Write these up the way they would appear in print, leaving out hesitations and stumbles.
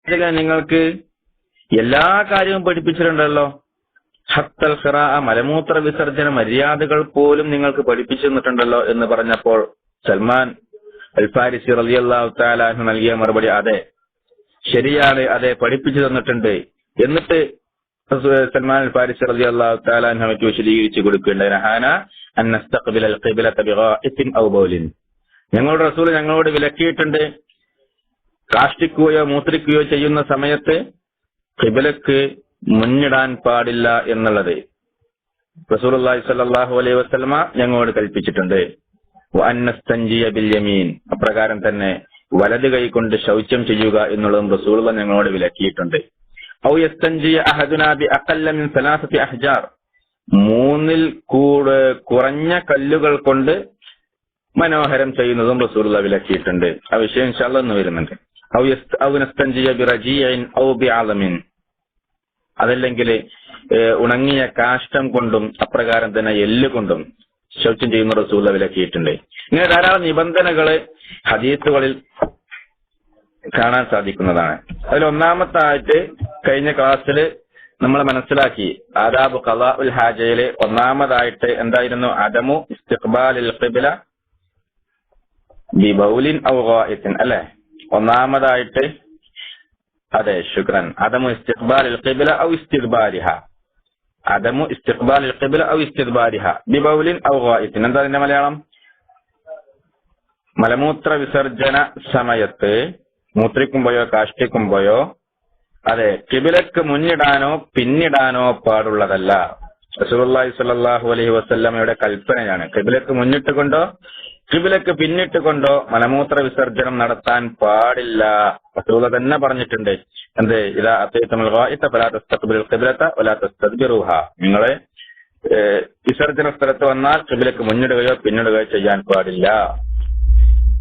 നിങ്ങൾക്ക് എല്ലാ കാര്യവും പഠിപ്പിച്ചിട്ടുണ്ടല്ലോ. ഹത്തൽ ഖിറാഅ, മലമൂത്ര വിസർജന മര്യാദകൾ പോലും നിങ്ങൾക്ക് പഠിപ്പിച്ചു തന്നിട്ടുണ്ടല്ലോ എന്ന് പറഞ്ഞപ്പോൾ സൽമാൻ അൽ ഫാരിസി റളിയല്ലാഹു തആല അൻഹു നൽകിയ മറുപടി, അതെ ശരിയാണ്, അതെ പഠിപ്പിച്ചു തന്നിട്ടുണ്ട്. എന്നിട്ട് സൽമാൻ അൽ ഫാരിസി റളിയല്ലാഹു തആല അൻഹു വിശദീകരിച്ചു കൊടുക്കുകയുണ്ടായി, നഹാന അൻ നസ്തഖ്ബിലൽ ഖിബ്ലത ബിഗാഇത്തിൻ ഔ ബൗലിൻ. ഞങ്ങളുടെ റസൂൽ ഞങ്ങളോട് വിലക്കിയിട്ടുണ്ട്, കാഷ്ടിക്കുകയോ മൂത്രിക്കുകയോ ചെയ്യുന്ന സമയത്ത് ഖിബ്ലക്ക് മുന്നിടാൻ പാടില്ല എന്നുള്ളത് റസൂലുള്ളാഹി സ്വല്ലല്ലാഹു അലൈഹി വസല്ലമ ഞങ്ങളോട് കൽപ്പിച്ചിട്ടുണ്ട്. വഅൻ നസ്തൻജിയ ബിൽ യമീൻ, അപ്രകാരം തന്നെ വലത് കൈ കൊണ്ട് ശൗചം ചെയ്യുക എന്നുള്ളതും റസൂലുള്ളാഹി ഞങ്ങളോട് വിലക്കിയിട്ടുണ്ട്. ഔ യസ്തൻജിയ അഹദുനാ ബി അഖല്ല മിൻ സലാസത്തി അഹ്ജാർ, മൂന്നിൽ കുറഞ്ഞ കല്ലുകൾ കൊണ്ട് മനോഹരം ചെയ്യുന്നതും റസൂലുള്ളാഹി വിലക്കിയിട്ടുണ്ട്. ആ വിഷയം ഇൻഷാഅല്ലാഹ് ഇന്ന് വരുന്നുണ്ട്. ഔ നസ്തൻജിയ ബി റജീഇൻ ഔ ബി അളമിൻ, അതല്ലെങ്കിൽ ഉണങ്ങിയ കാഷ്ടം കൊണ്ടും അപ്രകാരം തന്നെ എല്ല് കൊണ്ടും ശൗചം ചെയ്യുന്ന റസൂലുള്ളാഹി വിലക്കിയിട്ടുണ്ട്. ഇങ്ങനെ ധാരാളം നിബന്ധനകള് ഹദീസുകളിൽ കാണാൻ സാധിക്കുന്നതാണ്. അതിൽ ഒന്നാമത്തായിട്ട് കഴിഞ്ഞ ക്ലാസ്സിൽ നമ്മൾ മനസ്സിലാക്കി, ആദാബ് ഖളാഉൽ ഹാജയില് ഒന്നാമതായിട്ട് എന്തായിരുന്നു? അദമു ഇസ്തിഖ്ബാലിൽ ഖിബ്ല ബി ബൗലിൻ ഔ ഗായിത്തിൻ, അല്ലെ? ഒന്നാമതായിട്ട് അതെ, ശുക്രൻ. അദമു ഇസ്തിഖ്ബാലിൽ ഖിബ്ല ഔ ഇസ്തിദ്ബാരിഹ, അദമു ഇസ്തിഖ്ബാലിൽ ഖിബ്ല ഔ ഇസ്തിദ്ബാരിഹ ബി ബൗലിൻ ഔ ഗായിത്തിൻ. എന്താ അതിന്റെ മലയാളം? മലമൂത്ര വിസർജന സമയത്ത് മൂത്രിക്കുമ്പോഴോ കാഷ്ടിക്കുമ്പോഴോ അതെ ഖിബ്ലക്ക് മുന്നിടാനോ പിന്നിടാനോ പാടുള്ളതല്ല. റസൂലുള്ളാഹി സ്വല്ലല്ലാഹു അലൈഹി വസല്ലമയുടെ കൽപ്പനയാണ്. ഖിബ്ലക്ക് മുന്നിട്ടുകൊണ്ടോ ഖിബ്ലക്ക് പിന്നിട്ടുകൊണ്ടോ മലമൂത്ര വിസർജനം നടത്താൻ പാടില്ല. റസൂലുള്ളാഹി തന്നെ പറഞ്ഞിട്ടുണ്ട്, എന്ത്? ഇദാ അതൈതുൽ ഗായിത ഫലാ തസ്തഖ്ബിലുൽ ഖിബ്ലത വലാ തസ്തദ്ബിറുഹ, നിങ്ങളെ വിസർജന സ്ഥലത്ത് വന്നാൽ ഖിബ്ലക്ക് മുന്നിടുകയോ പിന്നിടുകയോ ചെയ്യാൻ പാടില്ല.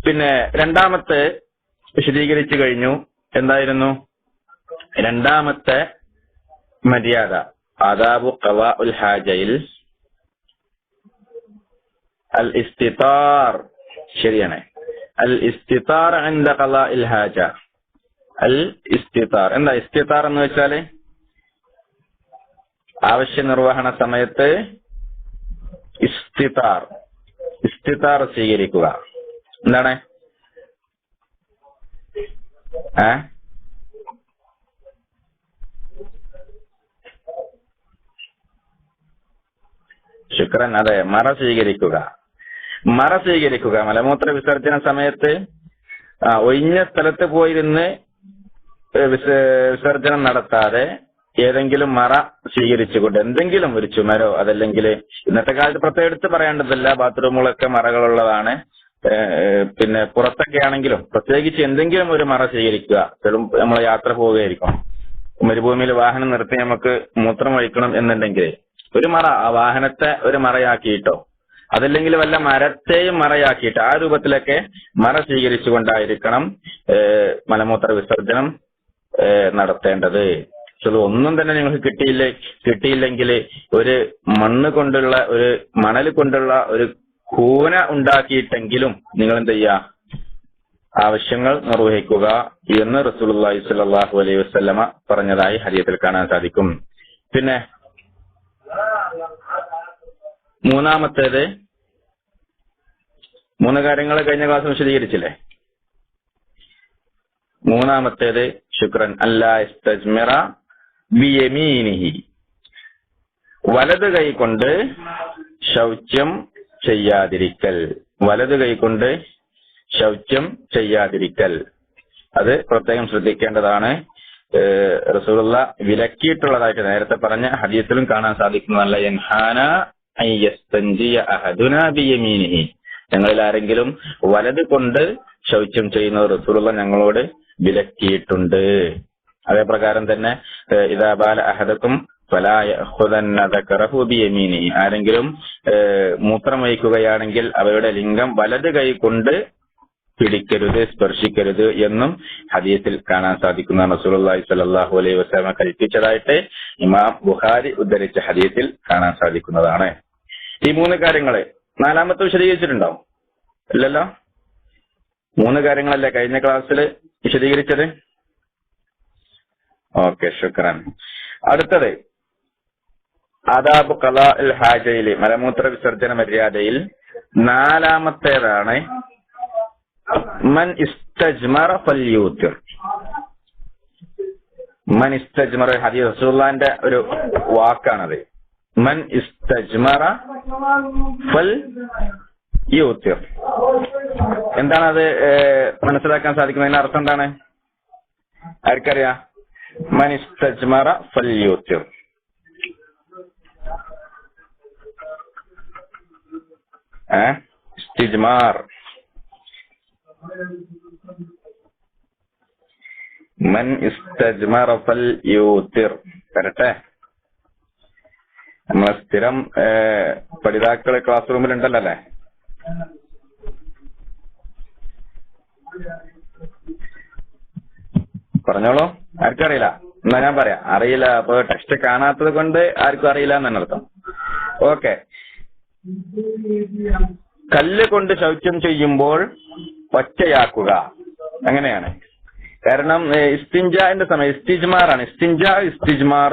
പിന്നെ രണ്ടാമത്തെ വിശദീകരിച്ചു കഴിഞ്ഞു. എന്തായിരുന്നു രണ്ടാമത്തെ മര്യാദ? ആദാബു ഖളാഉൽ ഹാജയിൽ അൽ ഇസ്തിതാർ, ശരിയാണ്. അൽ ഇസ്തിതാർ ഇൻദ ഖളാഇൽ ഹാജ. അൽ ഇസ്തിതാർ എന്താ? ഇസ്തിതാർ എന്ന് വെച്ചാല് ആവശ്യ നിർവഹണ സമയത്ത് ഇസ്തിതാർ സ്വീകരിക്കുക. എന്താണ്? ശുക്രൻ, അതെ, മറ സ്വീകരിക്കുക. മലമൂത്ര വിസർജന സമയത്ത് ഒഴിഞ്ഞ സ്ഥലത്ത് പോയിരുന്ന് വിസർജനം നടത്താതെ ഏതെങ്കിലും മറ സ്വീകരിച്ചുകൊണ്ട്, എന്തെങ്കിലും ഒരു ചുമരോ, അതല്ലെങ്കിൽ ഇന്നത്തെ കാലത്ത് പ്രത്യേകം എടുത്ത് പറയേണ്ടതല്ല, ബാത്റൂമുകളൊക്കെ മറകളുള്ളതാണ്. പിന്നെ പുറത്തൊക്കെ ആണെങ്കിലും പ്രത്യേകിച്ച് എന്തെങ്കിലും ഒരു മറ സ്വീകരിക്കുക. നമ്മൾ യാത്ര പോവുകയായിരിക്കും, മരുഭൂമിയിൽ വാഹനം നിർത്തി നമുക്ക് മൂത്രം ഒഴിക്കണം എന്നുണ്ടെങ്കിൽ ഒരു മറ, ആ വാഹനത്തെ ഒരു മറയാക്കിയിട്ടോ അതല്ലെങ്കിൽ വല്ല മരത്തെയും മറയാക്കിയിട്ട് ആ രൂപത്തിലൊക്കെ മറ സ്വീകരിച്ചുകൊണ്ടായിരിക്കണം മലമൂത്ര വിസർജനം നടത്തേണ്ടത്. ഒന്നും തന്നെ നിങ്ങൾക്ക് കിട്ടിയില്ലെങ്കിൽ ഒരു മണൽ കൊണ്ടുള്ള ഒരു കൂന ഉണ്ടാക്കിയിട്ടെങ്കിലും നിങ്ങൾ എന്ത് ചെയ്യുക? ആവശ്യങ്ങൾ നിർവഹിക്കുക എന്ന് റസൂലുള്ളാഹി സ്വല്ലല്ലാഹു അലൈഹി വസല്ലമ പറഞ്ഞതായി ഹദീസിൽ കാണാൻ സാധിക്കും. പിന്നെ മൂന്നാമത്തേത്, മൂന്ന് കാര്യങ്ങൾ കഴിഞ്ഞ ക്ലാസ് വിശദീകരിച്ചില്ലേ? മൂന്നാമത്തേത് ശുക്രൻ, അല്ലാ ഇസ്തജ്മിറ ബിയമീനിഹി, വലത് കൈ കൊണ്ട് ശൗച്യം ചെയ്യാതിരിക്കൽ. വലത് കൈ കൊണ്ട് ശൗച്യം ചെയ്യാതിരിക്കൽ അത് പ്രത്യേകം ശ്രദ്ധിക്കേണ്ടതാണ്. റസൂലുള്ളാഹി വിലക്കിയിട്ടുള്ളതായിട്ട് നേരത്തെ പറഞ്ഞ ഹദീസിലും കാണാൻ സാധിക്കുന്നതല്ല. യൻഹാന അയ്യസ്തൻജിയ അഹദുനാ ബിയമീനിഹി, ഞങ്ങളിൽ ആരെങ്കിലും വലത് കൊണ്ട് ശൗച്യം ചെയ്യുന്നത് റസൂലുള്ളാഹി ഞങ്ങളോട് വിലക്കിയിട്ടുണ്ട്. അതേപ്രകാരം തന്നെ ഇദാ ബാല അഹദക്കും ഫലാ യഖുദന്ന ദകറഹു ബിയമീനിഹി, ആരെങ്കിലും മൂത്രം വഹിക്കുകയാണെങ്കിൽ അവരുടെ ലിംഗം വലത് കൈ കൊണ്ട് പിടിക്കരുത്, സ്പർശിക്കരുത് എന്നും ഹദീസിൽ കാണാൻ സാധിക്കുന്ന റസൂലുള്ളാഹി സ്വല്ലല്ലാഹു അലൈഹി വസല്ലം കൽപ്പിച്ചതായിട്ട് ഇമാം ബുഖാരി ഉദ്ധരിച്ച ഹദീസിൽ കാണാൻ സാധിക്കുന്നതാണ്. ഈ മൂന്ന് കാര്യങ്ങള് നാലാമത്തെ വിശദീകരിച്ചിട്ടുണ്ടാവും ഇല്ലല്ലോ? മൂന്ന് കാര്യങ്ങളല്ലേ കഴിഞ്ഞ ക്ലാസ്സിൽ വിശദീകരിച്ചത്? ഓക്കെ, ശുക്രൻ. അടുത്തത് ആദാബ് ഖളാ അൽ ഹാജയിൽ, മലമൂത്ര വിസർജന മര്യാദയിൽ നാലാമത്തേതാണ് മൻ ഇസ്തജ്മറ ഫൽയൂത്തിർ. മൻ ഇസ്തജ്മറ ഹദീസ് റസൂലുള്ളാഹിന്റെ ഒരു വാക്കാണത്. മൻ ഇസ്തജ്മറ ഫൽ യൂത്തിർ. എന്താണത് മനസ്സിലാക്കാൻ സാധിക്കുന്നതിന് അർത്ഥം എന്താണ്? ആർക്കറിയാം? മൻ ഇസ്തജ്മറ ഫൽ യൂത്തിർ. ഇസ്തിജ്മാർ, മൻ ഇസ്തജ്മറ ഫൽ യൂത്തിർ. വരട്ടെ, നമ്മളെ സ്ഥിരം പഠിതാക്കള് ക്ലാസ് റൂമിലുണ്ടല്ലോ അല്ലേ? പറഞ്ഞോളൂ. ആർക്കും അറിയില്ല എന്നാ ഞാൻ പറയാം. അറിയില്ല, അപ്പൊ ടെക്സ്റ്റ് കാണാത്തത് കൊണ്ട് ആർക്കും അറിയില്ല എന്നാണ് അർത്ഥം. ഓക്കെ. കല്ല് കൊണ്ട് ശൗച്യം ചെയ്യുമ്പോൾ ഒറ്റയാക്കുക, അങ്ങനെയാണ്. കാരണം ഇസ്തിഞ്ചാന്റെ സമയം ഇസ്തിജ്മാറാണ്. ഇസ്തിജ്മാർ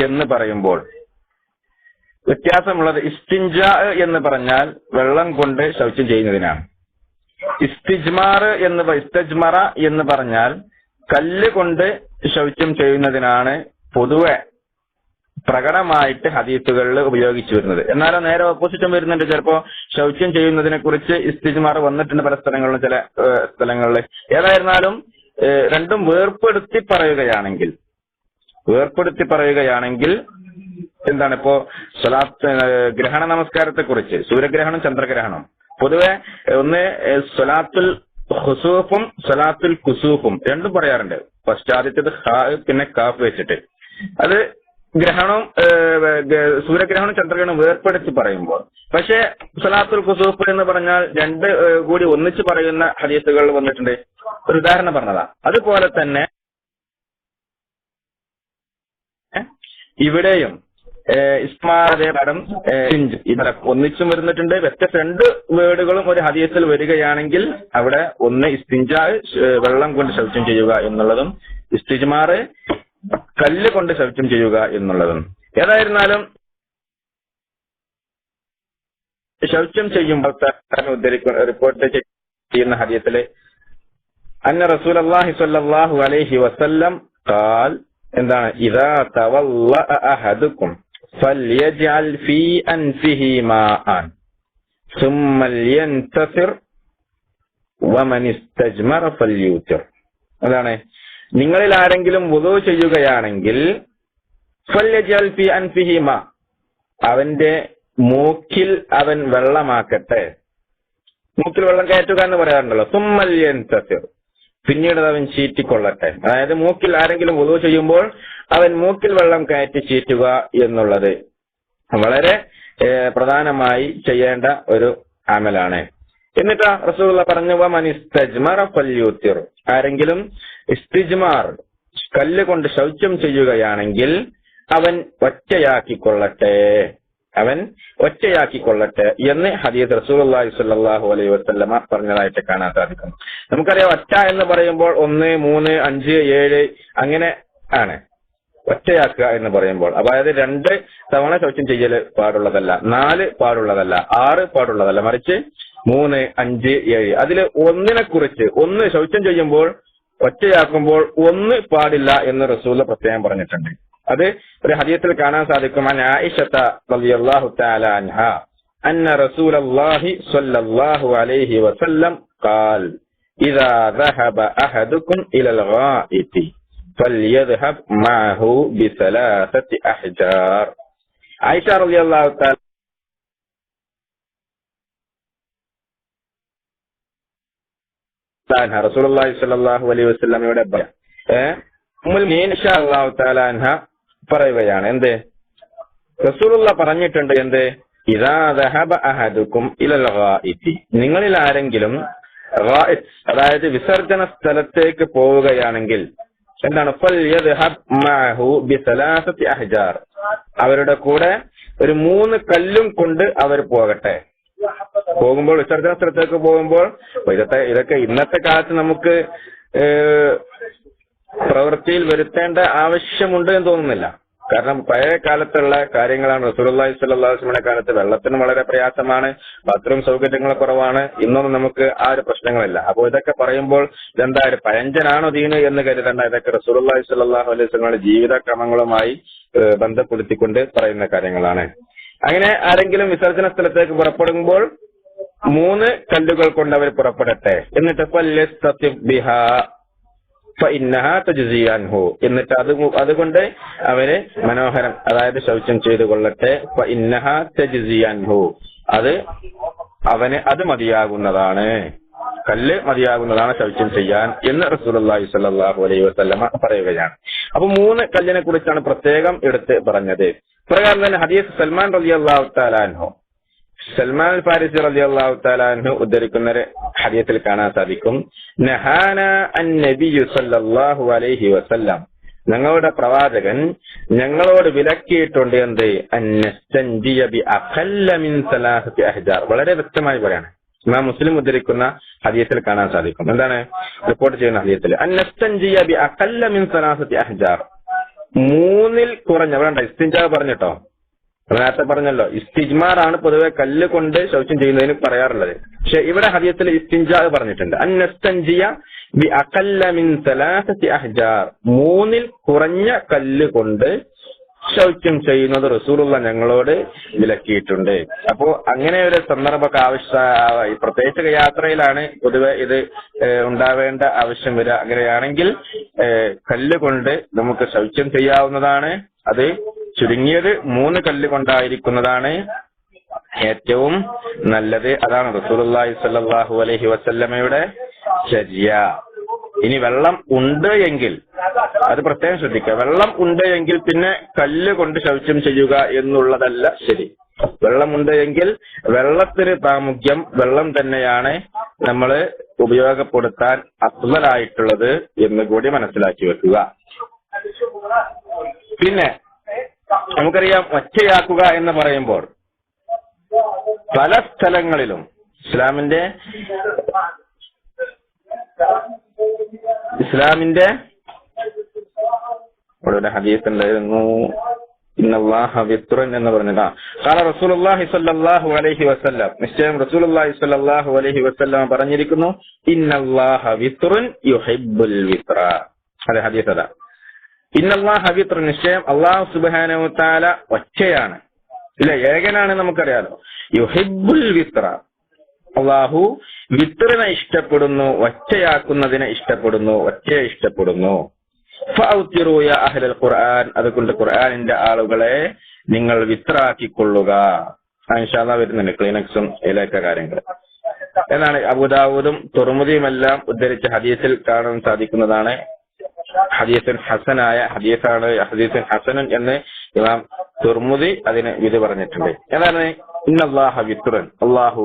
എന്ന് പറയുമ്പോൾ വ്യത്യാസമുള്ളത്, ഇസ്തിഞ്ചാ എന്ന് പറഞ്ഞാൽ വെള്ളം കൊണ്ട് ശൗച്യം ചെയ്യുന്നതിനാണ്. ഇസ്തിജ്മറ എന്ന് പറഞ്ഞാൽ കല്ല് കൊണ്ട് ശൗച്യം ചെയ്യുന്നതിനാണ് പൊതുവെ പ്രകടമായിട്ട് ഹദീസുകളിൽ ഉപയോഗിച്ചു വരുന്നത്. എന്നാലും നേരെ ഓപ്പോസിറ്റും വരുന്നുണ്ട്. ചിലപ്പോ ശൗച്യം ചെയ്യുന്നതിനെ കുറിച്ച് ഇസ്തിജ്മാർ വന്നിട്ടുണ്ട് പല സ്ഥലങ്ങളിലും, ചില സ്ഥലങ്ങളിൽ. ഏതായിരുന്നാലും രണ്ടും വേർപ്പെടുത്തി പറയുകയാണെങ്കിൽ എന്താണ്, ഇപ്പോ ഗ്രഹണ നമസ്കാരത്തെ കുറിച്ച്, സൂര്യഗ്രഹണം ചന്ദ്രഗ്രഹണം, പൊതുവെ ഒന്ന് സ്വലാത്തുൽ ഖുസൂഫും സ്വലാത്തുൽ കുസൂഫും രണ്ടും പറയാറുണ്ട്. ഫസ്റ്റ് ആദ്യത്തേത് ഹാ പിന്നെ കാഫ് വെച്ചിട്ട്. അത് ഗ്രഹണം സൂര്യഗ്രഹണം ചന്ദ്രഗ്രഹണം വേർപ്പെടുത്തി പറയുമ്പോൾ. പക്ഷെ സ്വലാത്തുൽ കുസൂഫ് എന്ന് പറഞ്ഞാൽ രണ്ട് കൂടി ഒന്നിച്ച് പറയുന്ന ഹദീസുകൾ വന്നിട്ടുണ്ട്. ഒരു ഉദാഹരണം പറഞ്ഞതാ. അതുപോലെ തന്നെ ഇവിടെയും ഇസ്മാദേ പദം ഇവിടെ ഒന്നിച്ചും വരുന്നിട്ടുണ്ട്. വ്യത്യസ്ത രണ്ട് വേർഡുകളും ഒരു ഹദീസിൽ വരികയാണെങ്കിൽ അവിടെ ഒന്ന് ഇസ്തിഞ്ചാ വെള്ളം കൊണ്ട് ശൗച്യം ചെയ്യുക എന്നുള്ളതും ഇസ്തിജ്മാർ കല്ല് കൊണ്ട് ശൗച്യം ചെയ്യുക എന്നുള്ളതും. ഏതായിരുന്നാലും ശൗച്യം ചെയ്യുമ്പോൾ റിപ്പോർട്ട് ചെയ്യുന്ന ഹദീസില് അന്ന റസൂലുള്ളാഹി സ്വല്ലല്ലാഹു അലൈഹി വസല്ലം ഖാൽ, എന്താണ്, ഇദാ തവല്ലഅ അഹദുക്കും ഫൽയജ്അൽ ഫീ അൻഫിഹി മാഅൻ സുമ്മ ലിയൻതസിർ വമൻ ഇസ്തജ്മറ ഫൽയൂത്തിർ. അതാണ്, നിങ്ങളിൽ ആരെങ്കിലും വുളൂ ചെയ്യുകയാണെങ്കിൽ ഫൽയജ്അൽ ഫീ അൻഫിഹി മാ, അവന്റെ മൂക്കിൽ അവൻ വെള്ളമാക്കട്ടെ. മൂക്കിൽ വെള്ളം കയറ്റുക എന്ന് പറയാറുണ്ടല്ലോ. സുമ്മ ലിയൻതസിർ, പിന്നീട് അവൻ ചീറ്റിക്കൊള്ളട്ടെ. അതായത് മൂക്കിൽ ആരെങ്കിലും വുളൂ ചെയ്യുമ്പോൾ അവൻ മൂക്കിൽ വെള്ളം കയറ്റി ചീറ്റുക എന്നുള്ളത് വളരെ പ്രധാനമായി ചെയ്യേണ്ട ഒരു അമലാണ്. എന്നിട്ട് റസൂലുള്ളാഹി പറഞ്ഞു, വമൻ ഇസ്തജ്മറ ഫൽയൂത്തിർ, ആരെങ്കിലും ഇസ്തിജ്മാർ കല്ല് കൊണ്ട് ശൗച്യം ചെയ്യുകയാണെങ്കിൽ അവൻ ഒറ്റയാക്കിക്കൊള്ളട്ടെ എന്ന് ഹദീസ് റസൂലുള്ളാഹി സ്വല്ലല്ലാഹു അലൈഹി വസല്ലമ പറഞ്ഞതായിട്ട് കാണാൻ സാധിക്കും. നമുക്കറിയാം, ഒറ്റ എന്ന് പറയുമ്പോൾ 1, 3, 5, 7 അങ്ങനെ ആണ് ഒറ്റയാക്കുക എന്ന് പറയുമ്പോൾ. അതായത് 2 തവണ ശൗച്യം ചെയ്യൽ പാടുള്ളതല്ല, 4 പാടുള്ളതല്ല, 6 പാടുള്ളതല്ല, മറിച്ച് 3, 5, 7. അതിൽ ഒന്നിനെ കുറിച്ച്, ഒന്ന് ശൗച്യം ചെയ്യുമ്പോൾ ഒറ്റയാക്കുമ്പോൾ 1 പാടില്ല എന്ന് റസൂൽ പ്രത്യേകം പറഞ്ഞിട്ടുണ്ട്. അത് ഒരു ഹദീസിൽ കാണാൻ സാധിക്കും. അൻ ആയിഷത റളിയല്ലാഹു തആല അൻഹാ അന്ന റസൂലുള്ളാഹി സ്വല്ലല്ലാഹു അലൈഹി വസല്ലം ഖാൽ ഇദാ ദഹബ അഹദുക്കും ഇലൽ ഗായിതി ഫൽയദ്ഹബ് മഅഹു ബിസലാസതി അഹ്ജാർ. ആയിഷ റളിയല്ലാഹു തആല റസൂലുള്ളാഹി സ്വല്ലല്ലാഹു അലൈഹി വസല്ലമയുടെ ഉമ്മുൽ മുഅ്മിനീൻ റളിയല്ലാഹു തആല അൻഹ പറയുകയാണ്, എന്ത്, റസൂലുള്ളാഹി പറഞ്ഞിട്ടുണ്ട്, എന്ത്, ഇദാ ദഹബ അഹദുക്കും ഇലൽ ഗായിതി, നിങ്ങളിൽ ആരെങ്കിലും ഗായിത് അതായത് വിസർജന സ്ഥലത്തേക്ക് പോവുകയാണെങ്കിൽ എന്താണ്, ഫൽയദ്ഹബ് മഅഹു ബിസലാസതി അഹ്ജാർ, അവരുടെ കൂടെ ഒരു 3 കല്ലും കൊണ്ട് അവർ പോകട്ടെ. പോകുമ്പോൾ, വിസർജന സ്ഥലത്തേക്ക് പോകുമ്പോൾ, ഇതൊക്കെ ഇന്നത്തെ കാലത്ത് നമുക്ക് പ്രവൃത്തിയിൽ വരുത്തേണ്ട ആവശ്യമുണ്ട് എന്ന് തോന്നുന്നില്ല. കാരണം പഴയ കാലത്തുള്ള കാര്യങ്ങളാണ്. റസൂലുള്ളാഹി സ്വല്ലല്ലാഹു അലൈഹി വസല്ലമയുടെ കാലത്ത് വെള്ളത്തിന് വളരെ പ്രയാസമാണ്, ബാത്റൂം സൗകര്യങ്ങൾ കുറവാണ്. ഇന്നൊന്നും നമുക്ക് ആ ഒരു പ്രശ്നങ്ങളില്ല. അപ്പോൾ ഇതൊക്കെ പറയുമ്പോൾ ഇതെന്താ ഒരു പഴഞ്ചനാണോ ദീന് എന്ന് കരുതണ്ട. ഇതൊക്കെ റസൂലുള്ളാഹി സ്വല്ലല്ലാഹു അലൈഹി വസല്ലമയുടെ ജീവിതക്രമങ്ങളുമായി ബന്ധപ്പെടുത്തിക്കൊണ്ട് പറയുന്ന കാര്യങ്ങളാണ്. അങ്ങനെ ആരെങ്കിലും വിസർജന സ്ഥലത്തേക്ക് പുറപ്പെടുമ്പോൾ 3 കല്ലുകൾ കൊണ്ട് അവർ പുറപ്പെടട്ടെ. എന്നിട്ട് എന്നിട്ട് അതുകൊണ്ട് അവര് മനോഹരം, അതായത് ശൗചം ചെയ്തു കൊള്ളട്ടെ. അത് മതിയാകുന്നതാണ്, കല്ല് മതിയാകുന്നതാണ് ശൗചം ചെയ്യാൻ എന്ന് റസൂലുള്ളാഹി സ്വല്ലല്ലാഹു അലൈഹി വസല്ലമ പറയുകയാണ്. അപ്പൊ 3 കല്ലിനെ കുറിച്ചാണ് പ്രത്യേകം എടുത്ത് പറഞ്ഞത്. പ്രകാരം തന്നെ ഹദീസ് സൽമാൻ റളിയല്ലാഹു തആല അൻഹു, സൽമാൻ അൽ ഫാരിസി റളിയല്ലാഹു തആല അൻഹു ഉദ്ധരിക്കുന്ന ഒരു ഹദീസിൽ കാണാൻ സാധിക്കും, നഹാന അൻ-നബിയ്യു സല്ലല്ലാഹു അലൈഹി വസല്ലം, ഞങ്ങളുടെ പ്രവാചകൻ ഞങ്ങളോട് വിലക്കിയിട്ടുണ്ട് എന്ത്, അന്നസ്തൻജിയ ബി അഖല്ല മിൻ സലാസത്തി അഹ്ജാർ. വളരെ വ്യക്തമായി പറയാണ്. ഇമാം മുസ്ലിം ഉദ്ധരിക്കുന്ന ഹദീസിൽ കാണാൻ സാധിക്കും. എന്താണ് റിപ്പോർട്ട് ചെയ്യുന്ന ഹദീസിൽ, അന്നസ്തൻജിയ ബി അഖല്ല മിൻ സലാസത്തി അഹ്ജാർ, 3-ൽ കുറഞ്ഞ, അവിടെ ഇസ്തിൻജാ പറഞ്ഞിട്ടോ, നേരത്തെ പറഞ്ഞല്ലോ ഇസ്തിജ്മാറാണ് പൊതുവെ കല്ല് കൊണ്ട് ശൗചം ചെയ്യുന്നതിന് പറയാറുള്ളത്. പക്ഷെ ഇവിടെ ഹദീസിൽ ഇസ്തിൻജാ പറഞ്ഞിട്ടുണ്ട്. അന്നസ്തൻജിയ ബി അഖല്ല മിൻ സലാസത്തി അഹ്ജാർ, 3-ൽ കുറഞ്ഞ കല്ല് കൊണ്ട് ശൗചം ചെയ്യുന്നത് റസൂലുള്ള ഞങ്ങളോട് വിലക്കിയിട്ടുണ്ട്. അപ്പോ അങ്ങനെ ഒരു സന്ദർഭമൊക്കെ പ്രത്യേകിച്ച് യാത്രയിലാണ് പൊതുവെ ഇത് ഉണ്ടാവേണ്ട ആവശ്യം വരിക. അങ്ങനെയാണെങ്കിൽ കല്ല് കൊണ്ട് നമുക്ക് ശൗചം ചെയ്യാവുന്നതാണ്. അത് ചുരുങ്ങിയത് 3 കല്ല് കൊണ്ടായിരിക്കുന്നതാണ് ഏറ്റവും നല്ലത്. അതാണ് റസൂലുള്ളാഹി സ്വല്ലല്ലാഹു അലൈഹി വസല്ലമയുടെ ചര്യ. ഇനി വെള്ളം ഉണ്ട് എങ്കിൽ അത് പ്രത്യേകം ശ്രദ്ധിക്കുക. വെള്ളം ഉണ്ട് എങ്കിൽ പിന്നെ കല്ല് കൊണ്ട് ശൗചം ചെയ്യുക എന്നുള്ളതല്ല ശരി. വെള്ളമുണ്ട് എങ്കിൽ വെള്ളത്തിന് പ്രാമുഖ്യം, വെള്ളം തന്നെയാണ് നമ്മൾ ഉപയോഗപ്പെടുത്താൻ അഫ്ളലായിട്ടുള്ളത് എന്ന് കൂടി മനസ്സിലാക്കി വെക്കുക. പിന്നെ നമുക്കറിയാം, ഒറ്റയാക്കുക എന്ന് പറയുമ്പോൾ പല സ്ഥലങ്ങളിലും ഇസ്ലാമിന്റെ ഒരു ഹദീസ് ഉണ്ടായിരുന്നു, ഇന്നല്ലാഹ വിത്റുൻ എന്ന് പറഞ്ഞതാ. ഖാല റസൂലുള്ളാഹി സ്വല്ലല്ലാഹു അലൈഹി വസല്ലം, നിശ്ചയം റസൂലുള്ളാഹി സ്വല്ലല്ലാഹു അലൈഹി വസല്ലം പറഞ്ഞിരിക്കുന്നു, ഇന്നല്ലാഹ വിത്റുൻ യുഹിബ്ബുൽ വിത്ര. അതെ ഹദീസ് അതാ. ഇന്നല്ലാഹ വിത്റുൻ, നിശ്ചയം അല്ലാഹു സുബ്ഹാനഹു വ തആല ഒറ്റയാണ്, ഇല്ല ഏകനാണ് നമുക്കറിയാലോ. യുഹിബ്ബുൽ വിത്ര, അല്ലാഹു വിത്റിനെ ഇഷ്ടപ്പെടുന്നു, ഒറ്റയാക്കുന്നതിനെ ഇഷ്ടപ്പെടുന്നു, ഒറ്റയെ ഇഷ്ടപ്പെടുന്നു. ഫഔത്തിറു യാ അഹ്ലൽ ഖുർആൻ, അതുകൊണ്ട് ഖുർആനിന്റെ ആളുകളെ നിങ്ങൾ വിത്റാക്കിക്കൊള്ളുക. ഇൻഷാ അല്ലാഹ് വരുന്നുണ്ട് ക്ലീനക്സും ഇതിലൊക്കെ കാര്യങ്ങൾ. എന്നാണ് അബൂദാവൂദും തുർമുദിയുമെല്ലാം ഉദ്ധരിച്ച ഹദീസിൽ കാണാൻ സാധിക്കുന്നതാണ്. ഹദീസുൻ ഹസനായ ഹദീസാണ്, ഹദീസുൻ ഹസനുൻ എന്ന് ഇമാം തുർമുദി അതിന് വിധി പറഞ്ഞിട്ടുണ്ട്. ഏതാണ് ഇന്നല്ലാഹ വിത്റുൻ, അള്ളാഹു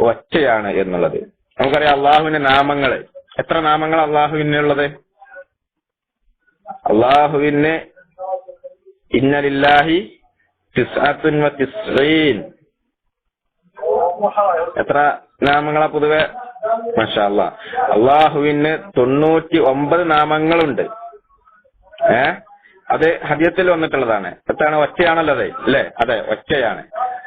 ഒറ്റയാണ് എന്നുള്ളത്. നമുക്കറിയാം അള്ളാഹുവിന്റെ നാമങ്ങള്, എത്ര നാമങ്ങൾ അള്ളാഹുവിനുള്ളത്? അള്ളാഹുവിന് ഇന്നലില്ലാഹി തിസ്അത്തുൻ വ തിസ്ഈൻ, എത്ര നാമങ്ങളാ പൊതുവെ? മാഷാ അല്ലാഹ്, അള്ളാഹുവിന് 99 നാമങ്ങളുണ്ട്. അത് ഹദീസിൽ വന്നിട്ടുള്ളതാണ്. എത്താണ്? ഒറ്റയാണല്ലോ അത്, അല്ലേ? അതെ, ഒറ്റയാണ്.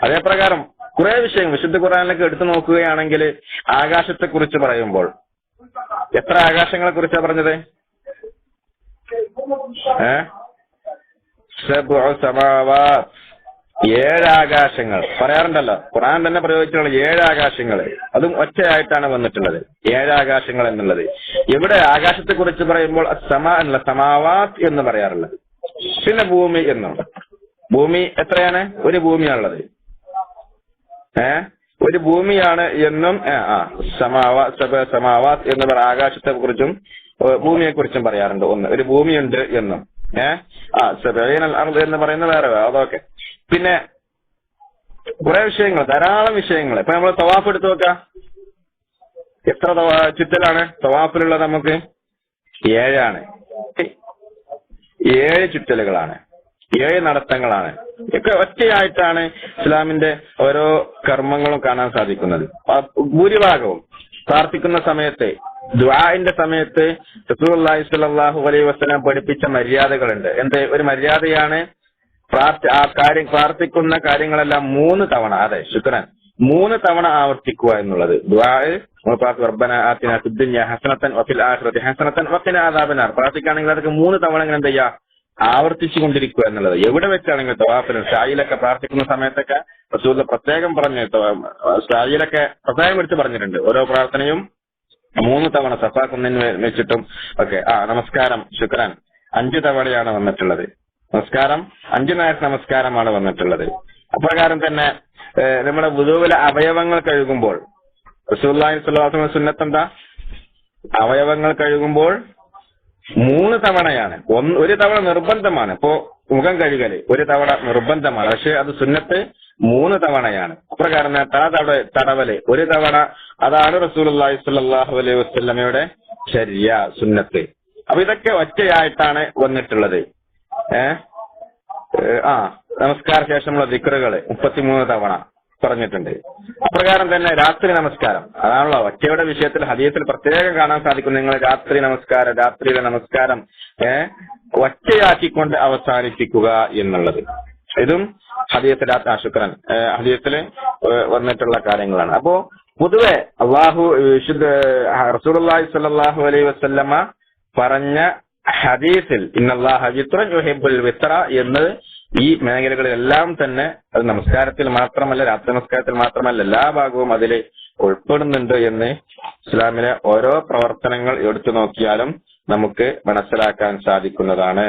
അതേ പ്രകാരം കുറെ വിഷയങ്ങൾ വിശുദ്ധ ഖുർആനിലൊക്കെ എടുത്തു നോക്കുകയാണെങ്കിൽ ആകാശത്തെ കുറിച്ച് പറയുമ്പോൾ എത്ര ആകാശങ്ങളെ കുറിച്ചാ പറഞ്ഞത്? 7 സമാവാത്, 7 ആകാശങ്ങൾ പറയാറുണ്ടല്ലോ. ഖുർആൻ തന്നെ പ്രയോഗിച്ചിട്ടുള്ള 7 ആകാശങ്ങൾ, അതും ഒറ്റയായിട്ടാണ് വന്നിട്ടുള്ളത്. 7 ആകാശങ്ങൾ എന്നുള്ളത് ഇവിടെ ആകാശത്തെ കുറിച്ച് പറയുമ്പോൾ സമാ എന്നുള്ള സമാവാത്ത് എന്ന് പറയാറുള്ളത്. പിന്നെ ഭൂമി എന്നുണ്ട്. ഭൂമി എത്രയാണ്? ഒരു ഭൂമിയാണുള്ളത്. ഒരു ഭൂമിയാണ് എന്നും സമാവാത്ത് എന്ന് പറ ആകാശത്തെ കുറിച്ചും ഭൂമിയെ കുറിച്ചും പറയാറുണ്ട്. ഒന്ന്, ഒരു ഭൂമിയുണ്ട് എന്നും. സബഈനൽ അർദ് എന്ന് പറയുന്ന വേറെ, അതൊക്കെ. പിന്നെ കുറെ വിഷയങ്ങൾ, ധാരാളം വിഷയങ്ങൾ. ഇപ്പൊ നമ്മൾ തവാഫ് എടുത്തു നോക്കാം. എത്ര ചുറ്റലാണ് തവാഫിലുള്ളത്? നമുക്ക് 7 ആണ്. 7 ചുറ്റലുകളാണ്, 7 നടത്തങ്ങളാണ്. ഒക്കെ ഒറ്റയായിട്ടാണ് ഇസ്ലാമിന്റെ ഓരോ കർമ്മങ്ങളും കാണാൻ സാധിക്കുന്നത്. ഭൂരിഭാഗവും പ്രാർത്ഥിക്കുന്ന സമയത്ത് ദുആഇന്റെ സമയത്ത് റസൂലുള്ളാഹി സ്വല്ലല്ലാഹു അലൈഹി വസല്ലം പഠിപ്പിച്ച മര്യാദകളുണ്ട്. എന്ത് ഒരു മര്യാദയാണ്? പ്രാർത്ഥിക്കുന്ന കാര്യങ്ങളെല്ലാം 3 തവണ, അതെ ശുക്രൻ, 3 തവണ ആവർത്തിക്കുക എന്നുള്ളത്. ദുആഇ റബ്ബന ആതിനാ ഫിദ്ദുനിയ ഹസനതൻ വഫിൽ ആഖിറതി ഹസനതൻ വഖിനാ അദാബന്നാർ. പ്രാർത്ഥിക്കുകയാണെങ്കിൽ അതൊക്കെ 3 തവണ ഇങ്ങനെ എന്ത് ചെയ്യുക? ആവർത്തിച്ചു കൊണ്ടിരിക്കുക എന്നുള്ളത്. എവിടെ വെച്ചാണെങ്കിൽ തവാഫിലും ഷായിലൊക്കെ പ്രാർത്ഥിക്കുന്ന സമയത്തൊക്കെ റസൂൽ പ്രത്യേകം പറഞ്ഞു, ഷായിലൊക്കെ പ്രത്യേകം എടുത്ത് പറഞ്ഞിട്ടുണ്ട്. ഓരോ പ്രാർത്ഥനയും 3 തവണ സഫാ കുന്നിന് വെച്ചിട്ടും ഒക്കെ. നമസ്കാരം ശുക്രാൻ 5 തവണയാണ് വന്നിട്ടുള്ളത്. നമസ്കാരം 5 നേരത്തെ നമസ്കാരമാണ് വന്നിട്ടുള്ളത്. അപ്രകാരം തന്നെ നമ്മുടെ വുദൂവിലെ അവയവങ്ങൾ കഴുകുമ്പോൾ റസൂലുള്ളാഹി സ്വല്ലല്ലാഹു അലൈഹി വസല്ലം സുന്നത്ത് എന്താ? അവയവങ്ങൾ കഴുകുമ്പോൾ 3 തവണയാണ്. 1 തവണ നിർബന്ധമാണ്. ഇപ്പോ മുഖം കഴുകല് 1 തവണ നിർബന്ധമാണ്, പക്ഷെ അത് സുന്നത്ത് 3 തവണയാണ്. അപ്രകാരം തടവല് 1 തവണ, അതാണ് റസൂലുള്ളാഹി സ്വല്ലല്ലാഹു അലൈഹി വസല്ലമയുടെ ശരിയ സുന്നത്ത്. അപ്പൊ ഇതൊക്കെ ഒറ്റയായിട്ടാണ് വന്നിട്ടുള്ളത്. നമസ്കാര ശേഷമുള്ള ദിക്റുകൾ 33 തവണ പറഞ്ഞിട്ടുണ്ട്. അപ്രകാരം തന്നെ രാത്രി നമസ്കാരം, അതാണല്ലോ ഒറ്റയുടെ വിഷയത്തിൽ ഹദീസിൽ പ്രത്യേകം കാണാൻ സാധിക്കും. നിങ്ങൾ രാത്രിയിലെ നമസ്കാരം ഒറ്റയാക്കിക്കൊണ്ട് അവസാനിപ്പിക്കുക എന്നുള്ളത്. ഇതും ഹദീസിൽ ശുക്രൻ ഹദീസിൽ വന്നിട്ടുള്ള കാര്യങ്ങളാണ്. അപ്പോ പൊതുവെ റസൂലുള്ളാഹി സ്വല്ലല്ലാഹു അലൈഹി വസല്ലമ പറഞ്ഞ ഹദീസിൽ ഇന്നല്ലാഹ വിത്റൻ യുഹിബ്ബുൽ വിത്ര എന്നത് ഈ മേഖലകളിലെല്ലാം തന്നെ, അത് നമസ്കാരത്തിൽ മാത്രമല്ല, രാത്രി നമസ്കാരത്തിൽ മാത്രമല്ല, എല്ലാ ഭാഗവും അതിൽ ഉൾപ്പെടുന്നുണ്ട് എന്ന് ഇസ്ലാമിലെ ഓരോ പ്രവർത്തനങ്ങൾ എടുത്തു നോക്കിയാലും നമുക്ക് മനസ്സിലാക്കാൻ സാധിക്കുന്നതാണ്.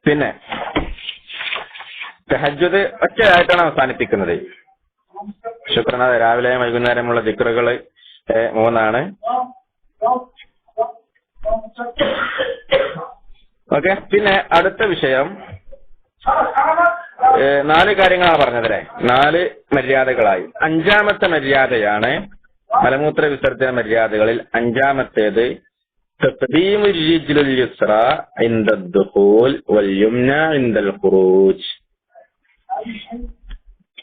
പിന്നെ തഹജ്ജുദ് ഒറ്റയായിട്ടാണ് അവസാനിപ്പിക്കുന്നത്. ശുക്രന രാവിലെയും വൈകുന്നേരമുള്ള ദിക്റുകൾ 3 ഓക്കെ. പിന്നെ അടുത്ത വിഷയം 4 കാര്യങ്ങളാണ് പറഞ്ഞതല്ലേ, 4 മര്യാദകളായി. 5ാമത്തെ മര്യാദയാണ് മലമൂത്ര വിസർജന മര്യാദകളിൽ 5ാമത്തേത് തഖ്ദീമുർ റിജ്ലിൽ യുസ്റ ഇൻദ ദുഖൂൽ വൽ യുംന ഇൻദൽ ഖുറൂജ്.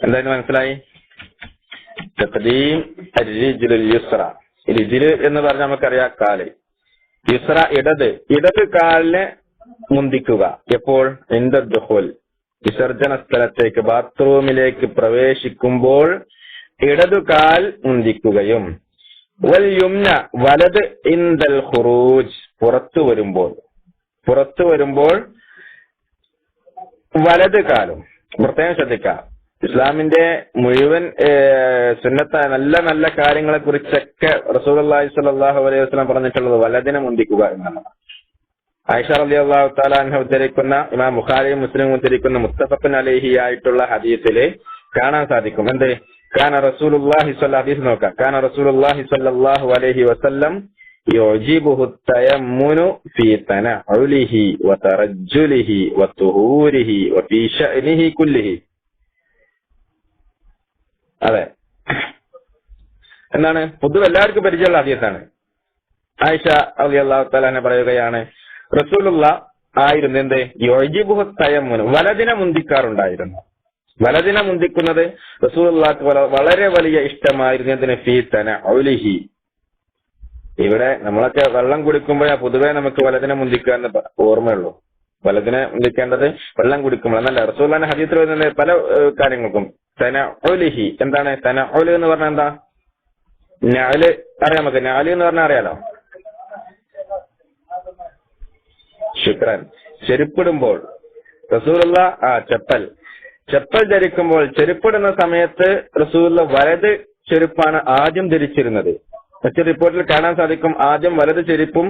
എന്തായാലും മനസ്സിലായി? തഖ്ദീം അർ-റിജ്ലിൽ യുസ്റ, റിജ്ൽ എന്ന് പറഞ്ഞാൽ നമുക്കറിയാം കാല്. യുസ്റ ഇടത് കാലിനെ മുന്തിക്കുക. എപ്പോൾ? ഇൻദ ദുഖൂൽ, വിസർജന സ്ഥലത്തേക്ക് ബാത്റൂമിലേക്ക് പ്രവേശിക്കുമ്പോൾ ഇടതു കാൽ മുന്തിക്കുകയും, വൽ യുംന വലത് ഇൻദൽ ഖുറൂജ്, പുറത്തു വരുമ്പോൾ വലത് കാലും. പ്രത്യേകം ശ്രദ്ധിക്കുക, ഇസ്ലാമിന്റെ മുഴുവൻ സുന്നത്തായ നല്ല നല്ല കാര്യങ്ങളെ കുറിച്ചൊക്കെ റസൂലുള്ളാഹി സ്വല്ലല്ലാഹു അലൈഹി വസല്ലം പറഞ്ഞിട്ടുള്ളത് വലതിനെ മുന്തിക്കുക എന്നാണ്. ആയിഷ റളിയല്ലാഹു തആല അൻഹ ഉദ്ധരിക്കുന്ന, ഇമാം ബുഖാരിയും മുസ്ലിമും ഉദ്ധരിക്കുന്ന മുത്തഫഖുൻ അലൈഹി ആയിട്ടുള്ള ഹദീസില് കാണാൻ സാധിക്കും. എന്ത്? കാന റസൂലുള്ളാഹി സ്വല്ലല്ലാഹു അലൈഹി വസല്ലം യുജിബുഹു തയമ്മുനു ഫീ തനഉലിഹി വതറജ്ജുലിഹി വതുഹൂരിഹി വഫീ ശഅനിഹി കുല്ലിഹി. അതെ, എന്താണ്? പൊതുവെ എല്ലാവർക്കും പരിചയമുള്ള ഹദീസാണ്. ആയിഷ റളിയല്ലാഹു തആല അൻഹ പറയുകയാണ്, റസൂലുള്ള ആയിരുന്നു എന്ത്? യുജിബുഹു തയമ്മുനു, വലതിനെ മുന്തിക്കാറുണ്ടായിരുന്നു. വലതിനെ മുന്തിക്കുന്നത് റസൂലുള്ളാഹിക്ക് വളരെ വലിയ ഇഷ്ടമായിരുന്നു. എന്തിന്? ഫീ തനഉലിഹി. ഇവിടെ നമ്മളൊക്കെ വെള്ളം കുടിക്കുമ്പോഴാ പൊതുവെ നമുക്ക് വലതിനെ മുന്തിക്കുക എന്ന് ഓർമ്മയുള്ളൂ. വലതിനെ മുന്തിക്കേണ്ടത് വെള്ളം കുടിക്കുമ്പോൾ എന്നല്ല. റസൂലുള്ളാഹിന്റെ ഹദീസിൽ വരുന്ന പല കാര്യങ്ങൾക്കും തനഉലിഹി. എന്താണ് തനഉല് എന്ന് പറഞ്ഞാൽ? എന്താ? നഅല് അറിയാം നമുക്ക്. നഅല് എന്ന് പറഞ്ഞാൽ അറിയാലോ, ശുക്രൻ. ചെരുപ്പിടുമ്പോൾ റസൂലുള്ള ചെപ്പൽ ധരിക്കുമ്പോൾ, ചെരുപ്പിടുന്ന സമയത്ത് റസൂലുള്ള വലത് ചെരുപ്പാണ് ആദ്യം ധരിച്ചിരുന്നത്. മറ്റു റിപ്പോർട്ടിൽ കാണാൻ സാധിക്കും ആദ്യം വലത് ചെരുപ്പ്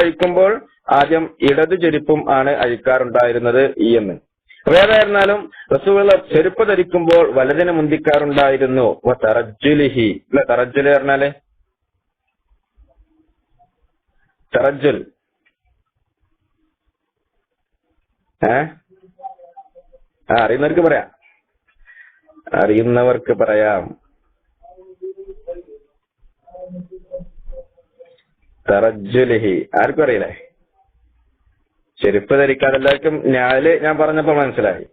അഴിക്കുമ്പോൾ ആദ്യം ഇടത് ചെരുപ്പും ആണ് അഴിക്കാറുണ്ടായിരുന്നത് എന്ന്. ഏതായിരുന്നാലും റസൂലുള്ള ചെരുപ്പ് ധരിക്കുമ്പോൾ വലതിനെ മുന്തിക്കാറുണ്ടായിരുന്നു. തറജ്ജുലിഹി, അല്ല തറജ്ജുൽ പറഞ്ഞാല് തറജ്ജുൽ അറിയുന്നവർക്ക് പറയാം. തറജ്ജുലിഹി ആർക്കും അറിയില്ലേ? ചെരുപ്പ് ധരിക്കാതെ എല്ലാവർക്കും ഞാൻ പറഞ്ഞപ്പോ മനസ്സിലായി.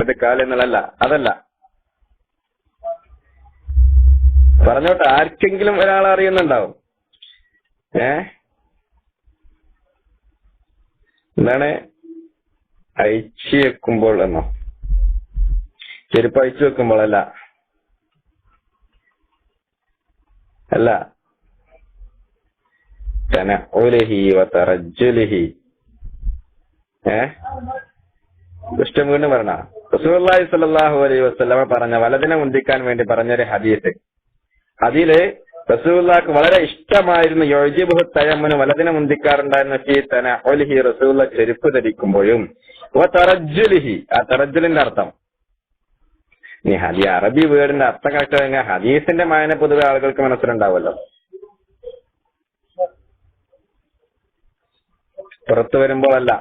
അത് കാല് എന്നുള്ളതല്ല, അതല്ല. പറഞ്ഞോട്ടെ, ആർക്കെങ്കിലും ഒരാൾ അറിയുന്നുണ്ടാവും. എന്താണ് അയച്ചു വെക്കുമ്പോൾ എന്നോ? ചെരുപ്പ് അയച്ചു വെക്കുമ്പോൾ അല്ല, അല്ല. തനഉലിഹി വതറജ്ജുലിഹി. ഇഷ്ടം വീണ്ടും പറഞ്ഞ റസൂലുള്ളാഹി സ്വല്ലല്ലാഹു അലൈഹി വസല്ലമ പറഞ്ഞ വലതിനെ മുന്തിക്കാൻ വേണ്ടി പറഞ്ഞൊരു ഹദീസ്. അതില് റസൂലുള്ളാഹിക്ക് വളരെ ഇഷ്ടമായിരുന്നു യുഅ്ജിബുഹു തയമ്മുനു, വലതിനെ മുന്തിക്കാറുണ്ടായിരുന്ന ഫീ തനഉലിഹി, റസൂലുള്ളാഹി ചെരുപ്പ് ധരിക്കുമ്പോഴും, വതറജ്ജുലിഹി, ആ തറജ്ജുലിന്റെ അർത്ഥം അറബി വേർഡിന്റെ അർത്ഥം കറക്റ്റ് കഴിഞ്ഞാൽ ഹദീസിന്റെ മായന പൊതുവെ ആളുകൾക്ക് മനസ്സിലുണ്ടാവുമല്ലോ. പുറത്തു വരുമ്പോഴല്ല,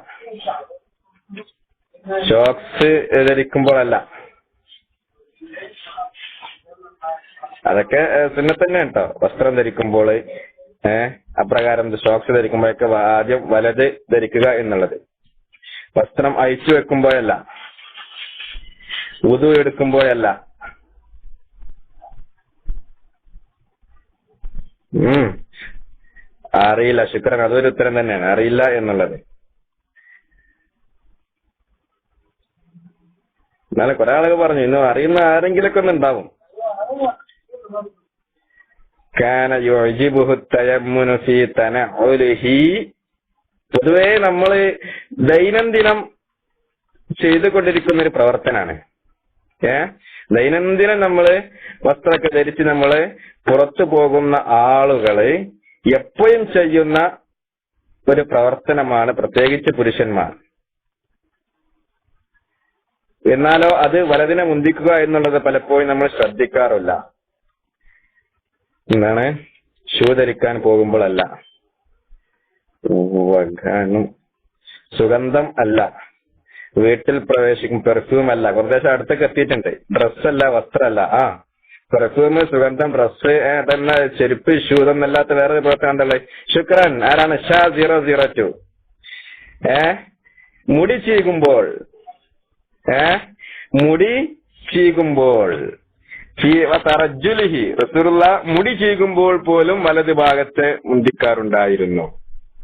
ഷോക്സ് ധരിക്കുമ്പോഴല്ല. അതൊക്കെ സുന്നത്ത് തന്നെ കേട്ടോ. വസ്ത്രം ധരിക്കുമ്പോൾ അപ്രകാരം ഷോക്സ് ധരിക്കുമ്പോഴൊക്കെ ആദ്യം വലത് ധരിക്കുക എന്നുള്ളത്. വസ്ത്രം അയച്ചു വെക്കുമ്പോഴല്ല, വുദു എടുക്കുമ്പോഴല്ല. അറിയില്ല, ശുക്രൻ, അതൊരു ഉത്തരം തന്നെയാണ്, അറിയില്ല എന്നുള്ളത്. എന്നാലും കുറെ ആളുകൾ പറഞ്ഞു, ഇന്ന് അറിയുന്ന ആരെങ്കിലൊക്കെ ഒന്ന് ഉണ്ടാവും. കാന യുഅ്ജിബുഹു തയമ്മുനു ഫീ തനഉലിഹി. പൊതുവേ നമ്മള് ദൈനംദിനം ചെയ്തുകൊണ്ടിരിക്കുന്ന ഒരു പ്രവർത്തനാണ്. ദൈനംദിനം നമ്മള് വസ്ത്രമൊക്കെ ധരിച്ച് നമ്മള് പുറത്തു പോകുന്ന ആളുകള് എപ്പോഴും ചെയ്യുന്ന ഒരു പ്രവർത്തനമാണ്, പ്രത്യേകിച്ച് പുരുഷന്മാർ. എന്നാലോ അത് വലതിനെ മുന്തിക്കുക എന്നുള്ളത് പലപ്പോഴും നമ്മൾ ശ്രദ്ധിക്കാറില്ല. എന്താണ്? ഷൂ ധരിക്കാൻ പോകുമ്പോഴല്ല, സുഗന്ധം അല്ല, വീട്ടിൽ പ്രവേശിക്കും പെർഫ്യൂം അല്ല, കുറേശ്ശെ അടുത്തൊക്കെ എത്തിയിട്ടുണ്ട്. ഡ്രസ്സല്ല, വസ്ത്രമല്ല. പെർഫ്യൂം, സുഗന്ധം, ഡ്രസ്സ്, അതല്ല ചെരുപ്പ്, ഷൂ, ഇതൊന്നല്ലാത്ത വേറെ പ്രവർത്തനം. ശുക്രൻ. ആരാണ്? ഷാ 002. മുടി ചീകുമ്പോൾ, മുടി ചീകുമ്പോൾ തറജ്ജുലിഹി, റസൂലുള്ളാ മുടി ചീകുമ്പോൾ പോലും വലത് ഭാഗത്തെ മുന്തിക്കാറുണ്ടായിരുന്നു.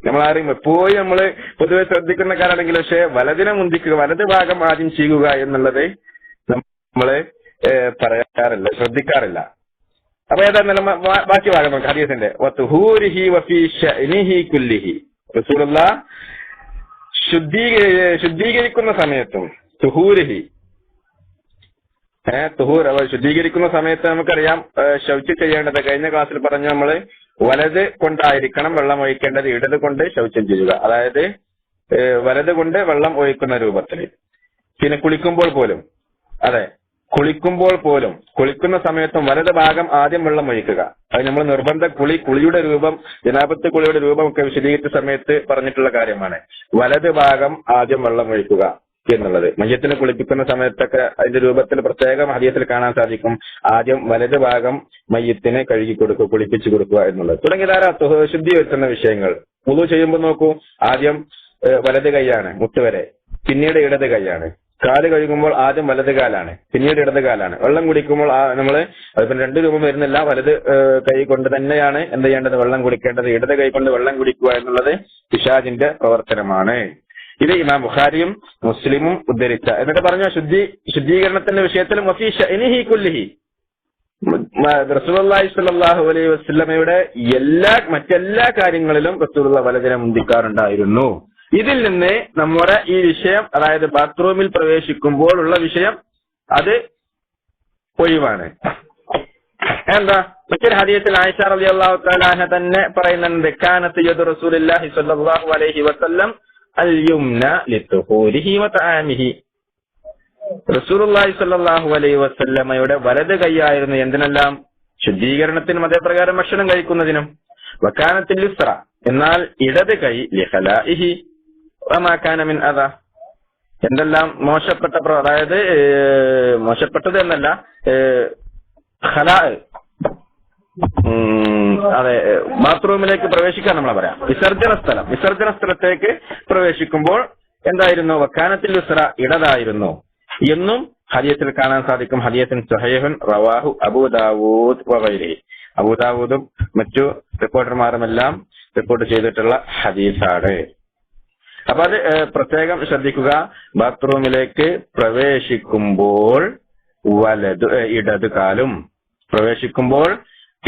നമ്മളാരും എപ്പോഴും നമ്മള് പൊതുവെ ശ്രദ്ധിക്കുന്ന കാരാണെങ്കിൽ, പക്ഷെ വലതിനെ മുന്തിക്കുക, വലത് ഭാഗം ആദ്യം ചെയ്യുക എന്നുള്ളത് നമ്മള് പറയാറില്ല, ശ്രദ്ധിക്കാറില്ല. അപ്പൊ ഏതായിരുന്നാലും ബാക്കി ഭാഗം നോക്കാം ഹദീസിന്റെ. വതുഹൂരിഹി വഫീ ശഅനിഹി കുല്ലിഹി, റസൂലുള്ളാ ശുദ്ധീകരിക്കുന്ന സമയത്തും, തുഹൂരിഹി, ശുദ്ധീകരിക്കുന്ന സമയത്ത് നമുക്കറിയാം ശൗച്ച് ചെയ്യേണ്ടത്. കഴിഞ്ഞ ക്ലാസ്സിൽ പറഞ്ഞ നമ്മള് വലത് കൊണ്ടായിരിക്കണം വെള്ളം ഒഴിക്കേണ്ടത്, ഇടത് കൊണ്ട് ശൗചം ചെയ്യുക, അതായത് വലത് കൊണ്ട് വെള്ളം ഒഴിക്കുന്ന രൂപത്തിൽ. പിന്നെ കുളിക്കുമ്പോൾ പോലും, അതെ, കുളിക്കുമ്പോൾ പോലും, കുളിക്കുന്ന സമയത്തും വലത് ഭാഗം ആദ്യം വെള്ളം ഒഴിക്കുക. അത് നമ്മൾ നിർബന്ധ കുളിയുടെ രൂപം, ജനാപത്ത് കുളിയുടെ രൂപം ഒക്കെ വിശദീകരിച്ച സമയത്ത് പറഞ്ഞിട്ടുള്ള കാര്യമാണ്. വലത് ഭാഗം ആദ്യം വെള്ളം ഒഴിക്കുക എന്നുള്ളത്. മയ്യത്തിനെ കുളിപ്പിക്കുന്ന സമയത്തൊക്കെ അതിന്റെ രൂപത്തിൽ പ്രത്യേകം ഹദീസിൽ കാണാൻ സാധിക്കും. ആദ്യം വലത് ഭാഗം മയ്യത്തിനെ കഴുകി കൊടുക്കുക, കുളിപ്പിച്ചു കൊടുക്കുക എന്നുള്ളത്. തുടങ്ങിയ ധാരാളം ശുദ്ധി വരുത്തുന്ന വിഷയങ്ങൾ. വുളു ചെയ്യുമ്പോൾ നോക്കൂ, ആദ്യം വലത് കൈയാണ് മുട്ടുവരെ, പിന്നീട് ഇടത് കൈയാണ്. കാല് കഴുകുമ്പോൾ ആദ്യം വലത് കാലാണ്, പിന്നീട് ഇടത് കാലാണ്. വെള്ളം കുടിക്കുമ്പോൾ നമ്മള് അതിപ്പോ രണ്ട് രൂപം വരുന്നില്ല, വലത് കൈ കൊണ്ട് തന്നെയാണ് എന്ത് ചെയ്യേണ്ടത്? വെള്ളം കുടിക്കേണ്ടത്. ഇടത് കൈ കൊണ്ട് വെള്ളം കുടിക്കുക എന്നുള്ളത് പിശാചിന്റെ പ്രവർത്തനമാണ്. ഇത് ഇമാം ബുഖാരിയും മുസ്ലിമും ഉദ്ധരിച്ച. എന്നിട്ട് പറഞ്ഞ ശുദ്ധീകരണത്തിന്റെ വിഷയത്തിലും വഫീ ശഅനിഹി കുല്ലിഹി, റസൂലുള്ളാഹി സ്വല്ലല്ലാഹു അലൈഹി വസല്ലമയുടെ മറ്റെല്ലാ കാര്യങ്ങളിലും റസൂലുള്ളാഹി വലതിനെ മുന്തിക്കാറുണ്ടായിരുന്നു. ഇതിൽ നിന്ന് നമ്മുടെ ഈ വിഷയം, അതായത് ബാത്റൂമിൽ പ്രവേശിക്കുമ്പോൾ ഉള്ള വിഷയം, അത് ഒഴിവാണ്. എന്താ? മറ്റൊരു ഹദീസിൽ ആയിഷ റളിയല്ലാഹു തആല അൻഹ തന്നെ പറയുന്നുണ്ട്, കാനത്ത് യദു റസൂലുള്ളാഹി സ്വല്ലല്ലാഹു അലൈഹി വസല്ലം അൽ-യുംന ലിതുഹൂരിഹി വതആമിഹി, റസൂലുള്ളാഹി സ്വല്ലല്ലാഹു അലൈഹി വസല്ലമയുടെ വലത് കൈയായിരുന്നു എന്തിനെല്ലാം? ശുദ്ധീകരണത്തിനും അതേപ്രകാരം ഭക്ഷണം കഴിക്കുന്നതിനും. വകാനത്തിൽ യുസ്ര, എന്നാൽ ഇടത് കൈ ലിഖലാഇഹി വമാ കാന മിൻ അദാ, എന്തെല്ലാം മോശപ്പെട്ട, അതായത് മോശപ്പെട്ടത് എന്നല്ല, ഖലാ, അതെ, ബാത്റൂമിലേക്ക് പ്രവേശിക്കാൻ നമ്മളെ പറയാം, വിസർജന സ്ഥലത്തേക്ക് പ്രവേശിക്കുമ്പോൾ എന്തായിരുന്നു? വക്കാനത്തിൽ യുസ്ര, ഇടതായിരുന്നു. എന്നും ഹദീസിൽ കാണാൻ സാധിക്കും. ഹദീസുൻ സഹീഹുൻ റവാഹു അബൂ ദാവൂദ് വഗൈരിഹി. അബൂ ദാവൂദും മറ്റു റിപ്പോർട്ടർമാരുമെല്ലാം റിപ്പോർട്ട് ചെയ്തിട്ടുള്ള ഹദീസാണ്. അപ്പൊ അത് പ്രത്യേകം ശ്രദ്ധിക്കുക. ബാത്റൂമിലേക്ക് പ്രവേശിക്കുമ്പോൾ ഇടത് കാലും, പ്രവേശിക്കുമ്പോൾ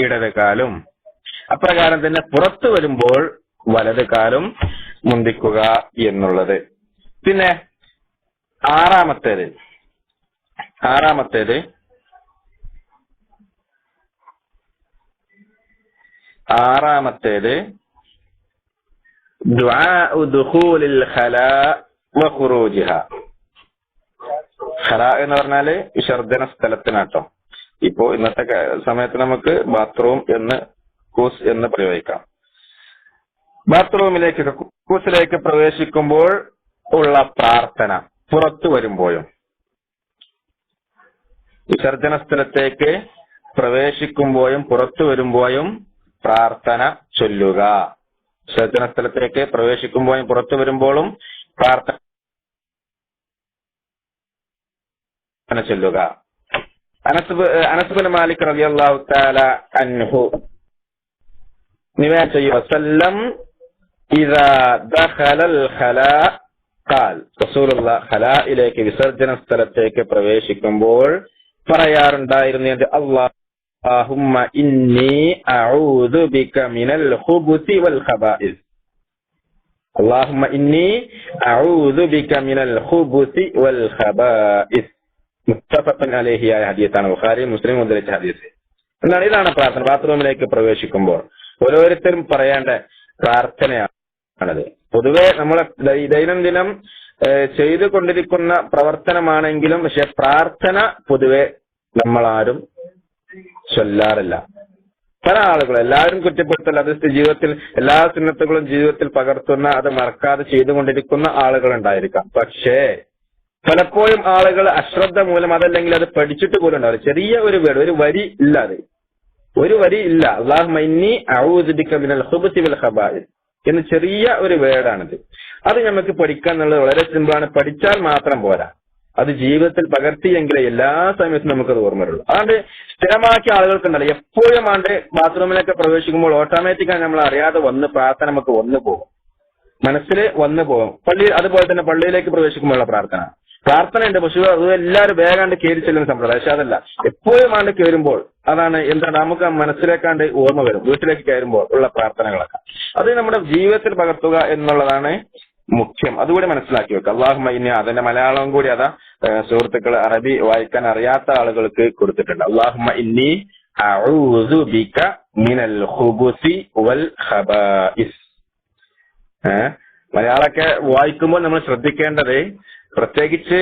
ഇടത് കാലും, അപ്രകാരം തന്നെ പുറത്തു വരുമ്പോൾ വലത് കാലും മുന്തിക്കുക എന്നുള്ളത്. പിന്നെ ആറാമത്തേത് ദുആഉ ദുഖൂലിൽ ഖലാ വ ഖുറൂജിഹാ. ഖലാ എന്ന് പറഞ്ഞാല് വിസർജന സ്ഥലത്തിനാട്ടോ. ഇപ്പോ ഇന്നത്തെ സമയത്ത് നമുക്ക് ബാത്റൂം കൂസ് എന്ന് പ്രയോഗിക്കാം. ബാത്റൂമിലേക്ക് കൂസിലേക്ക് പ്രവേശിക്കുമ്പോൾ ഉള്ള പ്രാർത്ഥന, പുറത്തു വരുമ്പോഴും. വിസർജന സ്ഥലത്തേക്ക് പ്രവേശിക്കുമ്പോഴും പുറത്തു വരുമ്പോഴും പ്രാർത്ഥന ചൊല്ലുക. വിസർജന സ്ഥലത്തേക്ക് പ്രവേശിക്കുമ്പോഴും പുറത്തു വരുമ്പോഴും പ്രാർത്ഥന ചൊല്ലുക. അനസ് ബിൻ മാലിക് റളിയല്ലാഹു തആല അൻഹു നിവേദനം ചെയ്യുക, വസല്ലം ഇദാ ദഖലൽ ഖലാ ഖാൽ, റസൂലുള്ളാഹി ഖലായിലേക്ക് വിസർജന സ്ഥലത്തേക്ക് പ്രവേശിക്കുമ്പോൾ പറയാറുണ്ടായിരുന്നു, അല്ലാഹുമ്മ ഇന്നി അഊദു ബിക മിനൽ ഖുബുസി വൽ ഖബായിസ്. അല്ലാഹുമ്മ ഇന്നി അഊദു ബിക മിനൽ ഖുബുസി വൽ ഖബായിസ്. മുത്തഫഖൻ അലൈഹി ആയ ഹദീസാണ്. ബുഖാരി മുസ്ലിം ഉദ്ധരിച്ച ഹദീസ്. എന്താണ്? ഇതാണ് പ്രാർത്ഥന. ബാത്റൂമിലേക്ക് പ്രവേശിക്കുമ്പോൾ ഓരോരുത്തരും പറയേണ്ട പ്രാർത്ഥനയാണത്. പൊതുവെ നമ്മൾ ദൈനംദിനം ചെയ്തുകൊണ്ടിരിക്കുന്ന പ്രവർത്തനമാണെങ്കിലും പക്ഷെ പ്രാർത്ഥന പൊതുവെ നമ്മളാരും ചൊല്ലാറില്ല. പല ആളുകളും, എല്ലാവരും കുറ്റപ്പെടുത്തൽ, അത് ജീവിതത്തിൽ എല്ലാ സുന്നത്തുകളും ജീവിതത്തിൽ പകർത്തുന്ന, അത് മറക്കാതെ ചെയ്തുകൊണ്ടിരിക്കുന്ന ആളുകൾ ഉണ്ടായിരിക്കാം. പക്ഷേ പലപ്പോഴും ആളുകൾ അശ്രദ്ധ മൂലം അതല്ലെങ്കിൽ അത് പഠിച്ചിട്ട് പോലും ഉണ്ടാവില്ല. ചെറിയ ഒരു വേർഡ്, ഒരു വരി ഇല്ല, ഒരു വരി ഇല്ല. അല്ലാഹുമ്മ ഇന്നി അഊദു ബിക മിനൽ ഖുബുസി വൽ ഖബായിസ് എന്ന് ചെറിയ ഒരു വേർഡാണിത്. അത് നമുക്ക് പഠിക്കാൻ എന്നുള്ളത് വളരെ സിമ്പിളാണ്. പഠിച്ചാൽ മാത്രം പോരാ, അത് ജീവിതത്തിൽ പകർത്തിയെങ്കിലേ എല്ലാ സമയത്തും നമുക്കത് ഓർമ്മ വരുള്ളൂ. അതുകൊണ്ട് സ്ഥിരമാക്കിയ ആളുകൾക്കുണ്ടല്ലോ, എപ്പോഴും ബാത്റൂമിലൊക്കെ പ്രവേശിക്കുമ്പോൾ ഓട്ടോമാറ്റിക്കായി നമ്മൾ അറിയാതെ പ്രാർത്ഥന നമുക്ക് വന്നു പോകും, മനസ്സിൽ വന്നു പോകും. അതുപോലെ തന്നെ പള്ളിയിലേക്ക് പ്രവേശിക്കുമ്പോഴുള്ള പ്രാർത്ഥന ഉണ്ട്. പക്ഷേ അത് എല്ലാവരും വേഗാണ്ട് കയറി ചെല്ലുന്ന സമ്പ്രദായം. പക്ഷെ അതല്ല, എപ്പോഴും കയറുമ്പോൾ അതാണ് എന്താണ് നമുക്ക് മനസ്സിലേക്കാണ്ട് ഓർമ്മ വരും. വീട്ടിലേക്ക് കയറുമ്പോൾ ഉള്ള പ്രാർത്ഥനകളൊക്കെ അത് നമ്മുടെ ജീവിതത്തിൽ പകർത്തുക എന്നുള്ളതാണ് മുഖ്യം. അതുകൂടി മനസ്സിലാക്കി വെക്കുക. അല്ലാഹുമ്മ ഇന്നി, അതിന്റെ മലയാളം കൂടി അതാ സുഹൃത്തുക്കൾ അറബി വായിക്കാൻ അറിയാത്ത ആളുകൾക്ക് കൊടുത്തിട്ടുണ്ട്. അല്ലാഹുമ്മ ഇന്നി അഊദു ബിക മിനൽ ഖുബുസി വൽ ഖബായിസ്. മലയാളമൊക്കെ വായിക്കുമ്പോൾ നമ്മൾ ശ്രദ്ധിക്കേണ്ടത്, പ്രത്യേകിച്ച്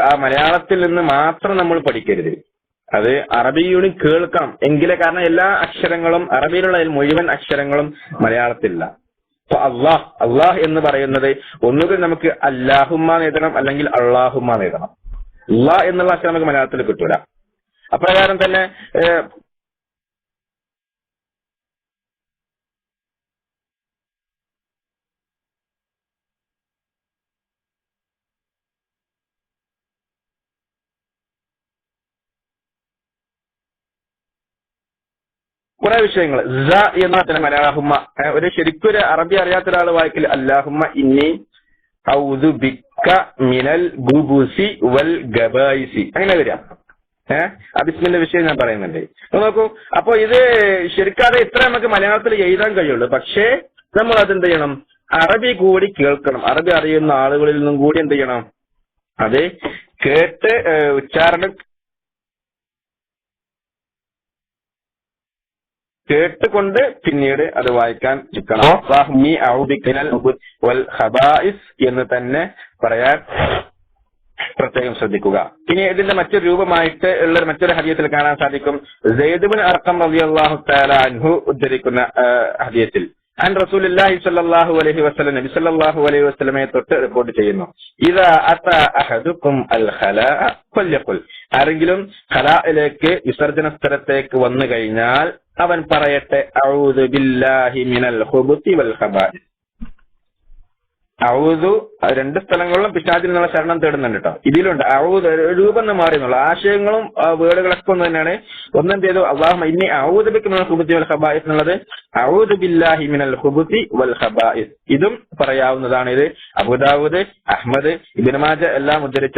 ആ മലയാളത്തിൽ നിന്ന് മാത്രം നമ്മൾ പഠിക്കരുത്. അത് അറബിയൂണി കേൾക്കണം എങ്കിലേ, കാരണം എല്ലാ അക്ഷരങ്ങളും അറബിയിലുള്ള മുഴുവൻ അക്ഷരങ്ങളും മലയാളത്തിലില്ല. അപ്പൊ അള്ളാഹ് എന്ന് പറയുന്നത് ഒന്നുകിൽ നമുക്ക് അല്ലാഹുമ്മ എഴുതണം, അല്ലെങ്കിൽ അള്ളാഹുമ്മ എഴുതണം. അള്ളാഹ് എന്നുള്ള അക്ഷരം നമുക്ക് മലയാളത്തിൽ കിട്ടൂല. അപ്രകാരം തന്നെ കുറെ വിഷയങ്ങൾ എന്ന മലയാളഹുമ്മ, ഒരു ശരിക്കൊരു അറബി അറിയാത്ത ഒരാൾ വായിക്കില്ല അല്ലാഹുമ്മ ഇന്നി ഔദു ബിക മിനൽ ഖുബുസി വൽ ഗബായിസി, അങ്ങനെ വരാം. ബിസ്മിന്റെ വിഷയം ഞാൻ പറയുന്നുണ്ട്, നോക്കൂ. അപ്പൊ ഇത് ശരിക്കാതെ ഇത്ര നമുക്ക് മലയാളത്തിൽ എഴുതാൻ കഴിയുള്ളൂ. പക്ഷേ നമ്മൾ അതെന്ത് ചെയ്യണം? അറബി കൂടി കേൾക്കണം. അറബി അറിയുന്ന ആളുകളിൽ നിന്നും കൂടി എന്ത് ചെയ്യണം? അത് കേട്ട് ഉച്ചാരണം കേട്ടുകൊണ്ട് പിന്നീട് അത് വായിക്കാൻ എന്ന് തന്നെ പറയാൻ പ്രത്യേകം ശ്രദ്ധിക്കുക. ഇനി ഇതിന്റെ മറ്റൊരു രൂപമായിട്ട് ഉള്ള മറ്റൊരു ഹദീസിൽ കാണാൻ സാധിക്കും. സെയ്ദ് ബിൻ അർഖം റളിയല്ലാഹു തആല അൻഹു ഉദ്ധരിക്കുന്ന ഹദീസിൽ അൻ റസൂലുള്ളാഹി സ്വല്ലല്ലാഹു അലൈഹി വസല്ലം, നബി സല്ലല്ലാഹു അലൈഹി വസല്ലമയെ തൊട്ട് റിപ്പോർട്ട് ചെയ്യുന്നു, ഇദാ അതാ അഹദുക്കും അൽ ഖലാ ഫല്യഖുൽ, ആരെങ്കിലും ഖലായിലേക്ക് വിസർജന സ്ഥലത്തേക്ക് വന്നു കഴിഞ്ഞാൽ അവൻ പറയട്ടെ, അഊദു ബില്ലാഹി മിനൽ ഖുബുസി വൽ ഖബായിസ്. ഔദു രണ്ട് സ്ഥലങ്ങളിലും പിശാചിൽ നിന്നുള്ള ശരണം തേടുന്നുണ്ട് കേട്ടോ. ഇതിലുണ്ട് ഔദ് രൂപം എന്ന് മാറി എന്നുള്ള ആശയങ്ങളും വേർഡുകളൊക്കെ ഒന്ന് തന്നെയാണ്. ഒന്നെന്ത് ചെയ്തു, അല്ലാഹുമ്മ ഇന്നി അഊദു ബിക മിനൽ ഖുബൂതി വൽ ഖബായിസ് എന്നുള്ളത് അഊദു ബില്ലാഹി മിനൽ ഖുബൂതി വൽ ഖബായിസ്, ഇതും പറയാവുന്നതാണ്. ഇത് അബൂദാവൂദ്, അഹ്മദ്, ഇബ്നു മാജ എല്ലാം ഉദ്ധരിച്ച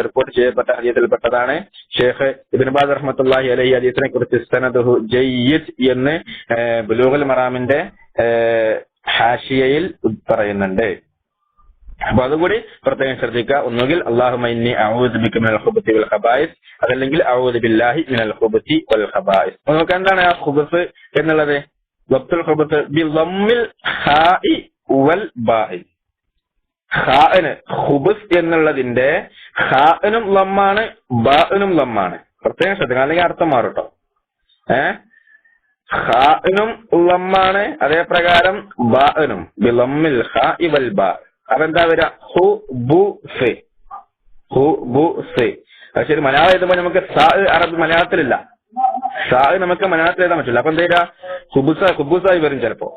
റിപ്പോർട്ട് ചെയ്യപ്പെട്ട ഹദീസിൽപ്പെട്ടതാണ്. ഷേഖ് ഇബ്നു ബാസ് റഹ്മത്തുള്ളാഹി അലൈഹി ഹദീസിനെ കുറിച്ച് സനദുഹു ജയ്യിദ് എന്ന് ബുലൂഗുൽ മറാമിന്റെ ഹാഷിയയിൽ പറയുന്നുണ്ട്. അപ്പൊ അതുകൂടി പ്രത്യേകം ശ്രദ്ധിക്കുക. ഒന്നുകിൽ അല്ലാഹുമ്മ ഇന്നി അഊദു ബിക മിനൽ ഖുബൂതി വൽ ഖബായിസ്, അതല്ലെങ്കിൽ അഊദു ബില്ലാഹി മിനൽ ഖുബൂതി വൽ ഖബായിസ്. നമുക്ക് എന്താണ് ആ ഖുബൂസ് എന്നുള്ളത്? വഖ്തുൽ ഖുബൂസ് ബി ദമ്മിൽ ഹാഇ വൽ ബാഇ. ഖാഅന് ഖുബൂസ് എന്നുള്ളതിന്റെ ഖാഅനും ലമ്മാണ് ബാഅനും ലമ്മാണ്. പ്രത്യേകം ശ്രദ്ധിക്കുക, അല്ലെങ്കിൽ അർത്ഥം മാറും കേട്ടോ. ഖാഅനും ലമ്മാണ്, അതേപ്രകാരം ബാഅനും ബിളമ്മിൽ ഖാഇ വൽ ബാ. അപ്പൊ എന്താ വരിക? ഹുബുസ്. ഹുബുസ്. അത് ശരി, മലയാളം എഴുതുമ്പോൾ നമുക്ക് സാ അറബി മലയാളത്തിലില്ല. സാ നമുക്ക് മലയാളത്തിൽ എഴുതാൻ പറ്റില്ല. അപ്പൊ എന്താ ഖുബൂസായി വരും ചിലപ്പോ.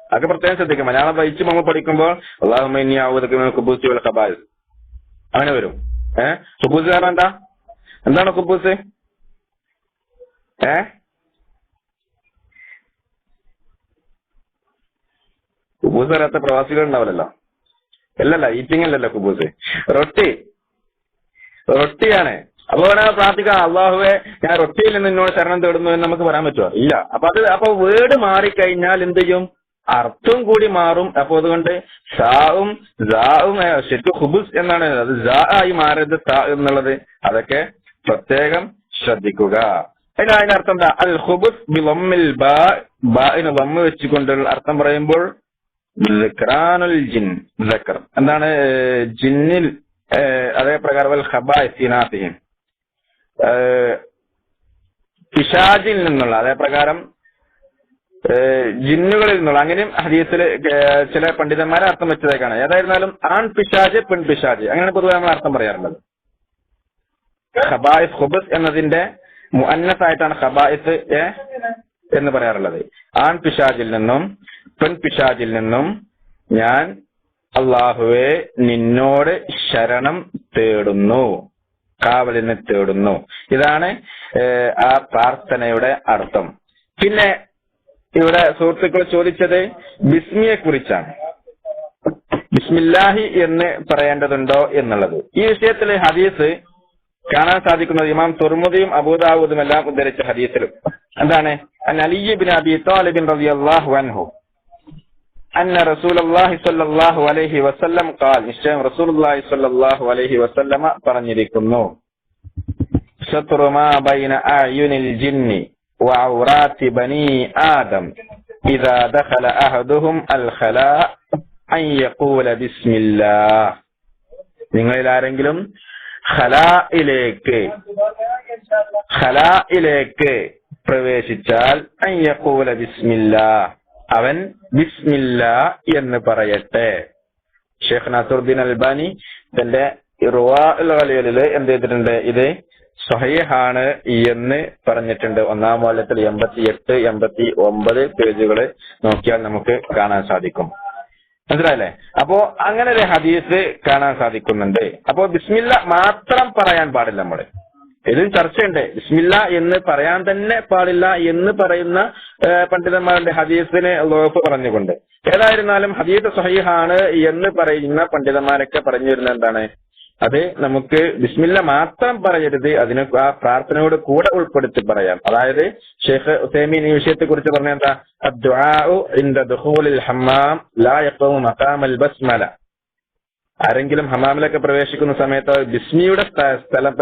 അതൊക്കെ പ്രത്യേകം ശ്രദ്ധിക്കും. മലയാളം വായിച്ച് നമ്മൾ പഠിക്കുമ്പോൾ അല്ലാഹുമ്മ ഇന്നി അഊദു ബിക മിനൽ ഖുബൂതി വൽ ഖബായിസ് അങ്ങനെ വരും. ഖുബൂസ് കാരണം എന്താ? എന്താണ് ഖുബൂസ്? കുബൂസ് അറിയാത്ത പ്രവാസികൾ ഉണ്ടാവില്ലല്ലോ. അല്ലല്ല, ഈറ്റിംഗ് അല്ലല്ലോ കുബൂസ്. റൊട്ടിയാണ്. അപ്പൊ വേണേ പ്രാർത്ഥിക്കാം, അള്ളാഹുവെ ഞാൻ റൊട്ടിയിൽ നിന്ന് നിന്നോട് ശരണം തേടുന്നു എന്ന് നമുക്ക് പറയാൻ പറ്റുമോ? ഇല്ല. അപ്പൊ വേർഡ് മാറിക്കഴിഞ്ഞാൽ എന്ത് ചെയ്യും? അർത്ഥം കൂടി മാറും. അപ്പൊ അതുകൊണ്ട് സാവും സാവും ശരിക്കും ഖുബൂസ് എന്നാണ്, അത് സാ ആയി മാറരുത് സാ എന്നുള്ളത്. അതൊക്കെ പ്രത്യേകം ശ്രദ്ധിക്കുക. അതിന്റെ അർത്ഥം എന്താ? അൽ ഖുബൂസ് ബി ലമ്മിൽ ബാ, ബാഇന് ലമ്മ് വെച്ചുകൊണ്ടുള്ള അർത്ഥം പറയുമ്പോൾ ജിൻ സക്കർ എന്താണ്? ജിന്നിൽ, അതേപ്രകാരം വൽ ഖബായിസിനാത്തിഹിം പിശാചിൽ നിന്നുള്ള, അതേപ്രകാരം ജിന്നുകളിൽ നിന്നുള്ള, അങ്ങനെയും ഹദീസിൽ ചില പണ്ഡിതന്മാരെ അർത്ഥം വെച്ചതേക്കാണ്. ഏതായിരുന്നാലും ആൺ പിശാജ് പെൺ പിശാജ് അങ്ങനെയാണ് പൊതുവെ നമ്മൾ അർത്ഥം പറയാറുള്ളത്. ഖബായിസ് ഖുബൂസ് എന്നതിന്റെ മുഅന്നസ് ആയിട്ടാണ് ഖബായിസ് എന്ന് പറയാറുള്ളത്. ആൺ പിശാചിൽ നിന്നും പെൺ പിശാചിൽ നിന്നും ഞാൻ അല്ലാഹുവെ നിന്നോട് ശരണം തേടുന്നു, കാവലിനെ തേടുന്നു. ഇതാണ് ആ പ്രാർത്ഥനയുടെ അർത്ഥം. പിന്നെ ഇവിടെ സുഹൃത്തുക്കൾ ചോദിച്ചത് ബിസ്മിയെ കുറിച്ചാണ്. ബിസ്മില്ലാഹി എന്ന് പറയേണ്ടതുണ്ടോ എന്നുള്ളത്. ഈ വിഷയത്തിൽ ഹദീസ് കാണാൻ സാധിക്കുന്നത് ഇമാം തുർമുദിയും അബൂദാവൂദും എല്ലാം ഉദ്ധരിച്ച ഹദീസിലും എന്താണ്? അൻ അലി ഇബ്നു അബീ ത്വാലിബ് റളിയല്ലാഹു അൻഹു അന്ന റസൂലുള്ളാഹി സ്വല്ലല്ലാഹു അലൈഹി വസല്ലം ഖാൽ, നിശ്ചയം റസൂലുള്ളാഹി സ്വല്ലല്ലാഹു അലൈഹി വസല്ലമ പറഞ്ഞിരിക്കുന്നു, ശത്റു മാ ബൈന അഅ്യുനിൽ ജിന്നി വഅൗറാത്തി ബനി ആദം ഇദാ ദഖല അഹദുഹും അൽ ഖലാ അൻ യഖൂല ബിസ്മില്ലാഹ്. നിങ്ങളിൽ ആരെങ്കിലും ഖലായിലേക്ക് പ്രവേശിച്ചാൽ അൻ യഖൂല ബിസ്മില്ലാഹ്, അവൻ ബിസ്മില്ലാ എന്ന് പറയട്ടെ. ഷെയ്ഖ് നാസറുദ്ദീൻ അൽബാനി തന്റെ ഇർവാഉൽ ഗലീലിൽ എന്ത് ചെയ്തിട്ടുണ്ട്? ഇത് സ്വഹീഹാണ് എന്ന് പറഞ്ഞിട്ടുണ്ട്. ഒന്നാം വാല്യത്തിൽ 88, 89 പേജുകൾ നോക്കിയാൽ നമുക്ക് കാണാൻ സാധിക്കും. മനസ്സിലായല്ലേ? അപ്പോ അങ്ങനെ ഒരു ഹദീസ് കാണാൻ സാധിക്കുന്നുണ്ട്. അപ്പോ ബിസ്മില്ല മാത്രം പറയാൻ പാടില്ല. നമ്മള് ഇതിൽ ചർച്ചയുണ്ട്. ബിസ്മില്ല എന്ന് പറയാൻ തന്നെ പാടില്ല എന്ന് പറയുന്ന പണ്ഡിതന്മാരുടെ ഹദീസിനെ ലോഫ് പറഞ്ഞുകൊണ്ട്. ഏതായിരുന്നാലും ഹദീസ് സ്വഹീഹാണ് എന്ന് പറയുന്ന പണ്ഡിതന്മാരൊക്കെ പറഞ്ഞു വരുന്നത് എന്താണ്? അത് നമുക്ക് ബിസ്മില്ല മാത്രം പറയരുത്, അതിന് ആ പ്രാർത്ഥനയോട് കൂടെ ഉൾപ്പെടുത്തി പറയാം. അതായത് ഷെയ്ഖ് ഉസൈമീൻ ഈ വിഷയത്തെ കുറിച്ച് പറഞ്ഞ എന്താ? അദ്ദുആഉ ഇൻദ ദുഖൂലിൽ ഹമ്മാം ലാ യഖൂമു മഖാമൽ ബസ്മല. ആരെങ്കിലും ഹമ്മാമിലൊക്കെ പ്രവേശിക്കുന്ന സമയത്ത് ബിസ്മിയുടെ സ്ഥലം,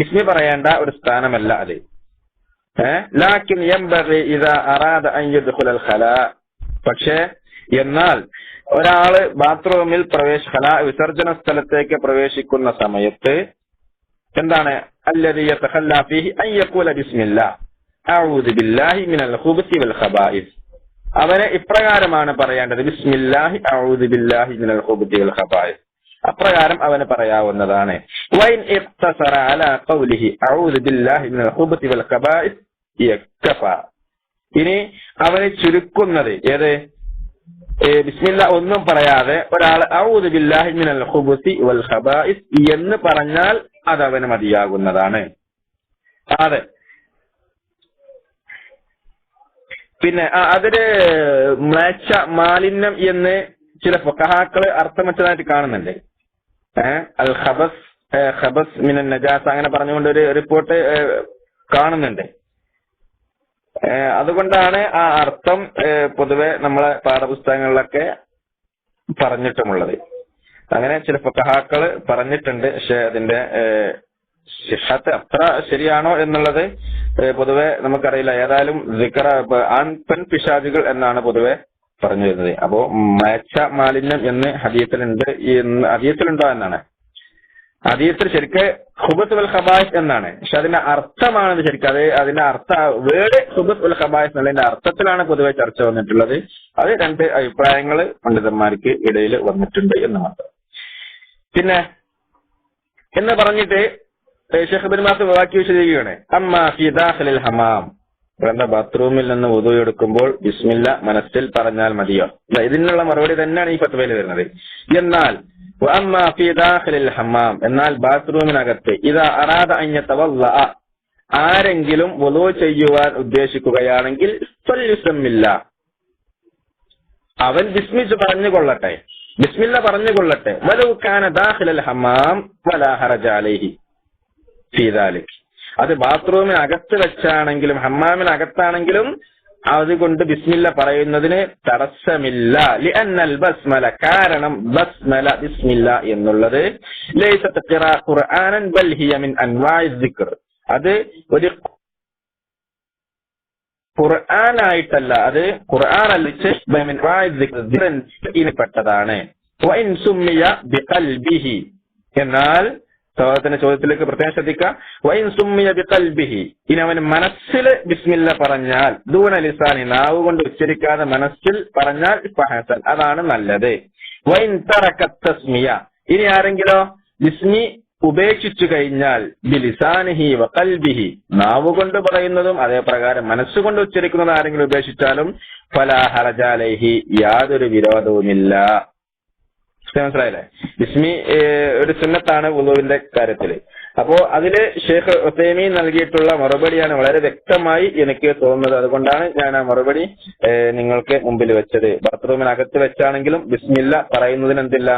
ബിസ്മി പറയേണ്ട ഒരു സ്ഥാനമല്ല അത്. ലാകിൻ യംബഗി ഇദാ അറാദ അൻ യദ്ഖുലൽ ഖലാ. പക്ഷേ എന്നാൽ ഒരാള് ബാത്റൂമിൽ വിസർജന സ്ഥലത്തേക്ക് പ്രവേശിക്കുന്ന സമയത്ത് എന്താണ്? അല്ലദീ യതഖല്ലാ ഫീഹി അൻ യഖൂല ബിസ്മില്ലാഹ് അഊദു ബില്ലാഹി മിനൽ ഖുബൂസി വൽ ഖബായിസ്. അവനെ ഇപ്രകാരമാണ് പറയേണ്ടത്, ബിസ്മില്ലാഹി അഊദു ബില്ലാഹി മിനൽ ഖുബൂസി വൽ ഖബായിസ്. അപ്രകാരം അവന് പറയാവുന്നതാണ്. വൈൻ ഇഖ്തസറ അലാ ഖൗലിഹി അഊദു ബില്ലാഹി മിനൽ ഖുബൂസി വൽ ഖബായിസ് യക്ഫ. ഇനി അവനെ ചുരുക്കുന്നത് ഏത്? ബിസ്മില്ല ഒന്നും പറയാതെ ഒരാൾ അഊദു ബില്ലാഹി മിനൽ ഖുബുസി വൽ ഖബായിസ് എന്ന് പറഞ്ഞാൽ അത് അവന് മതിയാകുന്നതാണ്. അതെ. പിന്നെ അതൊരു മ്ലേച്ഛ മാലിന്യം എന്ന് ചില ഫുഖഹാക്കള് അർത്ഥമറ്റതായിട്ട് കാണുന്നുണ്ട്. അൽ ഖബസ് മിനൻ നജാസ അങ്ങനെ പറഞ്ഞുകൊണ്ട് ഒരു റിപ്പോർട്ട് കാണുന്നുണ്ട്. അതുകൊണ്ടാണ് ആ അർത്ഥം പൊതുവെ നമ്മളെ പാഠപുസ്തകങ്ങളിലൊക്കെ പറഞ്ഞിട്ടുമുള്ളത്. അങ്ങനെ ചില ഫുഖഹാക്കള് പറഞ്ഞിട്ടുണ്ട്. പക്ഷെ അതിന്റെ ശിഹാത്ത് അത്ര ശരിയാണോ എന്നുള്ളത് പൊതുവെ നമുക്കറിയില്ല. ഏതായാലും സിക്റ ആൺ പെൺ പിശാചുകൾ എന്നാണ് പൊതുവെ പറഞ്ഞു വരുന്നത്. അപ്പോ മ്ലേച്ഛ മാലിന്യം എന്ന് ഹദീസിലുണ്ടോ എന്നാണ്. ഹദീസിൽ ശരിക്ക് ഖുബസ് വൽ ഖബായിസ് എന്നാണ്. പക്ഷെ അതിന്റെ അർത്ഥമാണ് ശരിക്കും അതിന്റെ വേർഡ് ഖുബസ് വൽ ഖബായിസ് എന്നുള്ളതിന്റെ അർത്ഥത്തിലാണ് പൊതുവെ ചർച്ച വന്നിട്ടുള്ളത്. അത് രണ്ട് അഭിപ്രായങ്ങൾ പണ്ഡിതന്മാർക്ക് ഇടയിൽ വന്നിട്ടുണ്ട് എന്ന് മാത്രം. പിന്നെ എന്ന് പറഞ്ഞിട്ട് ഷെയ്ഖ് ഇബ്നു ബാസ് വാക്യം വിശദീകരിക്കുകയാണ്. അമ്മാ ഫീ ദാഖിലിൽ ഹമാം, ബാത്റൂമിൽ നിന്ന് വുദു എടുക്കുമ്പോൾ ബിസ്മില്ല മനസ്സിൽ പറഞ്ഞാൽ മതിയോ? ഇതിനുള്ള മറുപടി തന്നെയാണ് ഈ ഫത്വയിൽ വരുന്നത്. എന്നാൽ വഅമ്മാ ഫീ ദാഖിലിൽ ഹമാം, എന്നാൽ ബാത്റൂമിനകത്ത് ഇദാ അറാദ അൻ യതവല്ലഅ, ആരെങ്കിലും വുദു ചെയ്യുവാൻ ഉദ്ദേശിക്കുകയാണെങ്കിൽ ഫൽയുസമ്മില്ല, അവൻ ബിസ്മിച്ച് പറഞ്ഞുകൊള്ളട്ടെ, ബിസ്മില്ല പറഞ്ഞുകൊള്ളട്ടെ. വലൗ കാന ദാഖിലൽ ഹമാം വലാ ഹറജ അലൈഹി ഫീ ദാലിക്, അത് ബാത്റൂമിനകത്ത് വെച്ചാണെങ്കിലും ഹമ്മാമിനകത്താണെങ്കിലും അതുകൊണ്ട് ബിസ്മില്ല പറയുന്നതിന് തടസ്സമില്ല. ലിഅന്നൽ ബസ്മല, കാരണം ബസ്മല ബിസ്മില്ല എന്നുള്ളത് ലൈസത് ഖുർആനൻ ബൽ ഹിയ മിൻ അൻവാഇ ദിക്ർ, അത് ഒരു ഖുർആനായിട്ടല്ല, അത് ഖുർആനപ്പെട്ടതാണ്. വഇൻ സുമ്മിയ ബിഖൽബിഹി, എന്നാൽ സഹോദരന്റെ ചോദ്യത്തിലേക്ക് പ്രത്യേകം ശ്രദ്ധിക്കുക. വഇൻ സുമ്മിയ ബിഖൽബിഹി, ഇനി അവൻ മനസ്സിൽ ബിസ്മില്ല പറഞ്ഞാൽ, ദൂന ലിസാനി, നാവ് കൊണ്ട് ഉച്ചരിക്കാതെ മനസ്സിൽ പറഞ്ഞാൽ ഫഹസൻ, അതാണ് നല്ലത്. വഇൻ തറക തസ്മിയ, ഇനി ആരെങ്കിലോ ബിസ്മി ഉപേക്ഷിച്ചു കഴിഞ്ഞാൽ ബിലിസാനിഹി വഖൽബിഹി, നാവ് കൊണ്ട് പറയുന്നതും അതേപ്രകാരം മനസ്സുകൊണ്ട് ഉച്ചരിക്കുന്നത് ആരെങ്കിലും ഉപേക്ഷിച്ചാലും ഫലാ ഹറജ അലൈഹി, യാതൊരു വിരോധവുമില്ല. മനസ്സിലായില്ലേ? ബിസ്മി ഒരു സുന്നത്താണ് വുളുവിന്റെ കാര്യത്തില്. അപ്പോ അതില് ഷെയ്ഖ് ഉസൈമീൻ നൽകിയിട്ടുള്ള മറുപടിയാണ് വളരെ വ്യക്തമായി എനിക്ക് തോന്നുന്നത്. അതുകൊണ്ടാണ് ഞാൻ ആ മറുപടി നിങ്ങൾക്ക് മുമ്പിൽ വെച്ചത്. ബാത്റൂമിനകത്ത് വെച്ചാണെങ്കിലും ബിസ്മില്ല പറയുന്നതിന് എന്തില്ല,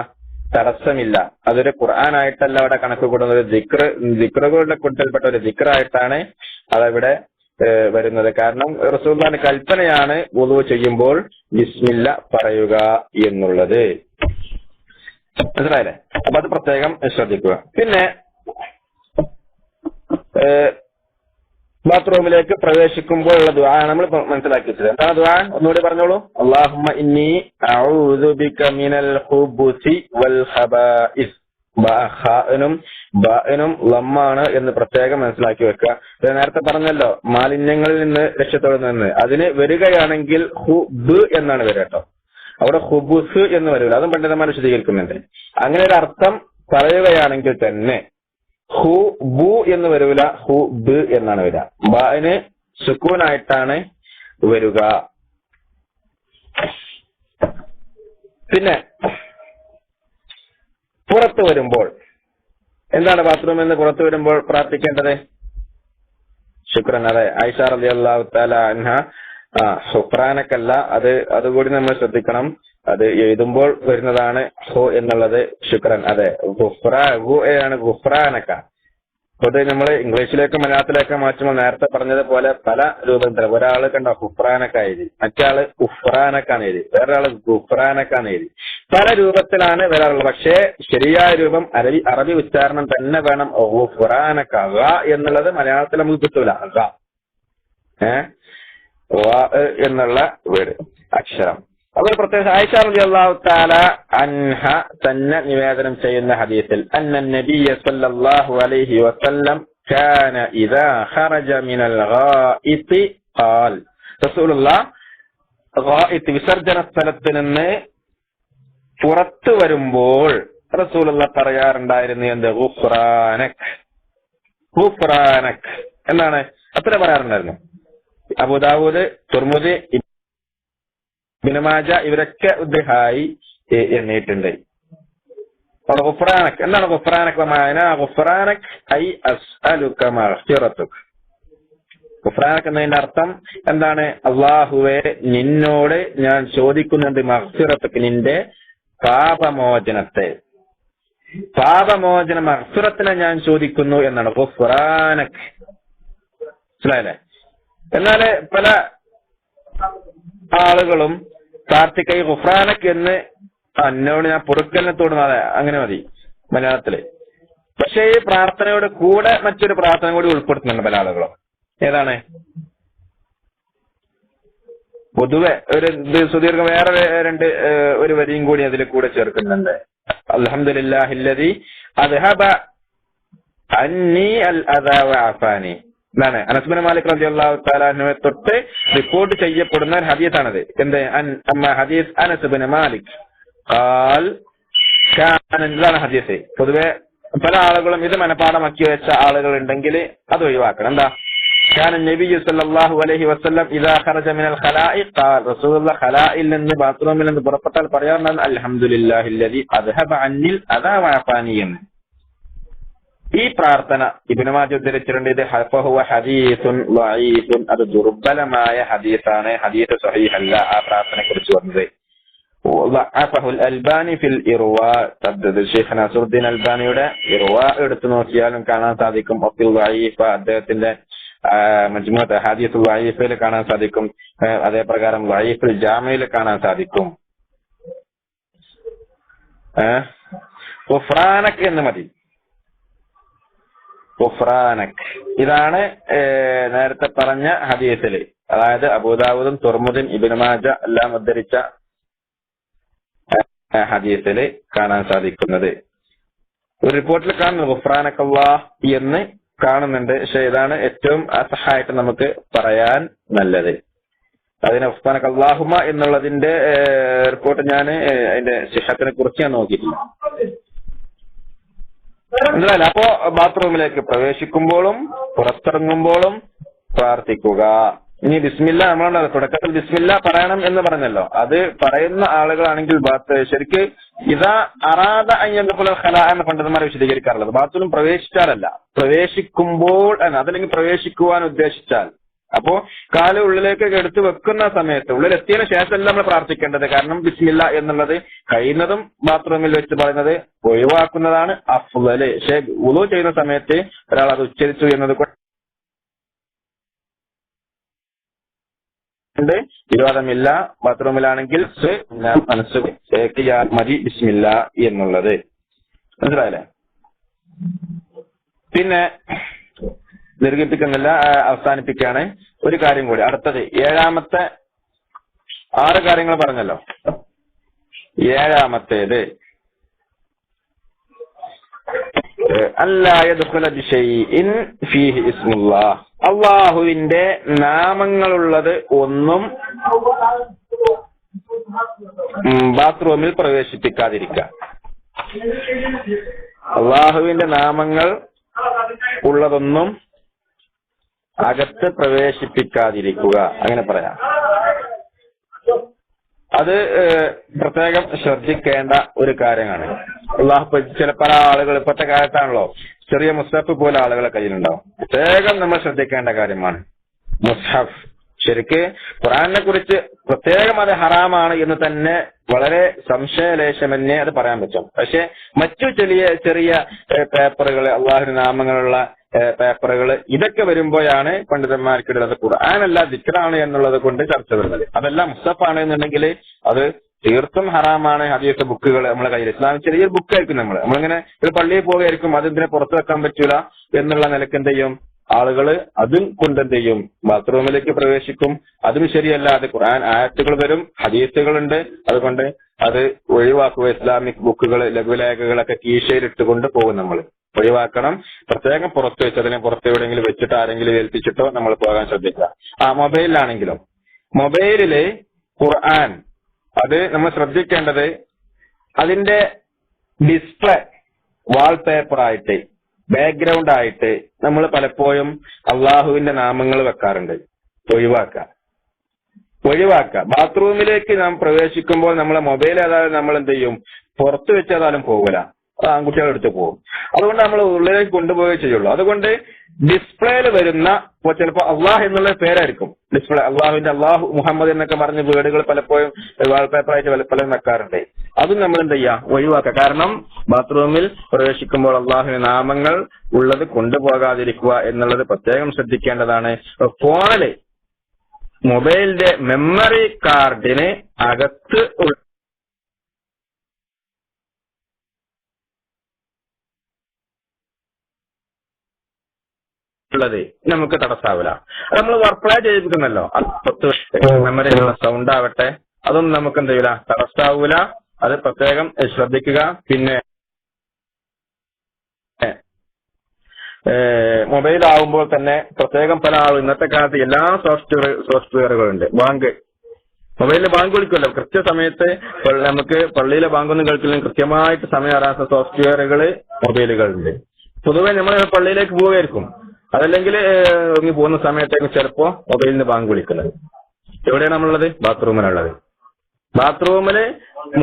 തടസ്സമില്ല. അതൊരു ഖുർആനായിട്ടല്ല അവിടെ കണക്ക് കൂടുന്നത്, ദിക്റുകളുടെ കൂട്ടത്തിൽപ്പെട്ട ഒരു ദിക്റായിട്ടാണ് അതവിടെ വരുന്നത്. കാരണം റസൂലുള്ളാഹിന്റെ കൽപ്പനയാണ് വുളു ചെയ്യുമ്പോൾ ബിസ്മില്ല പറയുക എന്നുള്ളത്. മനസ്സിലായില്ലേ? അപ്പൊ അത് പ്രത്യേകം ശ്രദ്ധിക്കുക. പിന്നെ ബാത്റൂമിലേക്ക് പ്രവേശിക്കുമ്പോഴുള്ള ദുആ നമ്മൾ മനസ്സിലാക്കി വെച്ചത്. എന്താണ് ദുആ? ഒന്നുകൂടി പറഞ്ഞോളൂ. അല്ലാഹുമ്മ ഇന്നി അഊദു ബിക മിനൽ ഖുബുസി വൽ ഖബായിസ്. ബാനും ലമ്മാണ് എന്ന് പ്രത്യേകം മനസ്സിലാക്കി വെക്കുക. നേരത്തെ പറഞ്ഞല്ലോ മാലിന്യങ്ങളിൽ നിന്ന് രക്ഷപ്പെടുന്നതെന്ന്. അതിന് വരികയാണെങ്കിൽ ഹുബ് എന്നാണ് വരിക കേട്ടോ. അവിടെ ഹുബുസ് എന്ന് വരില്ല. അതും പണ്ഡിതന്മാർ വിശദീകരിക്കുന്നുണ്ട്. അങ്ങനെ ഒരു അർത്ഥം പറയുകയാണെങ്കിൽ തന്നെ ഹു ബു എന്ന് വരൂല, ഹു ബ് എന്നാണ് വരിക. ബാന് സുക്കൂനായിട്ടാണ് വരിക. പിന്നെ പുറത്തു വരുമ്പോൾ എന്താണ് ബാത്റൂമിൽ നിന്ന് പുറത്തു വരുമ്പോൾ പ്രാർത്ഥിക്കേണ്ടത്? ശുക്രൻ. അതെ, ആയിഷ റളിയല്ലാഹു തആല അൻഹ ഹുഫ്രാനക്കല്ല, അതുകൂടി നമ്മൾ ശ്രദ്ധിക്കണം. അത് എഴുതുമ്പോൾ വരുന്നതാണ് ഹു എന്നുള്ളത്. ശുക്രൻ. അതെ, ആണ് ഗുഫ്രാനക്ക. അത് നമ്മൾ ഇംഗ്ലീഷിലേക്ക് മലയാളത്തിലേക്ക് മാറ്റുമ്പോൾ നേരത്തെ പറഞ്ഞതുപോലെ പല രൂപത്തിലും ഒരാള് കണ്ടോ ഹുഫ്രാനക്ക എഴുതി, മറ്റാള് ഉഫ്രാനക്കാണ് എഴുതി, വേറൊരാള് ഗുഫ്രാനക്കാണ് എഴുതി. പല രൂപത്തിലാണ് വരാറുള്ളത്. പക്ഷേ ശരിയായ രൂപം അറബി ഉച്ചാരണം തന്നെ വേണം. ഗുഫ്രാനക്ക എന്നുള്ളത് മലയാളത്തിൽ നമുക്ക് കിട്ടൂല. എന്നുള്ള വേർഡ് അക്ഷരം. അതുപോലെ പ്രത്യേകിച്ച് ആയിഷ റളിയല്ലാഹു തആല അൻഹ തന്നെ നിവേദനം ചെയ്യുന്ന ഹദീസിൽ അന്നൻ നബിയ സല്ലല്ലാഹു അലൈഹി വസല്ലം കാന ഇദാ ഖറജ മിനൽ ഗായിതി ഖാൽ, റസൂലുള്ളാഹ് ഗായിത് വിസർജന സ്ഥലത്ത് നിന്ന് പുറത്തു വരുമ്പോൾ റസൂലുള്ളാഹ് പറയാറുണ്ടായിരുന്നു എന്ത്? ഗുഫ്രാനക്, ഗുഫ്രാനക് എന്നാണ് അത്ര പറയാറുണ്ടായിരുന്നു. അബൂദാവൂദ്, തുർമുദി, ഇബ്നു മാജ ഇവരൊക്കെ ഉദ്ഹായി എണ്ണിയിട്ടുണ്ട്. ഗുഫ്രാനക് എന്താണ് ഗുഫ്രാനക്? വമാന ഗുഫ്രാനക് ഐ അസ്അലുക മഗ്ഫിറതുക്. ഗുഫ്രാനക് എന്നതിന്റെ അർത്ഥം എന്താണ്? അല്ലാഹുവേ, നിന്നോട് ഞാൻ ചോദിക്കുന്നുണ്ട് മഗ്ഫിറതുക്, നിന്റെ പാപമോചനത്തെ. പാപമോചന മഗ്ഫിറത്തിനെ ഞാൻ ചോദിക്കുന്നു എന്നാണ് ഗുഫ്രാനക്. മനസ്സിലായില്ലേ? എന്നാല് പല ആളുകളും പ്രാർത്ഥിക്ക ഗുഫ്രാനക് എന്ന് എന്നോട് ഞാൻ പൊറുക്കലിനെ തോന്നുന്നത് അങ്ങനെ മതി മലയാളത്തില്. പക്ഷേ ഈ പ്രാർത്ഥനയുടെ കൂടെ മറ്റൊരു പ്രാർത്ഥന കൂടി ഉൾപ്പെടുത്തുന്നുണ്ട് പല ആളുകളും. ഏതാണ്? പൊതുവെ ഒരു സുദീർഘം വേറെ ഒരു വരിയും കൂടി അതിൽ കൂടെ ചേർക്കുന്നുണ്ട്. അൽഹംദുലില്ലാഹില്ലദി അദ്ഹബ അന്നി അൽ അദാ വഅഫാനി. എന്താണ്? അനസ് ബിൻ മാലിക് റളിയല്ലാഹു തആല അൻഹുവെ തൊട്ട് റിപ്പോർട്ട് ചെയ്യപ്പെടുന്ന ഒരു ഹദീസാണത്. എന്ത്? ഹദീസ് അനസ് ബിൻ മാലിക് എന്താണ് ഹദീസ്? പൊതുവെ പല ആളുകളും ഇത് മനഃപ്പാടമാക്കി വെച്ച ആളുകൾ ഉണ്ടെങ്കിൽ അത് ഒഴിവാക്കണം. എന്താ? كان النبي صلى الله عليه وسلم اذا خرج من الخلاء قال رسول الله ഖലായിൽ നിന്ന് ബാത്റൂമിൽ നിന്ന് പുറപ്പെട്ടാൽ പറയാറുണ്ടായിരുന്നു അൽഹംദുലില്ലാഹി الذي اذهب عني الاذى وعافاني. ഈ പ്രാർത്ഥന ഇബ്നു മാജ ഉദ്ധരിച്ചിട്ടുണ്ട്. ഇത് ഫഹുവ ഹദീസുൻ ളഈഫുൻ, അത് ദുർബലമായ ഹദീസാണ്, ഹദീസ് സ്വഹീഹ് അല്ല. ആ പ്രാർത്ഥനയെ കുറിച്ച് പറഞ്ഞത് ളഅഫഹുൽ അൽബാനി ഫിൽ ഇർവാ, ശൈഖ് നസറുദ്ദീൻ അൽബാനിയുടെ ഇർവാ എടുത്തു നോക്കിയാലും കാണാൻ സാധിക്കും. അബ്ദുൽ ളഈഫ അദ്ദേഹത്തിന്റെ മജ്മുഅത്ത് ഹദീസുൽ ളഈഫിൽ കാണാൻ സാധിക്കും. അതേപ്രകാരം ളഈഫുൽ ജാമിയിൽ കാണാൻ സാധിക്കും. ഗുഫ്രാനക് എന്ന് മതി. ഗുഫ്രാനക് ഇതാണ് നേരത്തെ പറഞ്ഞ ഹദീസില്, അതായത് അബൂദാവൂദും തുർമുദിൻ ഇബ്നു മാജ എല്ലാം ഉദ്ധരിച്ച ഹദീസില് കാണാൻ സാധിക്കുന്നത്. ഒരു റിപ്പോർട്ടിൽ കാണുന്നു ഗുഫ്രാനക അല്ലാഹ് എന്ന് കാണുന്നുണ്ട്. പക്ഷെ ഇതാണ് ഏറ്റവും അസഹായിട്ട് നമുക്ക് പറയാൻ നല്ലത്. അതിന് ഗുഫ്രാനക അല്ലാഹുമ്മ എന്നുള്ളതിന്റെ റിപ്പോർട്ട് ഞാൻ അതിന്റെ സിഹത്തിനെ കുറിച്ച് ഞാൻ നോക്കിയിട്ടില്ല. മനസ്സിലായില്ല? അപ്പോ ബാത്റൂമിലേക്ക് പ്രവേശിക്കുമ്പോഴും പുറത്തിറങ്ങുമ്പോഴും പ്രാർത്ഥിക്കുക. ഇനി ബിസ്മില്ല, നമ്മളുണ്ടല്ലോ തുടക്കത്തിൽ ബിസ്മില്ല പറയണം എന്ന് പറഞ്ഞല്ലോ, അത് പറയുന്ന ആളുകളാണെങ്കിൽ ശരിക്ക് ഇതാ അറാദ അയ്യന്തുൽ ഖലാ എന്ന് പണ്ഡിതന്മാരെ വിശദീകരിക്കാറുള്ളത് ബാത്റൂം പ്രവേശിച്ചാലല്ല, പ്രവേശിക്കുമ്പോൾ അതല്ലെങ്കിൽ പ്രവേശിക്കുവാൻ ഉദ്ദേശിച്ചാൽ. അപ്പോ കാല് ഉള്ളിലേക്ക് എടുത്ത് വെക്കുന്ന സമയത്ത് ഉള്ളിലെത്തിയതിനു ശേഷമല്ല നമ്മൾ പ്രാർത്ഥിക്കേണ്ടത്. കാരണം ബിസ്മില്ല എന്നുള്ളത് കഴിയുന്നതും ബാത്റൂമിൽ വെച്ച് പറയുന്നത് ഒഴിവാക്കുന്നതാണ് അഫ്ളല്. പക്ഷേ വുളു ചെയ്യുന്ന സമയത്ത് ഒരാൾ അത് ഉച്ചരിച്ചു എന്നത് വിരോധമില്ല. ബാത്റൂമിലാണെങ്കിൽ മനസ്സ് മതി ബിസ്മില്ല എന്നുള്ളത്. മനസ്സിലായില്ലേ? പിന്നെ ദീർഘിപ്പിക്കുന്നില്ല, അവസാനിപ്പിക്കുകയാണ്. ഒരു കാര്യം കൂടി, അടുത്തത് 7-ാമത്തെ 6 കാര്യങ്ങൾ പറഞ്ഞല്ലോ. 7-ാമത്തേത് അള്ളാഹുവിന്റെ നാമങ്ങളുള്ളത് ഒന്നും ബാത്റൂമിൽ പ്രവേശിപ്പിക്കാതിരിക്കുക. അള്ളാഹുവിന്റെ നാമങ്ങൾ ഉള്ളതൊന്നും അകത്ത് പ്രവേശിപ്പിക്കാതിരിക്കുക, അങ്ങനെ പറയാം. അത് പ്രത്യേകം ശ്രദ്ധിക്കേണ്ട ഒരു കാര്യമാണ്. അള്ളാഹു ചില പല ആളുകൾ ഇപ്പോഴത്തെ കാലത്താണല്ലോ ചെറിയ മുസ്ഹഫ് പോലെ ആളുകളെ കയ്യിലുണ്ടാവും. പ്രത്യേകം നമ്മൾ ശ്രദ്ധിക്കേണ്ട കാര്യമാണ് മുസ്ഹഫ്. ശരിക്ക് ഖുർആനെ കുറിച്ച് പ്രത്യേകം അത് ഹറാമാണ് എന്ന് തന്നെ വളരെ സംശയലേശമന്യേ അത് പറയാൻ പറ്റും. പക്ഷെ മറ്റു ചെറിയ പേപ്പറുകൾ, അള്ളാഹുവിന്റെ നാമങ്ങളുള്ള പേപ്പറുകൾ, ഇതൊക്കെ വരുമ്പോഴാണ് പണ്ഡിതന്മാർക്കിടയിൽ അത് ഖുർആനല്ല ദിക്റാണ് എന്നുള്ളത് കൊണ്ട് ചർച്ച വരുന്നത്. അതെല്ലാം മുസ്ഹഫാണ് എന്നുണ്ടെങ്കിൽ അത് തീർത്തും ഹറാമാണ്. ഹദീസ് ബുക്കുകൾ നമ്മളെ കയ്യിൽ, ഇസ്ലാം ചെറിയൊരു ബുക്കായിരിക്കും. നമ്മളിങ്ങനെ ഒരു പള്ളിയിൽ പോകുകയായിരിക്കും, അതിനെ പുറത്ത് വെക്കാൻ പറ്റൂല എന്നുള്ള നിലക്ക് എന്ത് ചെയ്യും ആളുകൾ? അതും കൊണ്ട് എന്ത് ചെയ്യും? ബാത്റൂമിലേക്ക് പ്രവേശിക്കും. അതും ശരിയല്ല. അത് ഖുർആൻ ആയത്തുകൾ വരും, ഹദീസുകളുണ്ട്, അതുകൊണ്ട് അത് ഒഴിവാക്കുക. ഇസ്ലാമിക് ബുക്കുകൾ, ലഘുലേഖകളൊക്കെ കീശയിലിട്ടുകൊണ്ട് പോകും. നമ്മൾ ഒഴിവാക്കണം. പ്രത്യേകം പുറത്ത് വെച്ച് അതിനെ പുറത്ത് എവിടെയെങ്കിലും വെച്ചിട്ട് ആരെങ്കിലും ഏൽപ്പിച്ചിട്ടോ നമ്മൾ പോകാൻ ശ്രദ്ധിക്കുക. മൊബൈലിലാണെങ്കിലും മൊബൈലില് ഖുർആൻ അത് നമ്മൾ ശ്രദ്ധിക്കേണ്ടത് അതിന്റെ ഡിസ്പ്ലേ വാൾപേപ്പർ ആയിട്ട്, ബാക്ക്ഗ്രൗണ്ട് ആയിട്ട് നമ്മൾ പലപ്പോഴും അള്ളാഹുവിന്റെ നാമങ്ങൾ വെക്കാറുണ്ട്. ഒഴിവാക്കുക. ഒഴിവാക്കുക. ബാത്റൂമിലേക്ക് നാം പ്രവേശിക്കുമ്പോൾ നമ്മളെ മൊബൈൽ ഏതായാലും നമ്മൾ എന്ത് ചെയ്യും, പുറത്ത് വെച്ചേതായാലും പോകില്ല, അത് ആൺകുട്ടികളുടെ അടുത്ത് പോകും. അതുകൊണ്ട് നമ്മൾ ഉള്ളിലേക്ക് കൊണ്ടുപോവുകയേ ചെയ്യുള്ളൂ. അതുകൊണ്ട് ഡിസ്പ്ലേയിൽ വരുന്ന ചിലപ്പോൾ അള്ളാഹ് എന്നുള്ള പേരായിരിക്കും ഡിസ്പ്ലേ, അള്ളാഹുവിന്റെ അള്ളാഹു മുഹമ്മദ് എന്നൊക്കെ പറഞ്ഞ വീടുകൾ പലപ്പോഴും വാൾപേപ്പറായിട്ട് പലപ്പോഴും വെക്കാറുണ്ട്. അതും നമ്മൾ എന്ത് ചെയ്യുക, ഒഴിവാക്കുക. കാരണം ബാത്റൂമിൽ പ്രവേശിക്കുമ്പോൾ അള്ളാഹുവിന്റെ നാമങ്ങൾ ഉള്ളത് കൊണ്ടുപോകാതിരിക്കുക എന്നുള്ളത് പ്രത്യേകം ശ്രദ്ധിക്കേണ്ടതാണ്. ഫോണില് മൊബൈലിന്റെ മെമ്മറി കാർഡിന് അകത്ത് ഉള്ളത് നമുക്ക് തടസ്സാവില്ല. നമ്മൾ വർക്ക്പ്ലേ ചെയ്തിരിക്കുന്നല്ലോ, മെമ്മറി സൗണ്ട് ആവട്ടെ, അതൊന്നും നമുക്ക് എന്ത് ചെയ്യൂല, തടസ്സാവൂല. അത് പ്രത്യേകം ശ്രദ്ധിക്കുക. പിന്നെ മൊബൈൽ ആവുമ്പോൾ തന്നെ പ്രത്യേകം പല ആളും ഇന്നത്തെ കാലത്ത് എല്ലാ സോഫ്റ്റ്വെയറുകളുണ്ട്. മൊബൈലിൽ ബാങ്ക് വിളിക്കുമല്ലോ, കൃത്യസമയത്ത് നമുക്ക് പള്ളിയിലെ ബാങ്കൊന്നും കേൾക്കില്ലെങ്കിൽ കൃത്യമായിട്ട് സമയം അറിയാത്ത സോഫ്റ്റ്വെയറുകൾ മൊബൈലുകളുണ്ട്. പൊതുവെ നമ്മൾ പള്ളിയിലേക്ക് പോവുകയായിരിക്കും, അതല്ലെങ്കിൽ പോകുന്ന സമയത്തേക്ക് ചിലപ്പോ മൊബൈലിന് ബാങ്ക് വിളിക്കുന്നത്. എവിടെയാണ് നമ്മളുള്ളത്? ബാത്റൂമിലുള്ളത്. ബാത്റൂമില്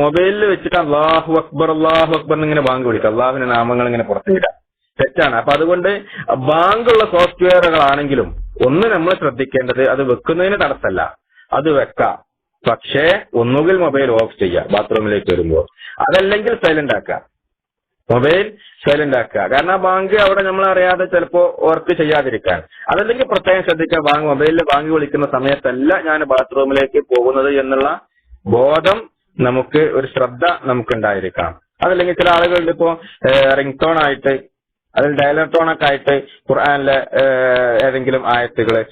മൊബൈലിൽ വെച്ചിട്ട് അല്ലാഹു അക്ബർ എന്നിങ്ങനെ ബാങ്ക് വിളിക്കുക, അള്ളാഹുവിന്റെ നാമങ്ങൾ ഇങ്ങനെ പുറത്തുവിടാം, തെറ്റാണ്. അപ്പൊ അതുകൊണ്ട് ബാങ്കുള്ള സോഫ്റ്റ്വെയറുകളാണെങ്കിലും ഒന്ന് നമ്മൾ ശ്രദ്ധിക്കേണ്ടത്, അത് വെക്കുന്നതിന് തടസ്സമല്ല, അത് വെക്കാം. പക്ഷേ ഒന്നുകിൽ മൊബൈൽ ഓഫ് ചെയ്യുക ബാത്റൂമിലേക്ക് വരുമ്പോൾ, അതല്ലെങ്കിൽ സൈലന്റ് ആക്കുക. മൊബൈൽ സൈലന്റ് ആക്കുക. കാരണം ബാങ്ക് അവിടെ നമ്മൾ അറിയാതെ ചിലപ്പോ വർക്ക് ചെയ്യാതിരിക്കാൻ. അതല്ലെങ്കിൽ പ്രത്യേകം ശ്രദ്ധിക്കുക, മൊബൈലിൽ ബാങ്ക് വിളിക്കുന്ന സമയത്തല്ല ഞാൻ ബാത്റൂമിലേക്ക് പോകുന്നത് എന്നുള്ള ബോധം നമുക്ക്, ഒരു ശ്രദ്ധ നമുക്കുണ്ടായിരിക്കണം. അതല്ലെങ്കിൽ ചില ആളുകളുടെ ഇപ്പോ റിംഗ് ടോൺ ആയിട്ട്, അതിൽ ഡയലർ ടോണൊക്കെ ആയിട്ട് ഖുർആനിലെ ഏതെങ്കിലും ആയത്തുകള്,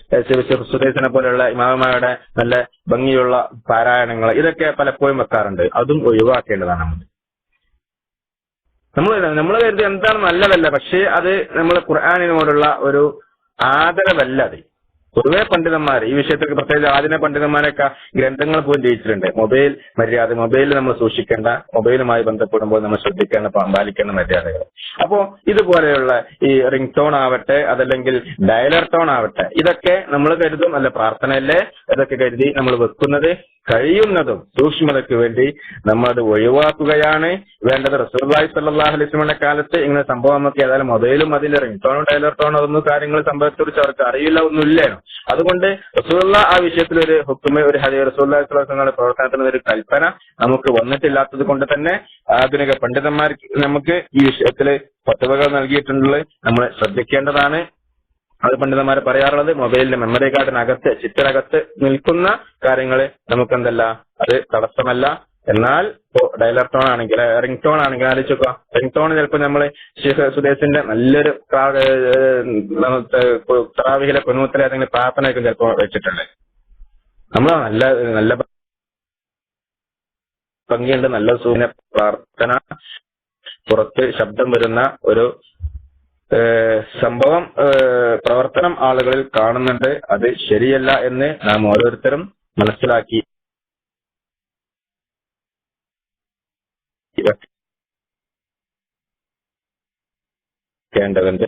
സുദൈസിനെ പോലെയുള്ള ഇമാമമാരുടെ നല്ല ഭംഗിയുള്ള പാരായണങ്ങൾ, ഇതൊക്കെ പലപ്പോഴും വെക്കാറുണ്ട്. അതും ഒഴിവാക്കേണ്ടതാണ്. നമ്മൾ കരുതി എന്താണ് നല്ലതല്ല, പക്ഷേ അത് നമ്മൾ ഖുർആനിനോടുള്ള ഒരു ആദരവല്ല. അത് പൊതുവെ പണ്ഡിതന്മാർ ഈ വിഷയത്തിൽ, പ്രത്യേകിച്ച് ആദിന പണ്ഡിതന്മാരൊക്കെ ഗ്രന്ഥങ്ങൾ പോലും ജയിച്ചിട്ടുണ്ട്. മൊബൈൽ മര്യാദ, മൊബൈലിൽ നമ്മൾ സൂക്ഷിക്കേണ്ട, മൊബൈലുമായി ബന്ധപ്പെടുമ്പോൾ നമ്മൾ ശ്രദ്ധിക്കേണ്ട, പാലിക്കേണ്ട മര്യാദകൾ. അപ്പോ ഇതുപോലെയുള്ള ഈ റിംഗ് ടോൺ ആവട്ടെ, അതല്ലെങ്കിൽ ഡയലർ ടോൺ ആവട്ടെ, ഇതൊക്കെ നമ്മൾ കരുതും അല്ല പ്രാർത്ഥനയല്ലേ, ഇതൊക്കെ കരുതി നമ്മൾ വെക്കുന്നത് കഴിയുന്നതും സൂക്ഷ്മതയ്ക്ക് വേണ്ടി നമ്മളത് ഒഴിവാക്കുകയാണ് വേണ്ടത്. റസൂലുള്ളാഹി സ്വല്ലല്ലാഹു അലൈഹി വസല്ലമയുടെ കാലത്ത് ഇങ്ങനെ സംഭവം നമുക്ക് ഏതായാലും മൊബൈലും അതിൽ റിംഗ് ടോണും ഡയലർ ടോണും അതൊന്നും കാര്യങ്ങൾ സംഭവത്തെക്കുറിച്ച് അവർക്ക് അറിയില്ല, ഒന്നുമില്ലേനോ. അതുകൊണ്ട് റസൂലുള്ളാഹി ആ വിഷയത്തിൽ ഒരു ഹുക്മ, ഒരു ഹദീസ്, റസൂലുള്ളാഹി സ്വല്ലല്ലാഹു അലൈഹി വസല്ലമയുടെ പ്രവർത്തനത്തിന് ഒരു കൽപ്പന നമുക്ക് വന്നിട്ടില്ലാത്തത് കൊണ്ട് തന്നെ ആധുനിക പണ്ഡിതന്മാർക്ക് നമുക്ക് ഈ വിഷയത്തിൽ ഫത്വകൾ നൽകിയിട്ടുള്ളത് നമ്മൾ ശ്രദ്ധിക്കേണ്ടതാണ്. അത് പണ്ഡിതന്മാർ പറയാറുള്ളത്, മൊബൈലിന്റെ മെമ്മറി കാർഡിനകത്ത്, ചിപ്പിനകത്ത് നിൽക്കുന്ന കാര്യങ്ങൾ നമുക്കെന്തല്ല, അത് തടസ്സമല്ല. എന്നാൽ ഡയലർ ടോൺ ആണെങ്കിൽ, റിംഗ് ടോൺ ആണെങ്കിൽ ആലോചിക്കുക, റിംഗ് ടോൺ ചിലപ്പോൾ നമ്മൾ ഷെയ്ഖ് സുദൈസിന്റെ നല്ലൊരു തറാവീഹിലെ കുനൂത്തിലെ ഏതെങ്കിലും പ്രാർത്ഥനയൊക്കെ ചിലപ്പോൾ വെച്ചിട്ടുണ്ട്. നമ്മൾ നല്ല ഭംഗിയുണ്ട്, നല്ല സൂര്യ പ്രാർത്ഥന, പുറത്ത് ശബ്ദം വരുന്ന ഒരു സംഭവം, പ്രവർത്തനം ആളുകളിൽ കാണുന്നുണ്ട്. അത് ശരിയല്ല എന്ന് നാം ഓരോരുത്തരും മനസ്സിലാക്കി േണ്ടതുണ്ട്.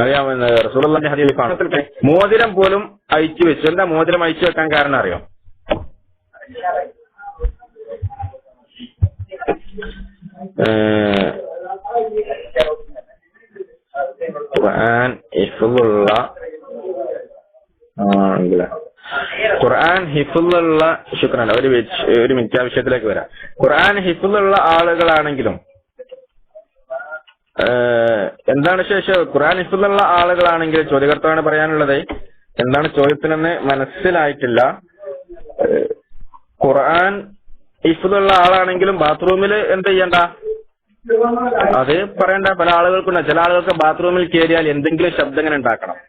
അറിയാമെന്ന് റസൂലുള്ളാഹിന്റെ ഹദീസിൽ കാണുന്നുണ്ട്, മോതിരം പോലും അയച്ചു വെച്ചു. എന്താ മോതിരം അയച്ചു വെക്കാൻ കാരണം അറിയോ? ഖുർആൻ ഹിഫ്ളുള്ള ശുക്രാൻ, ഒരു മിനിറ്റ് ആ വിഷയത്തിലേക്ക് വരാം. ഖുർആൻ ഹിഫ്ളുള്ള ആളുകളാണെങ്കിലും എന്താണ് ശേഷം ഖുർആൻ ഹിഫ്ളുള്ള ആളുകളാണെങ്കിൽ, ചോദ്യകർത്താവാണ് പറയാനുള്ളത്, എന്താണ് ചോദ്യത്തിനെന്ന് മനസ്സിലായിട്ടില്ല. ഖുർആൻ ഹിഫ്ളുള്ള ആളാണെങ്കിലും ബാത്റൂമിൽ എന്ത് ചെയ്യണ്ട, അത് പറയണ്ട. പല ആളുകൾക്കുണ്ട്, ചില ആളുകൾക്ക് ബാത്റൂമിൽ കയറിയാൽ എന്തെങ്കിലും ശബ്ദം ഇങ്ങനെ ഉണ്ടാക്കണം.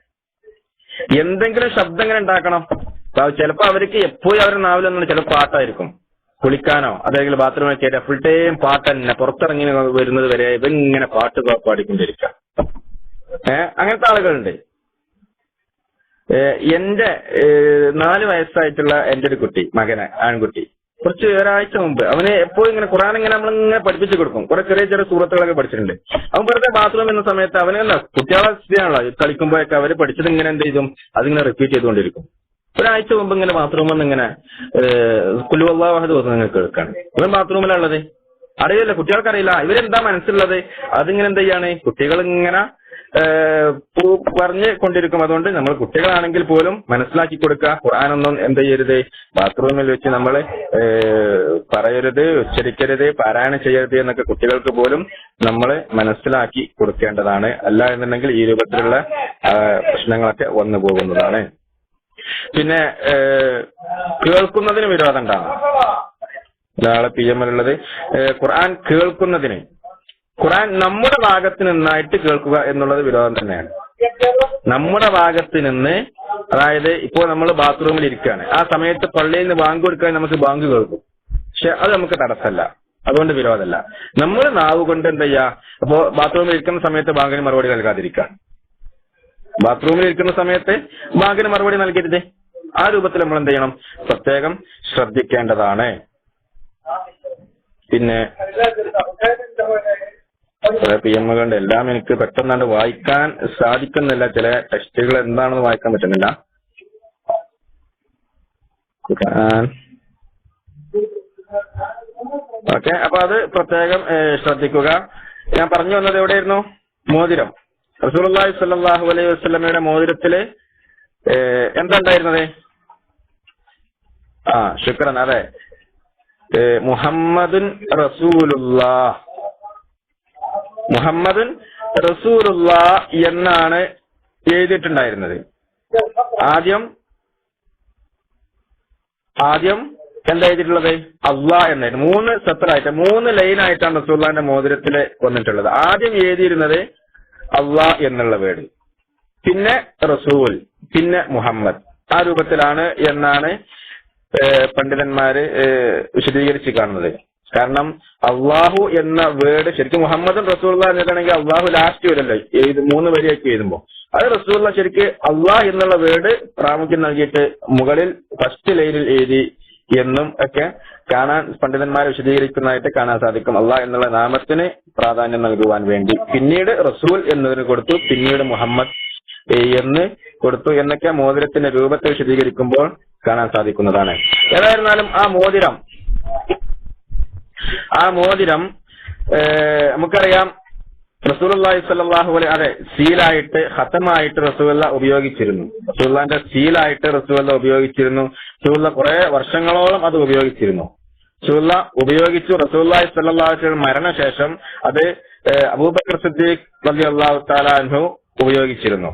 ചിലപ്പോ അവർക്ക് എപ്പോഴും അവരുടെ നാവിലൊന്നും ചില പാട്ടായിരിക്കും, കുളിക്കാനോ അല്ലെങ്കിൽ ബാത്റൂമിൽ കയറിയാൽ ഫുൾ ടൈം പാട്ട് തന്നെ, പുറത്തിറങ്ങി വരുന്നത് വരെ ഇവങ്ങനെ പാട്ട് പാടിക്കൊണ്ടിരിക്കുക. അങ്ങനത്തെ ആളുകളുണ്ട്. എന്റെ 4 വയസ്സായിട്ടുള്ള എന്റെ ഒരു കുട്ടി, ആൺകുട്ടി, കുറച്ച് ഒരാഴ്ച മുമ്പ് അവന് എപ്പോഴും ഇങ്ങനെ ഖുർആൻ ഇങ്ങനെ നമ്മളിങ്ങനെ പഠിപ്പിച്ചു കൊടുക്കും. കുറെ ചെറിയ ചെറിയ സൂറത്തുകളൊക്കെ പഠിച്ചിട്ടുണ്ട്. അവൻ വെറുതെ ബാത്റൂം എന്ന സമയത്ത് അവന് കുട്ടികളെ സ്ഥിതിയാണല്ലോ, കളിക്കുമ്പോഴൊക്കെ അവര് പഠിച്ചത് ഇങ്ങനെ എന്ത് ചെയ്തും അതിങ്ങനെ റിപ്പീറ്റ് ചെയ്തുകൊണ്ടിരിക്കും. ഒരാഴ്ച മുമ്പ് ഇങ്ങനെ ബാത്റൂമിൽ നിന്ന് ഇങ്ങനെ ഖുൽ ഹുവല്ലാഹു അഹദ് നിങ്ങൾ കേൾക്കാണ്. ഇവൻ ബാത്റൂമിലുള്ളത് അറിയില്ല, കുട്ടികൾക്കറിയില്ല. ഇവരെന്താ മനസ്സിലുള്ളത് അതിങ്ങനെ എന്ത് ചെയ്യാണ്, കുട്ടികൾ ഇങ്ങനെ പറഞ്ഞ് കൊണ്ടിരിക്കും. അതുകൊണ്ട് നമ്മൾ കുട്ടികളാണെങ്കിൽ പോലും മനസ്സിലാക്കി കൊടുക്കുക. ഖുർആനൊന്നും എന്ത് ചെയ്യരുത്, ബാത്റൂമിൽ വെച്ച് നമ്മൾ പറയരുത്, ഉച്ചരിക്കരുത്, പാരായണം ചെയ്യരുത് എന്നൊക്കെ കുട്ടികൾക്ക് പോലും നമ്മൾ മനസ്സിലാക്കി കൊടുക്കേണ്ടതാണ്. അല്ല എന്നുണ്ടെങ്കിൽ ഈ രൂപത്തിലുള്ള പ്രശ്നങ്ങളൊക്കെ വന്നു പോകുന്നതാണ്. പിന്നെ കേൾക്കുന്നതിന് വിരോധം ഉണ്ടാകും. ഒരാളെ PM ഉള്ളത് ഖുർആൻ കേൾക്കുന്നതിന്, ഖുർആൻ നമ്മുടെ ഭാഗത്ത് നിന്നായിട്ട് കേൾക്കുക എന്നുള്ളത് വിരോധം തന്നെയാണ്. നമ്മുടെ ഭാഗത്ത് നിന്ന്, അതായത് ഇപ്പോൾ നമ്മൾ ബാത്റൂമിൽ ഇരിക്കുകയാണ്, ആ സമയത്ത് പള്ളിയിൽ നിന്ന് ബാങ്ക് കൊടുക്കാൻ നമുക്ക് ബാങ്ക് കേൾക്കും. പക്ഷെ അത് നമുക്ക് തടസ്സമല്ല, അതുകൊണ്ട് വിരോധമല്ല. നമ്മൾ നാവ് കൊണ്ട് എന്താ ചെയ്യുക, അപ്പോ ബാത്റൂമിൽ ഇരിക്കുന്ന സമയത്ത് ബാങ്കിന് മറുപടി നൽകാതിരിക്കുക. ബാത്റൂമിൽ ഇരിക്കുന്ന സമയത്ത് ബാങ്കിന് മറുപടി നൽകരുത്. ആ രൂപത്തിൽ നമ്മൾ എന്ത് ചെയ്യണം, പ്രത്യേകം ശ്രദ്ധിക്കേണ്ടതാണ്. പിന്നെ PM കളുണ്ട്, എല്ലാം എനിക്ക് പെട്ടെന്നാണ്ട് വായിക്കാൻ സാധിക്കുന്നില്ല. ചില ടെക്സ്റ്റുകൾ എന്താണെന്ന് വായിക്കാൻ പറ്റുന്നില്ല. ഓക്കെ, അപ്പൊ അത് പ്രത്യേകം ശ്രദ്ധിക്കുക. ഞാൻ പറഞ്ഞു വന്നത് എവിടെയായിരുന്നു, മോതിരം. റസൂലുള്ളാഹി സ്വല്ലല്ലാഹു അലൈഹി വസല്ലമയുടെ മോതിരത്തില് എന്താ ഉണ്ടായിരുന്നത്? ശുക്രൻ, അതെ, മുഹമ്മദുൻ റസൂലുള്ളാഹ്, മുഹമ്മദുൻ റസൂലുള്ളാഹ് എന്നാണ് എഴുതിയിട്ടുണ്ടായിരുന്നത്. ആദ്യം എന്താ എഴുതിയിട്ടുള്ളത്? അള്ളാഹ് എന്നായിരുന്നു. 3 സെപ്പറായിട്ട് 3 ലൈനായിട്ടാണ് റസൂലുള്ളാഹിന്റെ മോതിരത്തില് വന്നിട്ടുള്ളത്. ആദ്യം എഴുതിയിരുന്നത് അള്ളാഹ് എന്നുള്ള വേർഡ്, പിന്നെ റസൂൽ, പിന്നെ മുഹമ്മദ്. ആ രൂപത്തിലാണ് എന്നാണ് പണ്ഡിതന്മാര് വിശദീകരിച്ച് കാണുന്നത്. കാരണം അള്ളാഹു എന്ന വേർഡ് ശരിക്കും മുഹമ്മദും റസൂലുള്ളാഹി എന്നിട്ടാണെങ്കിൽ അള്ളാഹു ലാസ്റ്റ് വരല്ലോ, 3 വരിയൊക്കെ എഴുതുമ്പോൾ. അത് റസൂലുള്ളാഹി ശരിക്ക് അള്ളാഹ് എന്നുള്ള വേർഡ് പ്രാമുഖ്യം നൽകിയിട്ട് മുകളിൽ ഫസ്റ്റ് ലൈനിൽ എഴുതി എന്നും ഒക്കെ കാണാൻ പണ്ഡിതന്മാരെ വിശദീകരിക്കുന്നതായിട്ട് കാണാൻ സാധിക്കും. അള്ളാഹ് എന്നുള്ള നാമത്തിന് പ്രാധാന്യം നൽകുവാൻ വേണ്ടി പിന്നീട് റസൂൽ എന്നതിന് കൊടുത്തു, പിന്നീട് മുഹമ്മദ് എന്ന് കൊടുത്തു എന്നൊക്കെ മോതിരത്തിന്റെ രൂപത്തെ വിശദീകരിക്കുമ്പോൾ കാണാൻ സാധിക്കുന്നതാണ്. ഏതായിരുന്നാലും ആ മോതിരം നമുക്കറിയാം റസൂലുള്ളാഹി സ്വല്ലല്ലാഹു അലൈഹി, അതെ, സീലായിട്ട് ഖതമായിട്ട് റസൂലുള്ളാഹി ഉപയോഗിച്ചിരുന്നു. റസൂലുള്ളാഹിന്റെ സീലായിട്ട് റസൂലുള്ളാഹി ഉപയോഗിച്ചിരുന്നു. റസൂലുള്ളാഹി കുറെ വർഷങ്ങളോളം അത് ഉപയോഗിച്ചിരുന്നു. റസൂലുള്ളാഹി ഉപയോഗിച്ചു. റസൂലുള്ളാഹി സ്വല്ലല്ലാഹു അലൈഹി വസല്ലം മരണശേഷം അത് അബൂബക്കർ സിദ്ദീഖ് റളിയല്ലാഹു തആല അൻഹു ഉപയോഗിച്ചിരുന്നു.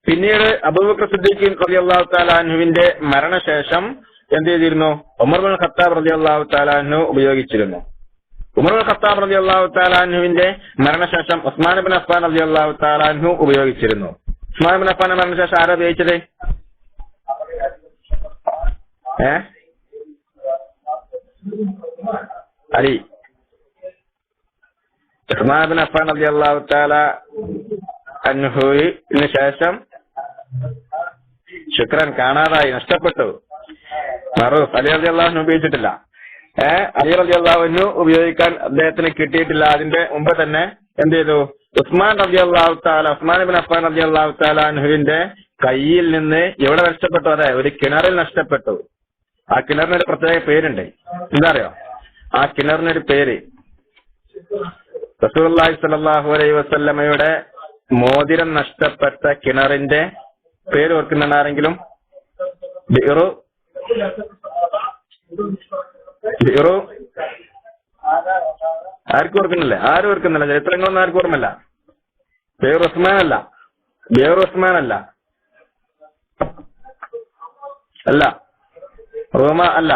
പിന്നീട് അബൂബക്കർ സിദ്ദീഖ് റളിയല്ലാഹു തആല അൻഹുവിന്റെ മരണശേഷം എന്ത് ചെയ്തിരുന്നു? ഉമർ ഇബ്നുൽ ഖത്താബ് റളിയല്ലാഹു തആല അൻഹു ഉപയോഗിച്ചിരുന്നു. ഉമർ ഇബ്നുൽ ഖത്താബ് റളിയല്ലാഹു തആല അൻഹുവിന്റെ മരണശേഷം ഉസ്മാൻ ഇബ്നു അഫ്ഫാൻ റളിയല്ലാഹു തആല അൻഹു ഉപയോഗിച്ചിരുന്നു. ഉസ്മാൻ ഇബ്നു അഫ്ഫാന്റെ മരണശേഷം ആരാ ഉപയോഗിച്ചത്? അലി. ഉസ്മാൻ ഇബ്നു അഫ്ഫാൻ റളിയല്ലാഹു തആല അൻഹുവിന് ശേഷം ശുക്രൻ കാണാതായി, നഷ്ടപ്പെട്ടു. മറൂഫ് അലി റളിയല്ലാഹു അൻഹു ഉപയോഗിച്ചിട്ടില്ല. അലി റളിയല്ലാഹു അൻഹു ഉപയോഗിക്കാൻ അദ്ദേഹത്തിന് കിട്ടിയിട്ടില്ല. അതിന്റെ മുമ്പ് തന്നെ എന്ത് ചെയ്തു? ഉസ്മാൻ ഇബ്നു അഫ്ഫാൻ റളിയല്ലാഹു തആല അൻഹുവിന്റെ കയ്യിൽ നിന്ന് എവിടെ നഷ്ടപ്പെട്ടു? അതെ, ഒരു കിണറിൽ നഷ്ടപ്പെട്ടു. ആ കിണറിനൊരു പ്രത്യേക പേരുണ്ട്. എന്താ അറിയോ ആ കിണറിനൊരു പേര്? റസൂലുള്ളാഹി സ്വല്ലല്ലാഹു അലൈഹി വസല്ലമയുടെ മോതിരം നഷ്ടപ്പെട്ട കിണറിന്റെ പേര് ഓർക്കുന്നുണ്ട് ആരെങ്കിലും? ബിറു ആർക്കും ഓർക്കുന്നില്ലേ? ആരും ഓർക്കുന്നില്ല. ചരിത്രങ്ങളൊന്നും ആർക്കും ഓർമ്മല്ല. ബിറു ഉസ്മാൻ അല്ല, റോമ അല്ല.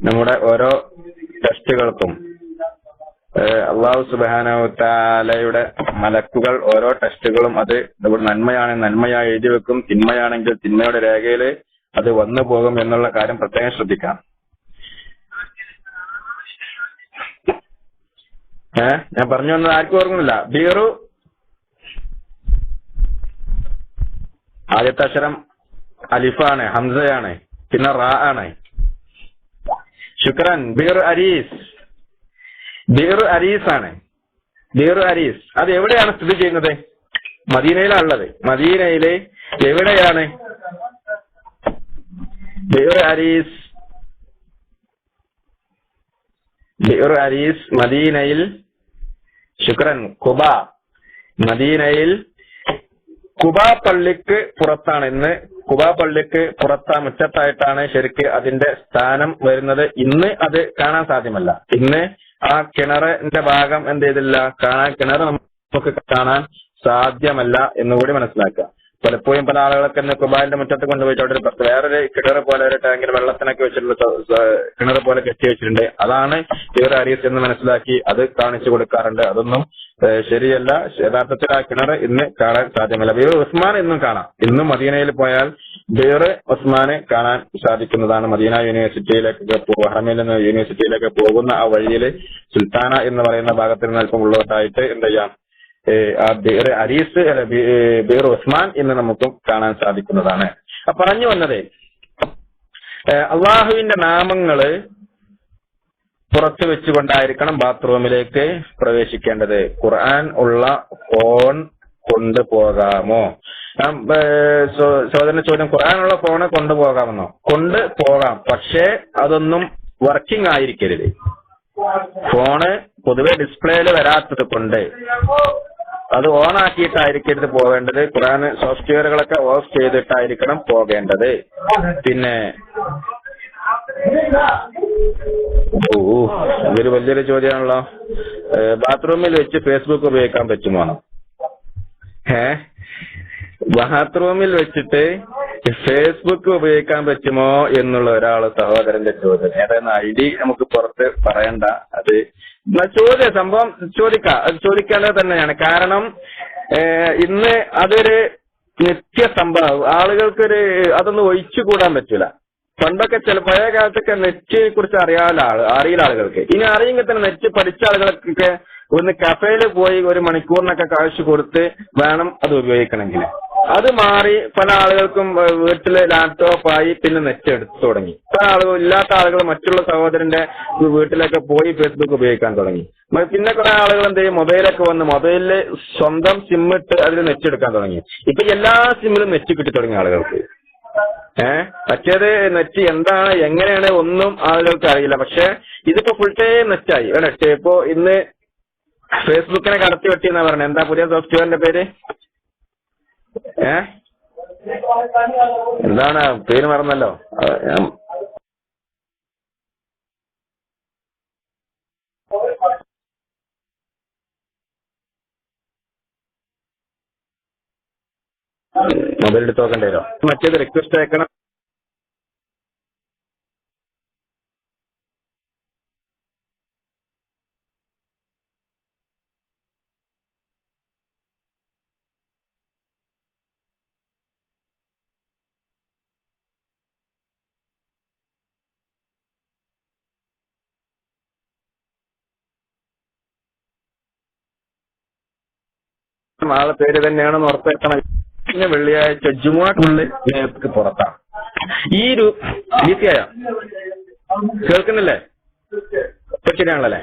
നമ്മുടെ ഓരോ ടെസ്റ്റുകൾക്കും അല്ലാഹു സുബ്ഹാനഹു വ തആലയുടെ മലക്കുകൾ ഓരോ ടെസ്റ്റുകളും അത് നന്മയാണെങ്കിൽ നന്മയായി എഴുതി വെക്കും, തിന്മയാണെങ്കിൽ തിന്മയുടെ രേഖയിൽ അത് വന്നു പോകും എന്നുള്ള കാര്യം പ്രത്യേകം ശ്രദ്ധിക്കാം. ഞാൻ പറഞ്ഞു വന്നത് ആർക്കും ഓർക്കുന്നില്ല. ബീറു ആദ്യത്തെ അക്ഷരം അലിഫാണ്, ഹംസയാണ്, പിന്നെ റാ ആണ്. ശുക്രൻ. ബീർ അരീസ്, ബീർ അരീസ് ആണ്. ബീർ അരീസ് അത് എവിടെയാണ് സ്ഥിതി ചെയ്യുന്നത്? മദീനയിലാണ് ഉള്ളത്. മദീനയില് എവിടെയാണ് ബീർ അരീസ്? ബീർ അരീസ് മദീനയിൽ. ശുക്രൻ. കുബ. മദീനയിൽ കുബാ പള്ളിക്ക് പുറത്താണ്. ഇന്ന് കുബാ പള്ളിക്ക് പുറത്താ മുറ്റത്തായിട്ടാണ് ശരിക്ക് അതിന്റെ സ്ഥാനം വരുന്നത്. ഇന്ന് അത് കാണാൻ സാധ്യമല്ല. ഇന്ന് ആ കിണറിന്റെ ഭാഗം എന്ത് ചെയ്തില്ല, കിണർ നമുക്ക് കാണാൻ സാധ്യമല്ല എന്നുകൂടി മനസ്സിലാക്കുക. പലപ്പോഴും പല ആളുകളൊക്കെ ഇന്ന് കുബാലിന്റെ മുറ്റത്ത് കൊണ്ടുപോയിട്ട് അവിടെ വേറൊരു കിണർ പോലെ ഒരു ടാങ്കിൽ വെള്ളത്തിനൊക്കെ വെച്ചിട്ടുള്ള കിണർ പോലെ കെട്ടി വെച്ചിട്ടുണ്ട്. അതാണ് ബീർ അരീസ് എന്ന് മനസ്സിലാക്കി അത് കാണിച്ചു കൊടുക്കാറുണ്ട്. അതൊന്നും ശരിയല്ല. യഥാർത്ഥത്തിൽ ആ കിണർ ഇന്ന് കാണാൻ സാധ്യമല്ല. ബീർ ഉസ്മാൻ ഇന്നും കാണാം. ഇന്നും മദീനയിൽ പോയാൽ ബീർ ഉസ്മാന് കാണാൻ സാധിക്കുന്നതാണ്. മദീന യൂണിവേഴ്സിറ്റിയിലേക്ക് ഹറമിൽ നിന്ന് യൂണിവേഴ്സിറ്റിയിലേക്ക് പോകുന്ന ആ വഴിയിൽ സുൽത്താന എന്ന് പറയുന്ന ഭാഗത്തിൽ നിന്ന് അല്പം ഉള്ളോട്ടായിട്ട് എന്ത് ചെയ്യാം, ആ ബീർ അരീസ് ബീർ ഉസ്മാൻ എന്ന് നമുക്കും കാണാൻ സാധിക്കുന്നതാണ്. പറഞ്ഞു വന്നത് അള്ളാഹുവിന്റെ നാമങ്ങള് പുറത്തു വെച്ചുകൊണ്ടായിരിക്കണം ബാത്റൂമിലേക്ക് പ്രവേശിക്കേണ്ടത്. ഖുർആൻ ഉള്ള ഫോൺ കൊണ്ടുപോകാമോ? സഹോദരന്റെ ചോദ്യം, ഖുർആനുള്ള ഫോണ് കൊണ്ടുപോകാമെന്നോ? കൊണ്ടുപോകാം, പക്ഷേ അതൊന്നും വർക്കിംഗ് ആയിരിക്കരുത്. ഫോണ് പൊതുവെ ഡിസ്പ്ലേയിൽ വരാത്തത് കൊണ്ട് അത് ഓൺ ആക്കിയിട്ടായിരിക്കരുത് പോകേണ്ടത്. ഖുർആൻ സോഫ്റ്റ്വെയറുകളൊക്കെ ഓഫ് ചെയ്തിട്ടായിരിക്കണം പോകേണ്ടത്. പിന്നെ ഇതൊരു വലിയൊരു ചോദ്യമാണല്ലോ. ബാത്റൂമിൽ വെച്ച് ഫേസ്ബുക്ക് ഉപയോഗിക്കാൻ പറ്റുമോ? ബാത്റൂമിൽ വെച്ചിട്ട് ഫേസ്ബുക്ക് ഉപയോഗിക്കാൻ പറ്റുമോ എന്നുള്ള ഒരാള് സഹോദരന്റെ ചോദ്യം. ഏതായാലും ID നമുക്ക് പുറത്ത് പറയണ്ട. അത് ചോദ്യ സംഭവം ചോദിക്കേണ്ടത് തന്നെയാണ്. കാരണം ഇന്ന് അതൊരു നിത്യ സംഭവം. ആളുകൾക്കൊരു അതൊന്നും ഒഴിച്ചുകൂടാൻ പറ്റൂല. പണ്ടൊക്കെ പഴയ കാലത്തൊക്കെ നെറ്റിനെ കുറിച്ച് അറിയില്ല ആളുകൾക്ക്. ഇനി അറിയെങ്കിൽ തന്നെ നെറ്റ് പഠിച്ച ആളുകൾക്കൊക്കെ ഒന്ന് കഫേയിൽ പോയി ഒരു മണിക്കൂറിനൊക്കെ കാശ് കൊടുത്ത് വേണം അത് ഉപയോഗിക്കണമെങ്കിൽ. അത് മാറി പല ആളുകൾക്കും വീട്ടില് ലാപ്ടോപ്പായി, പിന്നെ നെറ്റ് എടുത്തു തുടങ്ങി. പല ആളുകൾ ഇല്ലാത്ത ആളുകൾ മറ്റുള്ള സഹോദരന്റെ വീട്ടിലൊക്കെ പോയി ഫേസ്ബുക്ക് ഉപയോഗിക്കാൻ തുടങ്ങി. പിന്നെ കുറെ ആളുകൾ എന്ത് ചെയ്യും, മൊബൈലൊക്കെ വന്ന് മൊബൈലില് സ്വന്തം സിം ഇട്ട് അതിൽ നെറ്റ് എടുക്കാൻ തുടങ്ങി. ഇപ്പൊ എല്ലാ സിമ്മിലും നെറ്റ് കിട്ടി തുടങ്ങി ആളുകൾക്ക്. മറ്റേത് നെറ്റ് എന്താണ് എങ്ങനെയാണ് ഒന്നും ആളുകൾക്ക് അറിയില്ല. പക്ഷെ ഇതിപ്പോ ഫുൾ ടൈം നെറ്റായി. നെറ്റ് ഇപ്പോ ഇന്ന് ഫേസ്ബുക്കിനെ കടത്തി വെട്ടി എന്നാ പറഞ്ഞത്. എന്താ പുതിയ സോഫ്റ്റ്വെയറിന്റെ പേര്? എന്താണ് പേര് മറന്നല്ലോ. മൊബൈൽ എടുത്ത് നോക്കേണ്ടി വരും. മറ്റേത് റിക്വസ്റ്റ് അയക്കണം. ആളെ പേര് തന്നെയാണെന്ന് ഉറപ്പുവരുത്തണം. പിന്നെ വെള്ളിയാഴ്ച ജുമുഅക്കുള്ളിൽ പുറത്താണ്. ഈ ഈസിയായ കേൾക്കുന്നില്ലേ? ശരിയാണല്ലേ?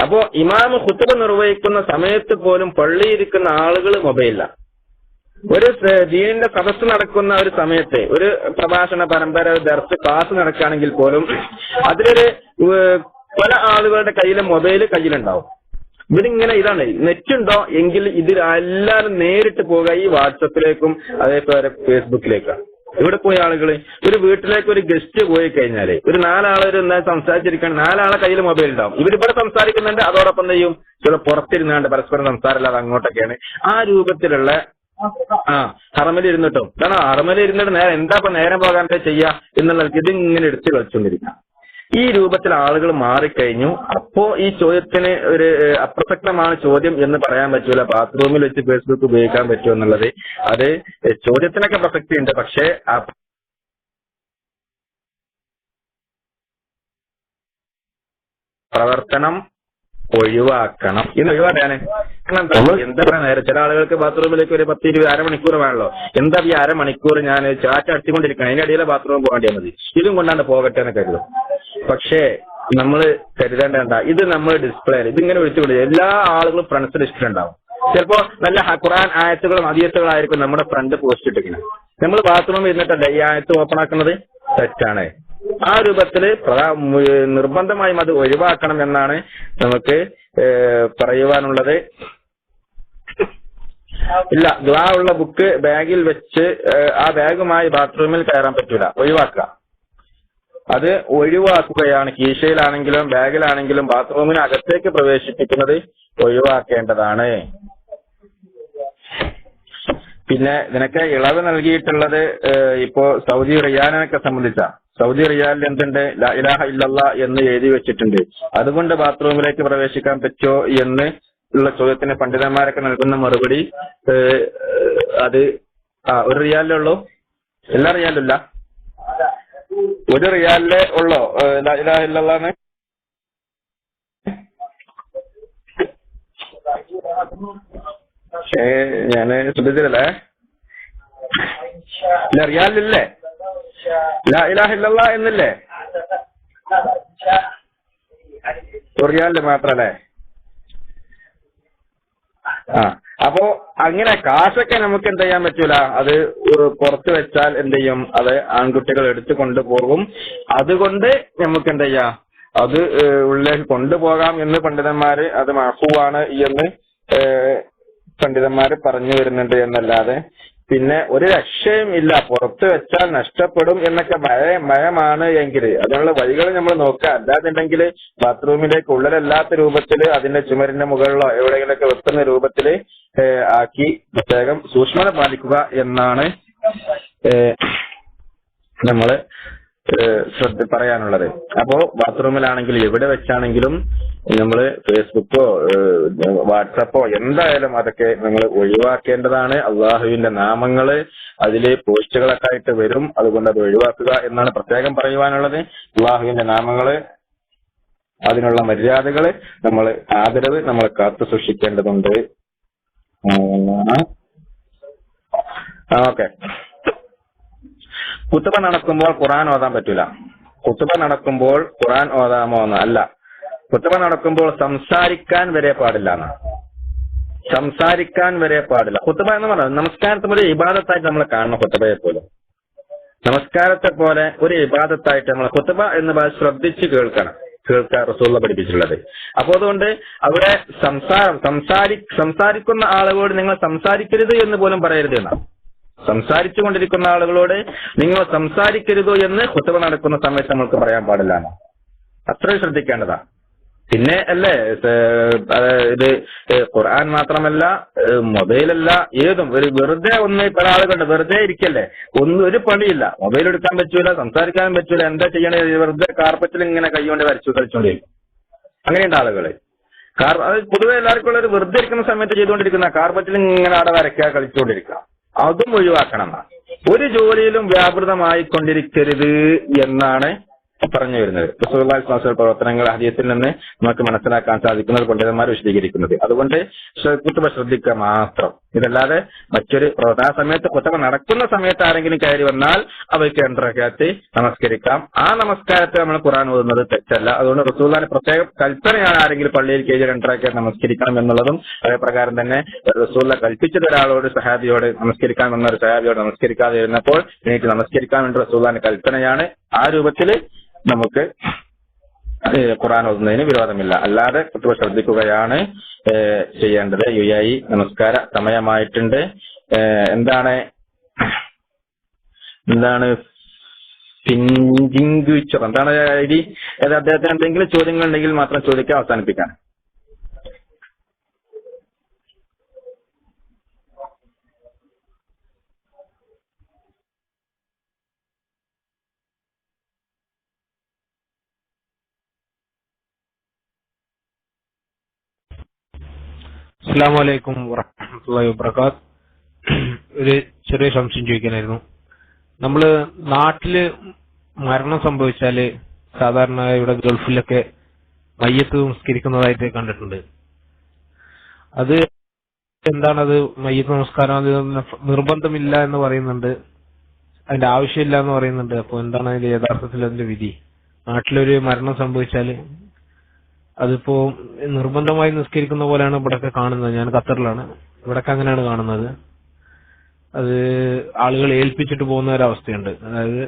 അപ്പോ ഇമാം ഖുത്ബ നിർവഹിക്കുന്ന സമയത്ത് പോലും പള്ളിയിരിക്കുന്ന ആളുകൾ മൊബൈലില്ല. ഒരു ദീനിന്റെ സദസ്സ് നടക്കുന്ന ഒരു സമയത്ത് ഒരു പ്രഭാഷണ പരമ്പര, ദർസ് ക്ലാസ് നടക്കുകയാണെങ്കിൽ പോലും അതിലൊരു പല ആളുകളുടെ കയ്യിലെ മൊബൈൽ കയ്യിലുണ്ടാവും. ഇവരിങ്ങനെ ഇതാണ് നെറ്റ് ഉണ്ടോ എങ്കിൽ ഇതിൽ എല്ലാവരും നേരിട്ട് പോകുക ഈ വാട്സപ്പിലേക്കും അതേപോലെ ഫേസ്ബുക്കിലേക്കാണ്. ഇവിടെ പോയ ആളുകൾ ഒരു വീട്ടിലേക്ക് ഒരു ഗസ്റ്റ് പോയി കഴിഞ്ഞാല് ഒരു 4 ആളൊരു സംസാരിച്ചിരിക്കുകയാണ്, 4 ആളെ കയ്യിൽ മൊബൈൽ ഉണ്ടാവും. ഇവരിവിടെ സംസാരിക്കുന്നുണ്ട്, അതോടൊപ്പം ചെയ്യും ചില പുറത്തിരുന്നാണ്ട് പരസ്പരം സംസാരമില്ലാതെ അങ്ങോട്ടൊക്കെയാണ്. ആ രൂപത്തിലുള്ള ഹറമിൽ ഇരുന്നിട്ടും കാരണം ഹറമിൽ ഇരുന്നിട്ട് നേരം പോകാൻ ചെയ്യാ എന്നുള്ള ഇതിങ്ങനെ എടുത്ത് കളിച്ചുകൊണ്ടിരിക്കുക. ഈ രൂപത്തിൽ ആളുകൾ മാറിക്കഴിഞ്ഞു. അപ്പോ ഈ ചോദ്യത്തിന് ഒരു അപ്രസക്തമാണ് ചോദ്യം എന്ന് പറയാൻ പറ്റൂല. ബാത്റൂമിൽ വെച്ച് ഫേസ്ബുക്ക് ഉപയോഗിക്കാൻ പറ്റുമോ എന്നുള്ളത് അത് ചോദ്യത്തിനൊക്കെ പ്രസക്തിയുണ്ട്. പക്ഷേ പ്രവർത്തനം ഒഴിവാക്കണം. ഇന്ന് ഒഴിവാക്കാന് എന്താ പറയാ, നേരെ ചില ആളുകൾക്ക് ബാത്റൂമിലേക്ക് ഒരു 10-20 അരമണിക്കൂർ വേണമല്ലോ. എന്താ ഈ അരമണിക്കൂർ ഞാൻ ചാറ്റ് അടിച്ചുകൊണ്ടിരിക്കണം, അതിന്റെ ഇടയിലെ ബാത്റൂം പോകേണ്ടി മതി, ഇതും കൊണ്ടാണ് പോകട്ടെ എന്ന് കരുതും. പക്ഷേ നമ്മൾ കരുതേണ്ട, ഇത് നമ്മൾ ഡിസ്പ്ലേ ഇതിങ്ങനെ വിളിച്ചുകൊണ്ട് എല്ലാ ആളുകളും ഫ്രണ്ട്സ് ലിസ്റ്റിലുണ്ടാവും. ചിലപ്പോ നല്ല ഖുർആൻ ആയത്തുകളും ഹദീസുകളായിരിക്കും നമ്മുടെ ഫ്രണ്ട് പോസ്റ്റ് ഇട്ടിരിക്കുന്നത്. നമ്മൾ ബാത്റൂമിൽ ഇരുന്നിട്ടല്ല ഈ ആയത്ത് ഓപ്പൺ ആക്കുന്നത്, തെറ്റാണ്. ആ രൂപത്തില് നിർബന്ധമായും അത് ഒഴിവാക്കണം എന്നാണ് നമുക്ക് പറയുവാനുള്ളത്. ഇല്ല, ദുആ ഉള്ള ബുക്ക് ബാഗിൽ വെച്ച് ആ ബാഗുമായി ബാത്റൂമിൽ കയറാൻ പറ്റൂല, ഒഴിവാക്കുക. അത് ഒഴിവാക്കുകയാണ്. കീശയിലാണെങ്കിലും ബാഗിലാണെങ്കിലും ബാത്റൂമിന് അകത്തേക്ക് പ്രവേശിപ്പിക്കുന്നത് ഒഴിവാക്കേണ്ടതാണ്. പിന്നെ ഇതിനൊക്കെ ഇളവ് നൽകിയിട്ടുള്ളത് ഇപ്പോ സൗദി റിയാലിനൊക്കെ സംബന്ധിച്ച, സൗദി റിയാലിൽ എന്തുണ്ട്, ലാ ഇലാഹ ഇല്ലല്ലാ എന്ന് എഴുതി വെച്ചിട്ടുണ്ട്. അതുകൊണ്ട് ബാത്റൂമിലേക്ക് പ്രവേശിക്കാൻ പറ്റുമോ എന്ന് ഉള്ള ചോദ്യത്തിന് പണ്ഡിതന്മാരൊക്കെ നൽകുന്ന മറുപടി അത് ഒരു റിയാലിലേ ഉള്ളൂ, എല്ലാ റിയാലില്ല, ഒരു റിയാലിലേ ഉള്ളോ ലാ ഇലാഹ ഇല്ലല്ലാന്ന്. ഞാന് ശ്രദ്ധിച്ചില്ലേ, റിയാലില്ലേ, ലാ ഇലാഹ ഇല്ലല്ലാ എന്നില്ലേ, റിയാലില് മാത്രല്ലേ. അപ്പോ അങ്ങനെ കാശൊക്കെ നമുക്ക് എന്ത് ചെയ്യാൻ പറ്റൂല, അത് പുറത്ത് വെച്ചാൽ എന്ത് ചെയ്യും, അത് ആൺകുട്ടികൾ എടുത്തു കൊണ്ടുപോകും. അതുകൊണ്ട് നമുക്ക് എന്ത് ചെയ്യാം, അത് ഉള്ളിലേക്ക് കൊണ്ടുപോകാം എന്ന് പണ്ഡിതന്മാര്, അത് മഅഫൂവാണ് എന്ന് പണ്ഡിതന്മാര് പറഞ്ഞു വരുന്നുണ്ട് എന്നല്ലാതെ പിന്നെ ഒരു രക്ഷയും ഇല്ല. പുറത്ത് വെച്ചാൽ നഷ്ടപ്പെടും എന്നൊക്കെ ഭയമാണ് എങ്കിൽ അതിനുള്ള വഴികൾ നമ്മൾ നോക്കുക. അല്ലാതുണ്ടെങ്കിൽ ബാത്റൂമിലേക്ക് ഉള്ളിലല്ലാത്ത രൂപത്തിൽ അതിന്റെ ചുമരിന്റെ മുകളിലോ എവിടെയെങ്കിലൊക്കെ വെക്കുന്ന രൂപത്തിൽ ആക്കി പ്രത്യേകം സൂക്ഷ്മത പാലിക്കുക എന്നാണ് നമ്മള് പറയാനുള്ളത്. അപ്പോ ബാത്റൂമിലാണെങ്കിലും എവിടെ വെച്ചാണെങ്കിലും നമ്മള് ഫേസ്ബുക്കോ വാട്സപ്പോ എന്തായാലും അതൊക്കെ നിങ്ങൾ ഒഴിവാക്കേണ്ടതാണ്. അള്ളാഹുവിന്റെ നാമങ്ങള് അതില് പോസ്റ്റുകളൊക്കെ ആയിട്ട് വരും, അതുകൊണ്ട് അത് ഒഴിവാക്കുക എന്നാണ് പ്രത്യേകം പറയുവാനുള്ളത്. അള്ളാഹുവിന്റെ നാമങ്ങള്, അതിനുള്ള മര്യാദകള്, നമ്മൾ ആദരവ് നമ്മൾ കാത്തു സൂക്ഷിക്കേണ്ടതുണ്ട്. ഓക്കെ. ഖുതുബ നടക്കുമ്പോൾ ഖുർആൻ ഓതാൻ പറ്റൂല. ഖുതുബ നടക്കുമ്പോൾ ഖുർആൻ ഓതാമോ എന്ന് അല്ല, ഖുതുബ നടക്കുമ്പോൾ സംസാരിക്കാൻ വരെ പാടില്ല എന്നാണ്. സംസാരിക്കാൻ വരെ പാടില്ല. ഖുതുബ എന്ന് പറഞ്ഞാൽ നമസ്കാരത്തെ പോലെ ഇബാദത്തായിട്ട് നമ്മൾ കാണണം. ഖുതുബയെ പോലെ നമസ്കാരത്തെ പോലെ ഒരു ഇബാദത്തായിട്ട് നമ്മൾ ഖുതുബ എന്ന് ശ്രദ്ധിച്ച് കേൾക്കാൻ റസൂലുള്ളാഹി പഠിപ്പിച്ചിട്ടുള്ളത്. അപ്പോ അതുകൊണ്ട് അവിടെ സംസാരിക്കുന്ന ആളുകളോട് നിങ്ങൾ സംസാരിക്കരുത് എന്ന് പോലും പറയരുത് എന്നാണ്. സംസാരിച്ചു കൊണ്ടിരിക്കുന്ന ആളുകളോട് നിങ്ങൾ സംസാരിക്കരുതോ എന്ന് ഖുതുബ നടക്കുന്ന സമയത്ത് നമ്മൾക്ക് പറയാൻ പാടില്ല. അത്രയും ശ്രദ്ധിക്കേണ്ടതാ. പിന്നെ അല്ലേ ഇത് ഖുർആൻ മാത്രമല്ല, മൊബൈലല്ല, ഏതും ഒരു വെറുതെ ഒന്ന് പല ആളുകളുണ്ട് വെറുതെ ഇരിക്കല്ലേ, ഒരു പണിയില്ല, മൊബൈൽ എടുക്കാൻ പറ്റൂല, സംസാരിക്കാൻ പറ്റൂല, എന്താ ചെയ്യണേ, വെറുതെ കാർപ്പറ്റിൽ ഇങ്ങനെ കൈകൊണ്ട് കളിച്ചോണ്ടിരിക്കും. അങ്ങനെയുണ്ട് ആളുകള്. അത് പൊതുവെ എല്ലാവർക്കും ഉള്ള ഒരു വെറുതെ ഇരിക്കുന്ന സമയത്ത് ചെയ്തുകൊണ്ടിരിക്കുന്ന കാർപ്പറ്റിൽ ഇങ്ങനെ അവിടെ വരയ്ക്കുക, കളിച്ചുകൊണ്ടിരിക്കുക, അതും ഒഴിവാക്കണം. ഒരു ജോലിയിലും വ്യാപൃതമായി കൊണ്ടിരിക്കരുത് എന്നാണ് പറഞ്ഞു വരുന്നത്. റസൂലുള്ളാഹി സ്വല്ലല്ലാഹു അലൈഹി വസല്ലം പ്രവർത്തനങ്ങൾ ഹദീസിൽ നിന്ന് നമുക്ക് മനസ്സിലാക്കാൻ സാധിക്കുന്നത് പണ്ഡിതന്മാർ വിശദീകരിക്കുന്നത്. അതുകൊണ്ട് ഖുതുബ ശ്രദ്ധിക്കുക മാത്രം. ഇതല്ലാതെ മറ്റൊരു ആ സമയത്ത് ഖുതുബ നടക്കുന്ന സമയത്ത് ആരെങ്കിലും കയറി വന്നാൽ അവർക്ക് 2 റക്അത്ത് നമസ്കരിക്കാം. ആ നമസ്കാരത്തെ നമ്മൾ ഖുർആൻ ഓതുന്നത് തെറ്റല്ല. അതുകൊണ്ട് റസൂലുള്ളാഹിന്റെ പ്രത്യേക കൽപ്പനയാണ് ആരെങ്കിലും പള്ളിയിൽ കയറി 2 റക്അത്ത് നമസ്കരിക്കണം എന്നുള്ളതും. അതേപ്രകാരം തന്നെ റസൂലുള്ളാഹി കൽപ്പിച്ചത് ഒരാളോട് സഹാബിയോട് നമസ്കരിക്കാൻ വന്ന ഒരു സഹാബിയോട് നമസ്കരിക്കാതെ ഇരുന്നപ്പോൾ എനിക്ക് നമസ്കരിക്കാൻ വേണ്ടി റസൂലുള്ളാഹിന്റെ കൽപ്പനയാണ്. ആ രൂപത്തിൽ നമുക്ക് ഖുർആൻ ഓതുന്നതിന് വിരോധമില്ല. അല്ലാതെ ഖുതുബ ശ്രദ്ധിക്കുകയാണ് ചെയ്യേണ്ടത്. യുഎഇ നമസ്കാര സമയമായിട്ടുണ്ട്. എന്താണ് പിഞ്ചിങ്കുച്ചർ എന്താണ് ഐഡി? അദ്ദേഹത്തിന് എന്തെങ്കിലും ചോദ്യങ്ങൾ ഉണ്ടെങ്കിൽ മാത്രം ചോദിക്കാൻ അവസാനിപ്പിക്കാൻ. അസ്സലാമു അലൈക്കും വറഹ്മത്തുള്ളാഹി വബറകാത്ത്. ഒരു ചെറിയ സംശയം ചോദിക്കാനായിരുന്നു. നമ്മള് നാട്ടില് മരണം സംഭവിച്ചാല് സാധാരണ ഇവിടെ ഗൾഫിലൊക്കെ മയ്യത്ത് നമസ്കരിക്കുന്നതായിട്ട് കണ്ടിട്ടുണ്ട്. അത് എന്താണത്? മയ്യത്ത് നമസ്കാരം അത് നിർബന്ധമില്ല എന്ന് പറയുന്നുണ്ട്, അതിന്റെ ആവശ്യമില്ല എന്ന് പറയുന്നുണ്ട്. അപ്പൊ എന്താണ് അതിന്റെ യഥാർത്ഥത്തിൽ അതിന്റെ വിധി? നാട്ടിലൊരു മരണം സംഭവിച്ചാല് അതിപ്പോ നിർബന്ധമായി നിസ്കരിക്കുന്ന പോലെയാണ് ഇവിടൊക്കെ കാണുന്നത്. ഞാൻ ഖത്തറിലാണ്, ഇവിടൊക്കെ അങ്ങനെയാണ് കാണുന്നത്. അത് ആളുകൾ ഏൽപ്പിച്ചിട്ട് പോകുന്ന ഒരവസ്ഥയുണ്ട്. അതായത്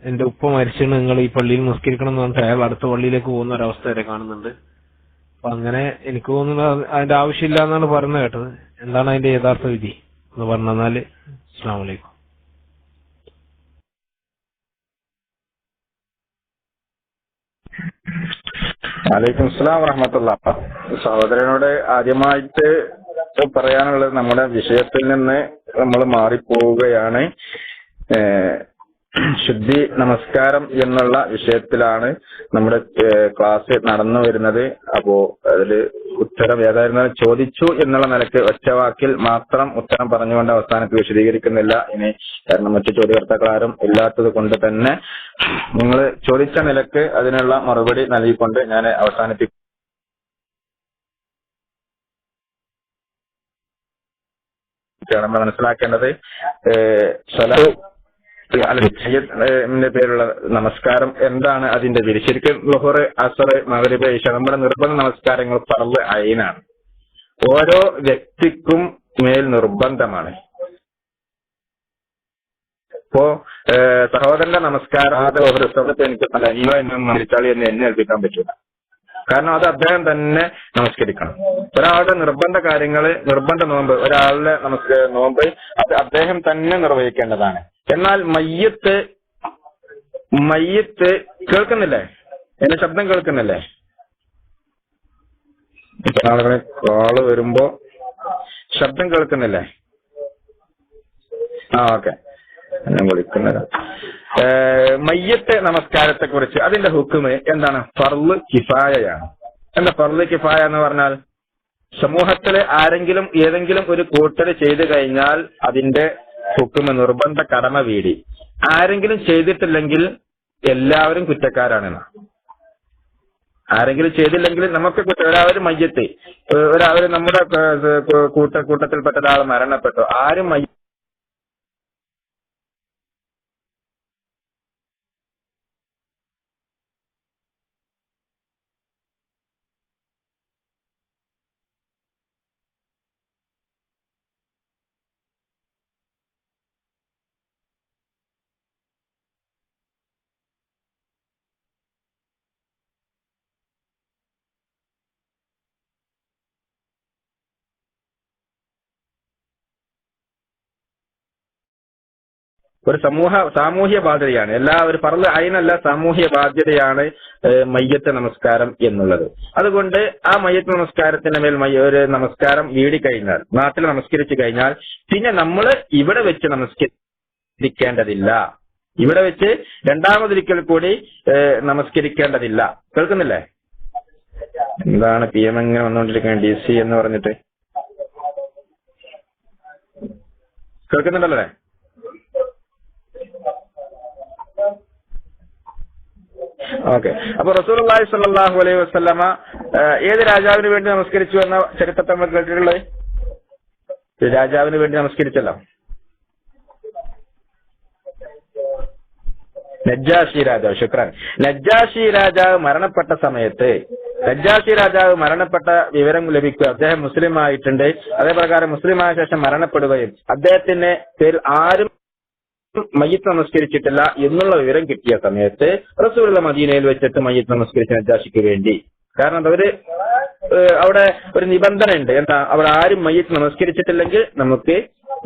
എന്റെ ഉപ്പ മരിച്ചിട്ട് നിങ്ങൾ ഈ പള്ളിയിൽ നിസ്കരിക്കണം എന്ന് പറഞ്ഞിട്ട് അയാൾ അടുത്ത പള്ളിയിലേക്ക് പോകുന്ന ഒരവസ്ഥ വരെ കാണുന്നുണ്ട്. അപ്പൊ അങ്ങനെ എനിക്ക് തോന്നുന്നത് അതിന്റെ ആവശ്യമില്ല എന്നാണ് പറയുന്നത് കേട്ടത്. എന്താണ് അതിന്റെ യഥാർത്ഥ വിധി എന്ന് പറഞ്ഞാല്? അസ്സലാമു അലൈക്കും. വലൈക്കും അസ്സലാം വറഹ്മത്തുള്ളാഹി. സഹോദരനോട് ആദ്യമായിട്ട് പറയാനുള്ളത്, നമ്മുടെ വിഷയത്തിൽ നിന്ന് നമ്മൾ മാറിപ്പോവുകയാണ്. ശുദ്ധി നമസ്കാരം എന്നുള്ള വിഷയത്തിലാണ് നമ്മുടെ ക്ലാസ് നടന്നു വരുന്നത്. അപ്പോ അതില് ഉത്തരം ഏതായിരുന്നാലും ചോദിച്ചു എന്നുള്ള നിലയ്ക്ക് ഒറ്റവാക്കിൽ മാത്രം ഉത്തരം പറഞ്ഞുകൊണ്ട് അവസാനത്തിൽ വിശദീകരിക്കുന്നില്ല ഇനി. കാരണം മറ്റു ചോദ്യകർത്താക്കൾ ആരും ഇല്ലാത്തത് കൊണ്ട് തന്നെ നിങ്ങൾ ചോദിച്ച നിലക്ക് അതിനുള്ള മറുപടി നൽകിക്കൊണ്ട് ഞാൻ അവസാനിപ്പിക്കും. മനസ്സിലാക്കേണ്ടത് പേരുള്ള നമസ്കാരം എന്താണ് അതിന്റെ വിധി? ശരിക്കും ളുഹർ, അസർ, മഗ്രിബ്, ഇശ നമ്മുടെ നിർബന്ധ നമസ്കാരങ്ങൾ ഫർള് ഐനാണ്. ഓരോ വ്യക്തിക്കും മേൽ നിർബന്ധമാണ്. ഇപ്പോ സഹോദരന്റെ നമസ്കാരം ഒരു സ്ഥലത്ത് എനിക്ക് മരിച്ചാളി എന്ന് എന്നെ ഏൽപ്പിക്കാൻ പറ്റില്ല. കാരണം അത് അദ്ദേഹം തന്നെ നമസ്കരിക്കണം. ഒരാളുടെ നിർബന്ധ കാര്യങ്ങള്, നിർബന്ധ നോമ്പ്, ഒരാളുടെ നോമ്പ് അത് അദ്ദേഹം തന്നെ നിർവഹിക്കേണ്ടതാണ്. എന്നാൽ മയ്യത്ത് കേൾക്കുന്നില്ലേ? എന്റെ ശബ്ദം കേൾക്കുന്നില്ലേ? ഇപ്പൊ ആളുകളെ കോള് വരുമ്പോ ശബ്ദം കേൾക്കുന്നില്ലേ? ഓക്കെ, ഞാൻ വിളിക്കുന്നത്. മയ്യത്ത് നമസ്കാരത്തെ കുറിച്ച് അതിന്റെ ഹുക്മ് എന്താണ്? ഫർള് കിഫായയാണ്. എന്താ ഫർള് കിഫായ എന്ന് പറഞ്ഞാൽ? സമൂഹത്തില് ആരെങ്കിലും ഏതെങ്കിലും ഒരു കൂട്ടര് ചെയ്തു കഴിഞ്ഞാൽ അതിന്റെ ഹുക്മ് നിർബന്ധ കടമ വീടി. ആരെങ്കിലും ചെയ്തിട്ടില്ലെങ്കിൽ എല്ലാവരും കുറ്റക്കാരാണെന്ന്. ആരെങ്കിലും ചെയ്തില്ലെങ്കിൽ നമുക്ക് ഒരാളൊരു മയ്യത്ത്, ഒരാള് നമ്മുടെ കൂട്ടത്തിൽപ്പെട്ട ഒരാൾ മരണപ്പെട്ടു, ആരും ഒരു സാമൂഹ്യ ബാധ്യതയാണ്. ഒരു ഫർള് ഐനല്ല, സാമൂഹ്യ ബാധ്യതയാണ് മയ്യത്ത് നമസ്കാരം എന്നുള്ളത്. അതുകൊണ്ട് ആ മയ്യത്ത് നമസ്കാരത്തിന്റെ മേൽ ഒരു നമസ്കാരം വീടിക്കഴിഞ്ഞാൽ, നാട്ടിൽ നമസ്കരിച്ചു കഴിഞ്ഞാൽ പിന്നെ നമ്മൾ ഇവിടെ വെച്ച് നമസ്കരിക്കേണ്ടതില്ല. ഇവിടെ വെച്ച് രണ്ടാമതൊരിക്കൽ കൂടി നമസ്കരിക്കേണ്ടതില്ല. കേൾക്കുന്നില്ലേ? എന്താണ് PM എങ്ങനെ വന്നുകൊണ്ടിരിക്കുന്നത്? DC എന്ന് പറഞ്ഞിട്ട് കേൾക്കുന്നുണ്ടല്ലേ? ഓക്കെ. അപ്പൊ റസൂലുള്ളാഹി സ്വല്ലല്ലാഹു അലൈഹി വസല്ലമ ഏത് രാജാവിന് വേണ്ടി നമസ്കരിച്ചു എന്ന ചരിത്രത്തെ നമ്മൾ കേട്ടിട്ടുള്ളത്? രാജാവിന് വേണ്ടി നമസ്കരിച്ചല്ലോ. നജ്ജാശി രാജാവ്. ശുക്രാൻ. നജ്ജാശി രാജാവ് മരണപ്പെട്ട സമയത്ത്, നജ്ജാശി രാജാവ് മരണപ്പെട്ട വിവരം ലഭിക്കുക, അദ്ദേഹം മുസ്ലിം ആയിട്ടുണ്ട്, അതേപ്രകാരം മുസ്ലിമായ ശേഷം മരണപ്പെടുകയും അദ്ദേഹത്തിന്റെ പേരിൽ ആരും മയ്യിത്ത് നമസ്കരിച്ചിട്ടില്ല എന്നുള്ള വിവരം കിട്ടിയ സമയത്ത് റസൂലുള്ള മദീനയിൽ വെച്ചിട്ട് മയ്യിത്ത് നമസ്കരിച്ച നജ്ജാശിക്ക് വേണ്ടി. കാരണം അവര് അവിടെ ഒരു നിബന്ധന ഉണ്ട്. എന്താ? അവിടെ ആരും മയ്യിത്ത് നമസ്കരിച്ചിട്ടില്ലെങ്കിൽ നമുക്ക്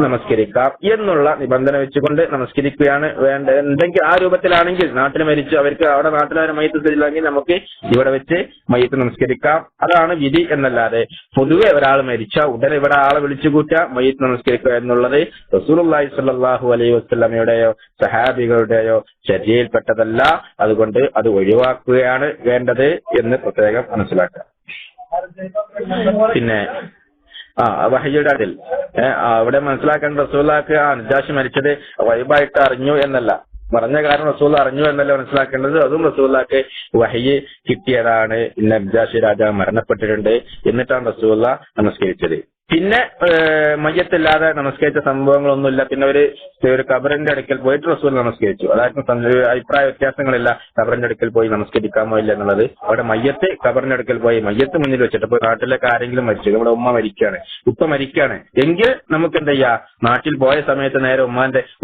നമസ്കരിക്കാം എന്നുള്ള നിബന്ധന വെച്ചുകൊണ്ട് നമസ്കരിക്കുകയാണ് വേണ്ട. എന്തെങ്കിലും ആ രൂപത്തിലാണെങ്കിൽ, നാട്ടിൽ മരിച്ചു, അവർക്ക് അവിടെ നാട്ടിൽ മയ്യിത്ത് ചെയ്തില്ലെങ്കിൽ നമുക്ക് ഇവിടെ വെച്ച് മയ്യിത്ത് നമസ്കരിക്കാം. അതാണ് വിധി എന്നല്ലാതെ പൊതുവെ ഒരാൾ മരിച്ച ഉടനെ ഇവിടെ ആളെ വിളിച്ചുകൂട്ടുക മയ്യിത്ത് നമസ്കരിക്കുക എന്നുള്ളത് റസൂലുള്ളാഹി സ്വല്ലല്ലാഹു അലൈഹി വസല്ലമയുടെയോ സഹാബികളുടെയോ ചര്യയിൽപ്പെട്ടതല്ല. അതുകൊണ്ട് അത് ഒഴിവാക്കുകയാണ് വേണ്ടത് എന്ന് പ്രത്യേകം മനസ്സിലാക്കുക. പിന്നെ വഹയ്യുടെ അതിൽ അവിടെ മനസ്സിലാക്കേണ്ട റസൂലുള്ളാഹിക്ക് നജ്ജാശി മരിച്ചത് വൈബായിട്ട് അറിഞ്ഞു എന്നല്ല. പറഞ്ഞ കാര്യം റസൂൽ അറിഞ്ഞു എന്നല്ല മനസ്സിലാക്കേണ്ടത്. അതും റസൂലുള്ളാഹിക്ക് വഹയ്യ് കിട്ടിയതാണ്. നബ്ജാശി രാജാവ് മരണപ്പെട്ടിട്ടുണ്ട്, എന്നിട്ടാണ് റസൂലുള്ള നമസ്കരിച്ചത്. പിന്നെ മയ്യത്തില്ലാതെ നമസ്കരിച്ച സംഭവങ്ങളൊന്നുമില്ല. പിന്നെ ഒരു കബറിന്റെ അടുക്കൽ പോയിട്ട് റസൂൽ നമസ്കരിച്ചു. അതായത് അഭിപ്രായ വ്യത്യാസങ്ങളില്ല കബറിന്റെ അടുക്കൽ പോയി നമസ്കരിക്കാമോ ഇല്ല എന്നുള്ളത്. അവിടെ മയ്യത്ത് കബറിന്റെ അടുക്കൽ പോയി മയ്യത്ത് മുന്നിൽ വെച്ചിട്ട്, ഇപ്പൊ നാട്ടിലൊക്കെ ആരെങ്കിലും മരിച്ചു, നമ്മുടെ ഉമ്മ മരിക്കുകയാണ്, ഉപ്പ മരിക്കുകയാണ് എങ്കിൽ നമുക്ക് എന്ത് ചെയ്യാം, നാട്ടിൽ പോയ സമയത്ത് നേരെ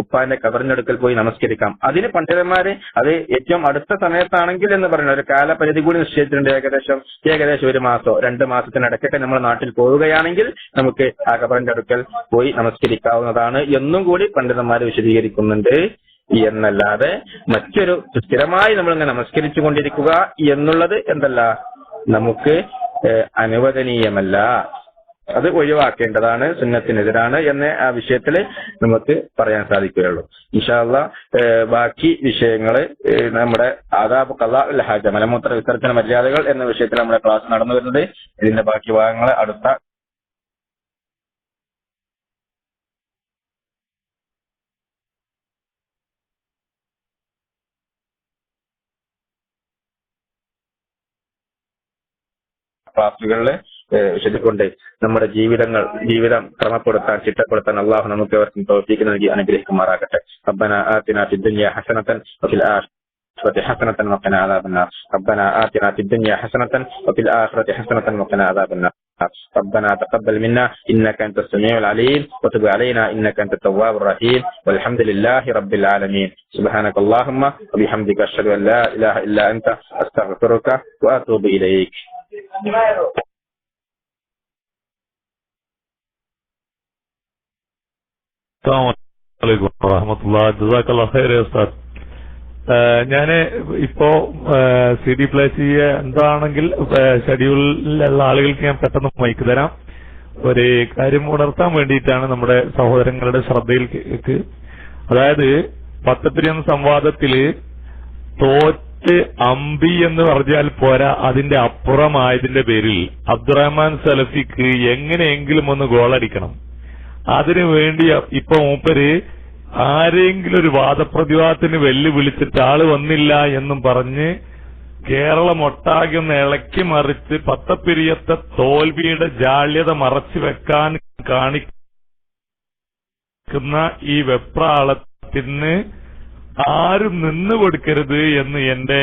ഉപ്പാന്റെ കബറിന്റെ അടുക്കൽ പോയി നമസ്കരിക്കാം. അതിന് പണ്ഡിതന്മാര് അത് ഏറ്റവും അടുത്ത സമയത്താണെങ്കിൽ എന്ന് പറയുന്നത് ഒരു കാലപരിധി കൂടി നിശ്ചയിച്ചിട്ടുണ്ട്. ഏകദേശം 1 മാസമോ 2 മാസത്തിനിടയ്ക്കൊക്കെ നമ്മൾ നാട്ടിൽ പോവുകയാണെങ്കിൽ നമുക്ക് ആ കബറിന്റെ അടുക്കൽ പോയി നമസ്കരിക്കാവുന്നതാണ് എന്നും കൂടി പണ്ഡിതന്മാർ വിശദീകരിക്കുന്നുണ്ട്. എന്നല്ലാതെ മറ്റൊരു സ്ഥിരമായി നമ്മളിങ്ങനെ നമസ്കരിച്ചു കൊണ്ടിരിക്കുക എന്നുള്ളത് എന്തല്ല, നമുക്ക് അനുവദനീയമല്ല. അത് ഒഴിവാക്കേണ്ടതാണ്, സുന്നത്തിനെതിരാണ് എന്ന് ആ വിഷയത്തിൽ നമുക്ക് പറയാൻ സാധിക്കുകയുള്ളൂ. ഇൻഷാ അല്ലാഹ് ബാക്കി വിഷയങ്ങള് നമ്മുടെ ആദാബ് ഖളാഉൽ ഹാജ, മലമൂത്ര വിസർജന മര്യാദകൾ എന്ന വിഷയത്തിൽ നമ്മുടെ ക്ലാസ് നടന്നു വരുന്നത്. ഇതിന്റെ ബാക്കി ഭാഗങ്ങൾ അടുത്ത ക്ലാസുകളിൽ വിശദിക്കൊണ്ട് നമ്മുടെ ജീവിതം ക്രമപ്പെടുത്താൻ, ചിട്ടപ്പെടുത്താൻ അള്ളാഹു നമുക്ക് അവർക്കും തൗഫീഖ് നൽകി അനുഗ്രഹിക്കുമാറാകട്ടെ. റബ്ബനാ ആതിനാ ഫിദ്ദുനിയ ഹസനതൻ വഫിൽ ആഖിറതി ഹസനതൻ വഖിനാ അദാബന്നാർ. റബ്ബനാ ആതിനാ ഫിദ്ദുനിയ ഹസനതൻ വഫിൽ ആഖിറതി ഹസനതൻ വഖിനാ അദാബന്നാർ. ربنا تقبل منا إنك أنت السميع العليم وتب علينا إنك أنت التواب الرحيم والحمد لله رب العالمين. سبحانك اللهم وبحمدك أشهد أن لا إله إلا أنت أستغفرك وأتوب إليك. അസ്സലാമു അലൈക്കും വറഹ്മത്തുള്ളാഹി. ജസാക്കല്ലാഹു ഖൈറൻ ഉസ്താദ്. ഞാന് ഇപ്പോ CD പ്ലേ ചെയ്യുക എന്താണെങ്കിൽ ഷെഡ്യൂളിലുള്ള ആളുകൾക്ക് ഞാൻ പെട്ടെന്ന് മൈക്ക് തരാം. ഒരു കാര്യം ഉണർത്താൻ വേണ്ടിയിട്ടാണ് നമ്മുടെ സഹോദരങ്ങളുടെ ശ്രദ്ധയിലേക്ക്. അതായത് പത്തപ്പിരിയം സംവാദത്തില് തോറ്റ് അമ്പി എന്ന് പറഞ്ഞാൽ പോരാ, അതിന്റെ അപ്പുറമായതിന്റെ പേരിൽ അബ്ദുറഹ്മാൻ സലഫിക്ക് എങ്ങനെയെങ്കിലും ഒന്ന് ഗോളടിക്കണം. അതിനു വേണ്ടി ഇപ്പൊ മൂപ്പര് ആരെങ്കിലും ഒരു വാദപ്രതിവാദത്തിന് വെല്ലുവിളിച്ചിട്ട് ആള് വന്നില്ല എന്നും പറഞ്ഞ് കേരളമൊട്ടാകെ ഒന്ന് ഇളക്കി മറിച്ച് പത്തപ്പിരിയത്തെ തോൽവിയുടെ ജാള്യത മറച്ചു വെക്കാൻ കാണിക്കുന്ന ഈ വെപ്രാളത്തിന് ആരും നിന്നു കൊടുക്കരുത് എന്ന് എന്റെ